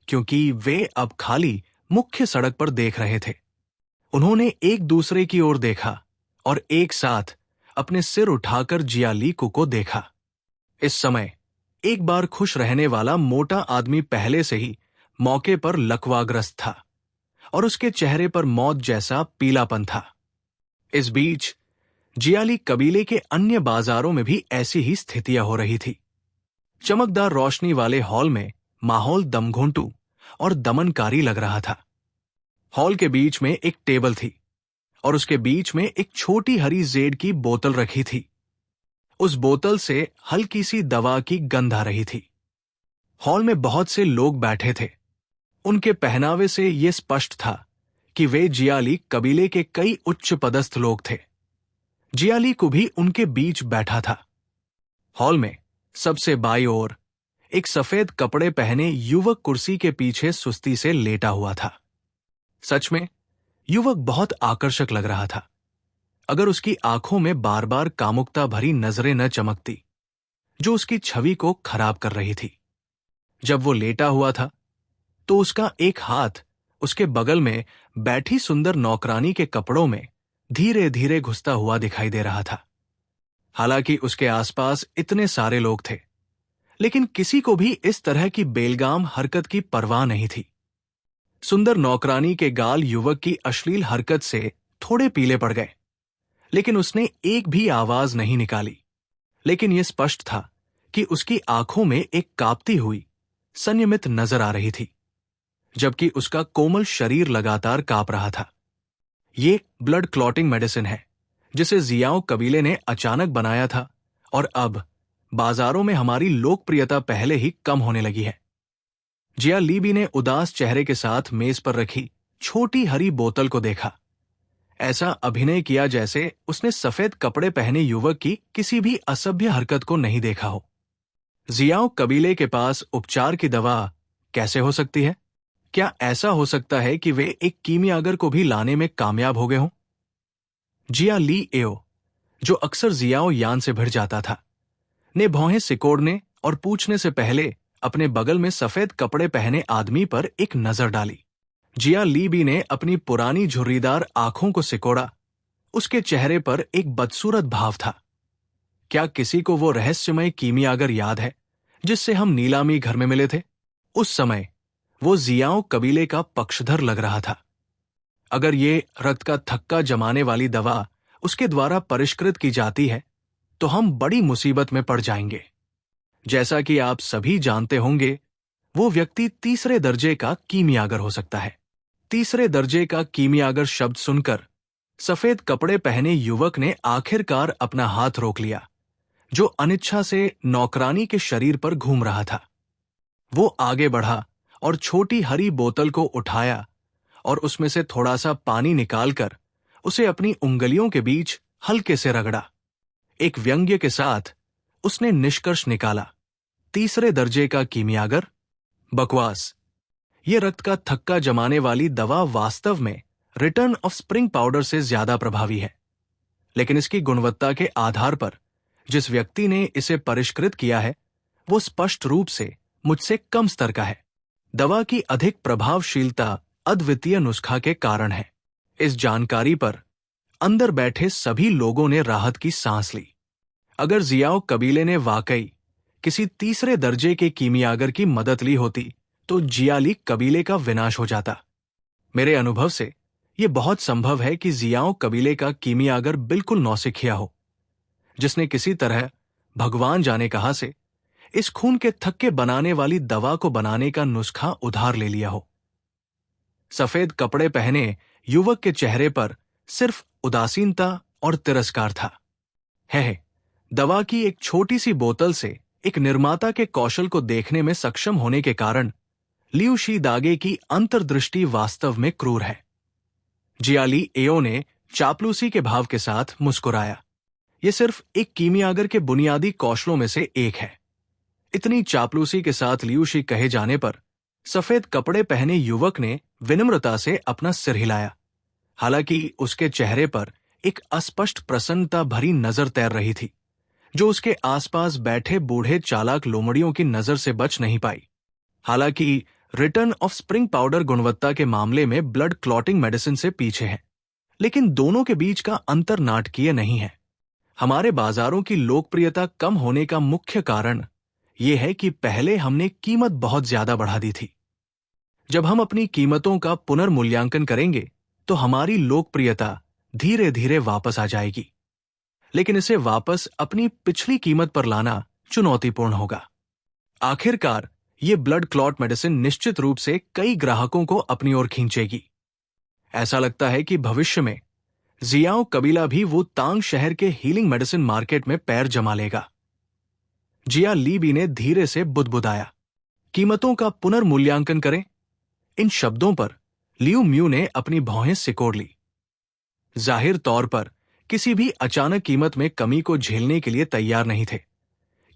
क्योंकि वे अब खाली मुख्य सड़क पर देख रहे थे। उन्होंने एक दूसरे की ओर देखा और एक साथ अपने सिर उठाकर जियालीकू को देखा। इस समय एक बार खुश रहने वाला मोटा आदमी पहले से ही मौके पर लकवाग्रस्त था और उसके चेहरे पर मौत जैसा पीलापन था। इस बीच जियाली कबीले के अन्य बाजारों में भी ऐसी ही स्थितियां हो रही थी। चमकदार रोशनी वाले हॉल में माहौल दमघोंटू और दमनकारी लग रहा था। हॉल के बीच में एक टेबल थी और उसके बीच में एक छोटी हरी जेड की बोतल रखी थी। उस बोतल से हल्की सी दवा की गंध आ रही थी। हॉल में बहुत से लोग बैठे थे। उनके पहनावे से यह स्पष्ट था कि वे जियाली कबीले के कई उच्च पदस्थ लोग थे। जियालीकू भी उनके बीच बैठा था। हॉल में सबसे बाईं ओर एक सफेद कपड़े पहने युवक कुर्सी के पीछे सुस्ती से लेटा हुआ था। सच में युवक बहुत आकर्षक लग रहा था, अगर उसकी आंखों में बार बार कामुकता भरी नजरें न चमकती, जो उसकी छवि को खराब कर रही थी। जब वो लेटा हुआ था तो उसका एक हाथ उसके बगल में बैठी सुंदर नौकरानी के कपड़ों में धीरे धीरे घुसता हुआ दिखाई दे रहा था। हालांकि उसके आसपास इतने सारे लोग थे, लेकिन किसी को भी इस तरह की बेलगाम हरकत की परवाह नहीं थी। सुंदर नौकरानी के गाल युवक की अश्लील हरकत से थोड़े पीले पड़ गए, लेकिन उसने एक भी आवाज नहीं निकाली। लेकिन यह स्पष्ट था कि उसकी आंखों में एक कांपती हुई संयमित नजर आ रही थी, जबकि उसका कोमल शरीर लगातार कांप रहा था। ये ब्लड क्लॉटिंग मेडिसिन है, जिसे जियाओ कबीले ने अचानक बनाया था और अब बाजारों में हमारी लोकप्रियता पहले ही कम होने लगी है। जियालीबी ने उदास चेहरे के साथ मेज पर रखी छोटी हरी बोतल को देखा। ऐसा अभिनय किया जैसे उसने सफेद कपड़े पहने युवक की किसी भी असभ्य हरकत को नहीं देखा हो। जियाओ कबीले के पास उपचार की दवा कैसे हो सकती है? क्या ऐसा हो सकता है कि वे एक कीमियागर को भी लाने में कामयाब हो गए हों? जिया ली एओ, जो अक्सर जियाओ यान से भिड़ जाता था, ने भौहें सिकोड़ने और पूछने से पहले अपने बगल में सफेद कपड़े पहने आदमी पर एक नजर डाली। जियालीबी ने अपनी पुरानी झुर्रीदार आंखों को सिकोड़ा। उसके चेहरे पर एक बदसूरत भाव था। क्या किसी को वो रहस्यमय कीमियागर याद है जिससे हम नीलामी घर में मिले थे? उस समय वो जियाओ कबीले का पक्षधर लग रहा था। अगर ये रक्त का थक्का जमाने वाली दवा उसके द्वारा परिष्कृत की जाती है तो हम बड़ी मुसीबत में पड़ जाएंगे। जैसा कि आप सभी जानते होंगे, वो व्यक्ति तीसरे दर्जे का कीमियागर हो सकता है। तीसरे दर्जे का कीमियागर शब्द सुनकर सफेद कपड़े पहने युवक ने आखिरकार अपना हाथ रोक लिया, जो अनिच्छा से नौकरानी के शरीर पर घूम रहा था। वो आगे बढ़ा और छोटी हरी बोतल को उठाया और उसमें से थोड़ा सा पानी निकालकर उसे अपनी उंगलियों के बीच हल्के से रगड़ा। एक व्यंग्य के साथ उसने निष्कर्ष निकाला, तीसरे दर्जे का कीमियागर? बकवास। ये रक्त का थक्का जमाने वाली दवा वास्तव में रिटर्न ऑफ स्प्रिंग पाउडर से ज्यादा प्रभावी है, लेकिन इसकी गुणवत्ता के आधार पर जिस व्यक्ति ने इसे परिष्कृत किया है वो स्पष्ट रूप से मुझसे कम स्तर का है। दवा की अधिक प्रभावशीलता अद्वितीय नुस्खा के कारण है। इस जानकारी पर अंदर बैठे सभी लोगों ने राहत की सांस ली। अगर जियाओ कबीले ने वाकई किसी तीसरे दर्जे के कीमियागर की मदद ली होती तो जियाली कबीले का विनाश हो जाता। मेरे अनुभव से यह बहुत संभव है कि जियाओ कबीले का कीमियागर बिल्कुल नौसिखिया हो, जिसने किसी तरह भगवान जाने कहां से इस खून के थक्के बनाने वाली दवा को बनाने का नुस्खा उधार ले लिया हो। सफेद कपड़े पहने युवक के चेहरे पर सिर्फ उदासीनता और तिरस्कार था। है दवा की एक छोटी सी बोतल से एक निर्माता के कौशल को देखने में सक्षम होने के कारण लियू शी दागे की अंतर्दृष्टि वास्तव में क्रूर है। जियाली एओ ने चापलूसी के भाव के साथ मुस्कुराया। यह सिर्फ एक कीमियागर के बुनियादी कौशलों में से एक है। इतनी चापलूसी के साथ लियू शी कहे जाने पर सफेद कपड़े पहने युवक ने विनम्रता से अपना सिर हिलाया। हालांकि उसके चेहरे पर एक अस्पष्ट प्रसन्नता भरी नजर तैर रही थी, जो उसके आसपास बैठे बूढ़े चालाक लोमड़ियों की नजर से बच नहीं पाई। हालांकि रिटर्न ऑफ स्प्रिंग पाउडर गुणवत्ता के मामले में ब्लड क्लॉटिंग मेडिसिन से पीछे है, लेकिन दोनों के बीच का अंतर नाटकीय नहीं है। हमारे बाजारों की लोकप्रियता कम होने का मुख्य कारण यह है कि पहले हमने कीमत बहुत ज्यादा बढ़ा दी थी। जब हम अपनी कीमतों का पुनर्मूल्यांकन करेंगे तो हमारी लोकप्रियता धीरे धीरे वापस आ जाएगी, लेकिन इसे वापस अपनी पिछली कीमत पर लाना चुनौतीपूर्ण होगा। आखिरकार ये ब्लड क्लॉट मेडिसिन निश्चित रूप से कई ग्राहकों को अपनी ओर खींचेगी। ऐसा लगता है कि भविष्य में जियाओ कबीला भी वो तांग शहर के हीलिंग मेडिसिन मार्केट में पैर जमा लेगा। जिया लीबी ने धीरे से बुदबुदाया, कीमतों का पुनर्मूल्यांकन करें। इन शब्दों पर लियू म्यू ने अपनी भौहें सिकोड़ ली। जाहिर तौर पर किसी भी अचानक कीमत में कमी को झेलने के लिए तैयार नहीं थे,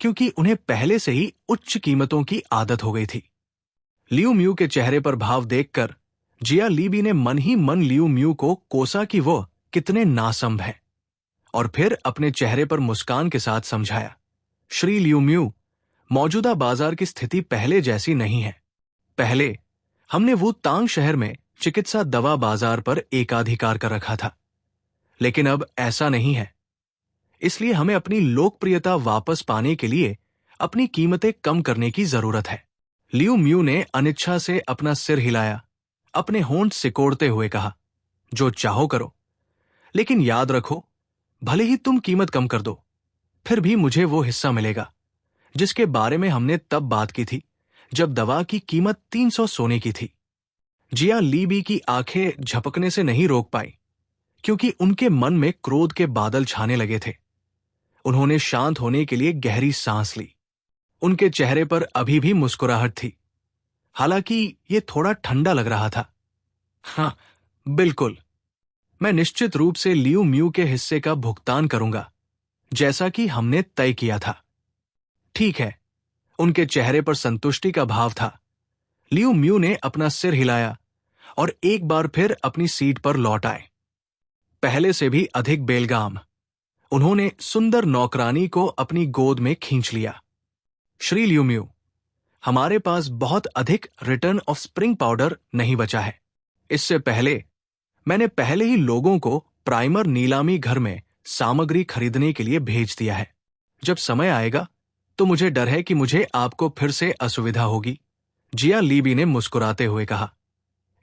क्योंकि उन्हें पहले से ही उच्च कीमतों की आदत हो गई थी। लियू म्यू के चेहरे पर भाव देखकर जिया लीबी ने मन ही मन लियू म्यू को कोसा कि वो कितने नासंभ हैं, और फिर अपने चेहरे पर मुस्कान के साथ समझाया, श्री लियू म्यू, मौजूदा बाजार की स्थिति पहले जैसी नहीं है। पहले हमने वो तांग शहर में चिकित्सा दवा बाजार पर एकाधिकार कर रखा था, लेकिन अब ऐसा नहीं है। इसलिए हमें अपनी लोकप्रियता वापस पाने के लिए अपनी कीमतें कम करने की जरूरत है। लियू म्यू ने अनिच्छा से अपना सिर हिलाया, अपने होंठ सिकोड़ते हुए कहा, जो चाहो करो, लेकिन याद रखो, भले ही तुम कीमत कम कर दो, फिर भी मुझे वो हिस्सा मिलेगा जिसके बारे में हमने तब बात की थी जब दवा की कीमत 300 सोने की थी। जिया लीबी की आंखें झपकने से नहीं रोक पाई, क्योंकि उनके मन में क्रोध के बादल छाने लगे थे। उन्होंने शांत होने के लिए गहरी सांस ली। उनके चेहरे पर अभी भी मुस्कुराहट थी, हालांकि ये थोड़ा ठंडा लग रहा था। हाँ, बिल्कुल, मैं निश्चित रूप से लियू म्यू के हिस्से का भुगतान करूंगा, जैसा कि हमने तय किया था। ठीक है, उनके चेहरे पर संतुष्टि का भाव था। लियू म्यू ने अपना सिर हिलाया और एक बार फिर अपनी सीट पर लौट आए। पहले से भी अधिक बेलगाम, उन्होंने सुंदर नौकरानी को अपनी गोद में खींच लिया। श्री लियू म्यू, हमारे पास बहुत अधिक रिटर्न ऑफ स्प्रिंग पाउडर नहीं बचा है। इससे पहले मैंने पहले ही लोगों को प्राइमर नीलामी घर में सामग्री खरीदने के लिए भेज दिया है। जब समय आएगा तो मुझे डर है कि मुझे आपको फिर से असुविधा होगी, जिया लीबी ने मुस्कुराते हुए कहा।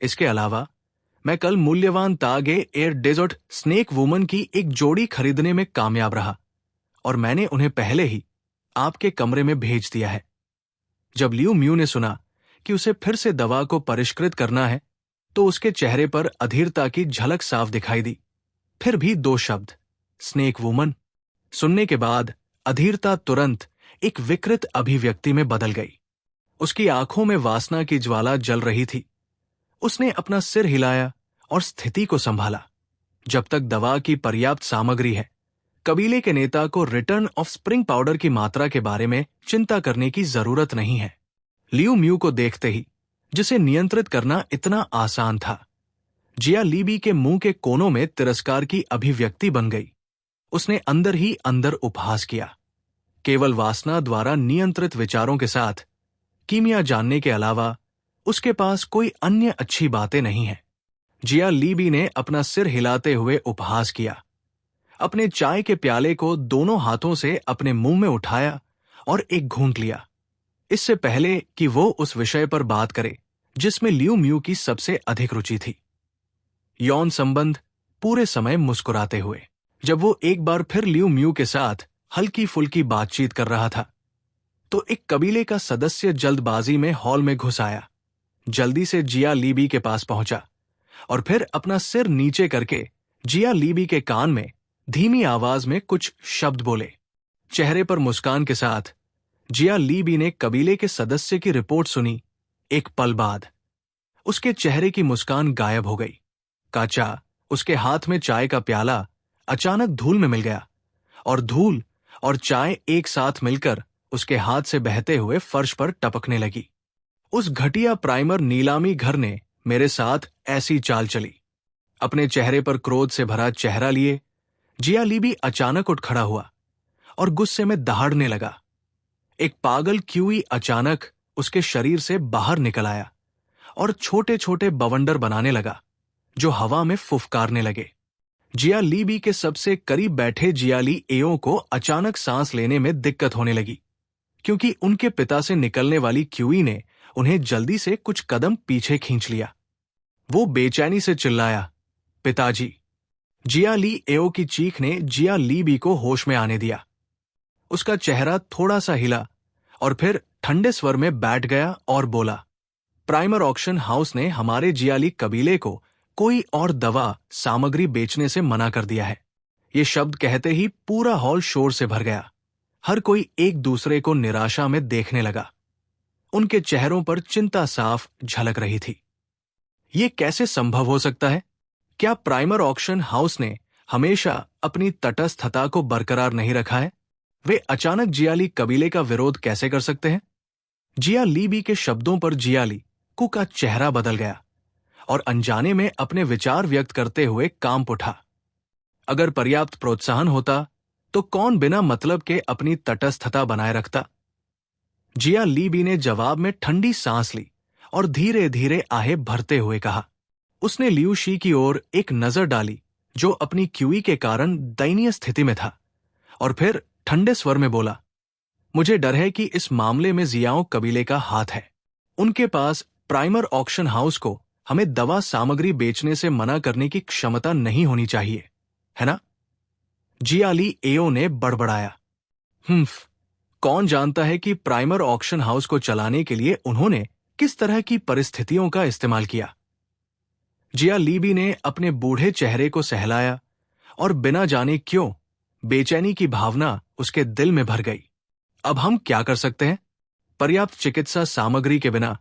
इसके अलावा मैं कल मूल्यवान तागे एयर डेजर्ट स्नेक वुमन की एक जोड़ी खरीदने में कामयाब रहा और मैंने उन्हें पहले ही आपके कमरे में भेज दिया है। जब लियू म्यू ने सुना कि उसे फिर से दवा को परिष्कृत करना है तो उसके चेहरे पर अधीरता की झलक साफ दिखाई दी। फिर भी दो शब्द, स्नेक वुमन, सुनने के बाद अधीरता तुरंत एक विकृत अभिव्यक्ति में बदल गई। उसकी आंखों में वासना की ज्वाला जल रही थी। उसने अपना सिर हिलाया और स्थिति को संभाला। जब तक दवा की पर्याप्त सामग्री है, कबीले के नेता को रिटर्न ऑफ स्प्रिंग पाउडर की मात्रा के बारे में चिंता करने की जरूरत नहीं है। लियू म्यू को देखते ही, जिसे नियंत्रित करना इतना आसान था, जिया लीबी के मुंह के कोनों में तिरस्कार की अभिव्यक्ति बन गई। उसने अंदर ही अंदर उपहास किया। केवल वासना द्वारा नियंत्रित विचारों के साथ कीमिया जानने के अलावा उसके पास कोई अन्य अच्छी बातें नहीं है। जिया लीबी ने अपना सिर हिलाते हुए उपहास किया, अपने चाय के प्याले को दोनों हाथों से अपने मुंह में उठाया और एक घूंट लिया, इससे पहले कि वो उस विषय पर बात करे जिसमें लियू म्यू की सबसे अधिक रुचि थी, यौन संबंध। पूरे समय मुस्कुराते हुए जब वो एक बार फिर लियू म्यू के साथ हल्की फुल्की बातचीत कर रहा था तो एक कबीले का सदस्य जल्दबाजी में हॉल में घुस आया, जल्दी से जिया लीबी के पास पहुंचा और फिर अपना सिर नीचे करके जिया लीबी के कान में धीमी आवाज में कुछ शब्द बोले। चेहरे पर मुस्कान के साथ जिया लीबी ने कबीले के सदस्य की रिपोर्ट सुनी। एक पल बाद उसके चेहरे की मुस्कान गायब हो गई। काचा, उसके हाथ में चाय का प्याला अचानक धूल में मिल गया और धूल और चाय एक साथ मिलकर उसके हाथ से बहते हुए फर्श पर टपकने लगी। उस घटिया प्राइमर नीलामी घर ने मेरे साथ ऐसी चाल चली। अपने चेहरे पर क्रोध से भरा चेहरा लिए जिया लीबी अचानक उठ खड़ा हुआ और गुस्से में दहाड़ने लगा। एक पागल क्यूई अचानक उसके शरीर से बाहर निकल आया और छोटे छोटे बवंडर बनाने लगा जो हवा में फुफकारने लगे। जिया लीबी के सबसे करीब बैठे जियाली एओ को अचानक सांस लेने में दिक्कत होने लगी क्योंकि उनके पिता से निकलने वाली क्यूई ने उन्हें जल्दी से कुछ कदम पीछे खींच लिया। वो बेचैनी से चिल्लाया, पिताजी। जिया ली एओ की चीख ने जिया लीबी को होश में आने दिया। उसका चेहरा थोड़ा सा हिला और फिर ठंडे स्वर में बैठ गया और बोला, प्राइमर ऑक्शन हाउस ने हमारे जियाली कबीले को कोई और दवा सामग्री बेचने से मना कर दिया है। ये शब्द कहते ही पूरा हॉल शोर से भर गया। हर कोई एक दूसरे को निराशा में देखने लगा। उनके चेहरों पर चिंता साफ झलक रही थी। ये कैसे संभव हो सकता है? क्या प्राइमर ऑक्शन हाउस ने हमेशा अपनी तटस्थता को बरकरार नहीं रखा है? वे अचानक जियाली कबीले का विरोध कैसे कर सकते हैं? जिया लीबी के शब्दों पर जियाली कु का चेहरा बदल गया और अनजाने में अपने विचार व्यक्त करते हुए कांप उठा। अगर पर्याप्त प्रोत्साहन होता तो कौन बिना मतलब के अपनी तटस्थता बनाए रखता? जिया लीबी ने जवाब में ठंडी सांस ली और धीरे धीरे आहें भरते हुए कहा। उसने लियू शी की ओर एक नजर डाली जो अपनी क्यूई के कारण दयनीय स्थिति में था और फिर ठंडे स्वर में बोला, मुझे डर है कि इस मामले में जियाओं कबीले का हाथ है। उनके पास प्राइमर ऑक्शन हाउस को हमें दवा सामग्री बेचने से मना करने की क्षमता नहीं होनी चाहिए, है ना? जियाली एओ ने बड़बड़ाया। कौन जानता है कि प्राइमर ऑक्शन हाउस को चलाने के लिए उन्होंने किस तरह की परिस्थितियों का इस्तेमाल किया। जिया लीबी ने अपने बूढ़े चेहरे को सहलाया और बिना जाने क्यों बेचैनी की भावना उसके दिल में भर गई। अब हम क्या कर सकते हैं? पर्याप्त चिकित्सा सामग्री के बिना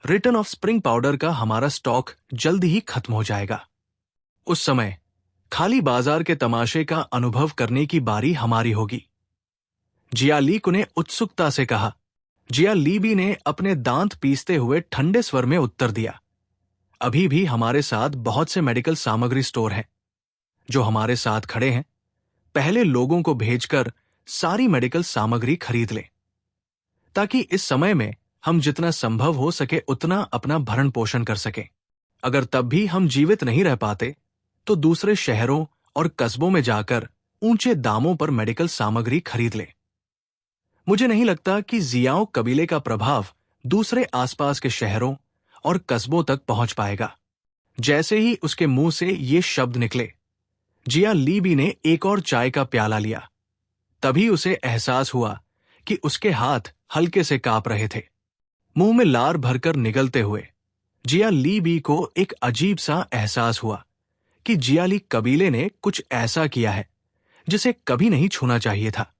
रिटर्न ऑफ स्प्रिंग पाउडर का हमारा स्टॉक जल्द ही खत्म हो जाएगा। उस समय खाली बाजार के तमाशे का अनुभव करने की बारी हमारी होगी। जिया लीकु ने उत्सुकता से कहा। जिया लीबी ने अपने दांत पीसते हुए ठंडे स्वर में उत्तर दिया, अभी भी हमारे साथ बहुत से मेडिकल सामग्री स्टोर हैं जो हमारे साथ खड़े हैं। पहले लोगों को भेजकर सारी मेडिकल सामग्री खरीद लें ताकि इस समय में हम जितना संभव हो सके उतना अपना भरण पोषण कर सकें। अगर तब भी हम जीवित नहीं रह पाते तो दूसरे शहरों और कस्बों में जाकर ऊंचे दामों पर मेडिकल सामग्री खरीद लें। मुझे नहीं लगता कि जियाओं कबीले का प्रभाव दूसरे आसपास के शहरों और कस्बों तक पहुंच पाएगा। जैसे ही उसके मुंह से ये शब्द निकले, जिया लीबी ने एक और चाय का प्याला लिया। तभी उसे एहसास हुआ कि उसके हाथ हल्के से कांप रहे थे। मुंह में लार भरकर निगलते हुए जिया लीबी को एक अजीब सा एहसास हुआ कि जियाली कबीले ने कुछ ऐसा किया है जिसे कभी नहीं छूना चाहिए था।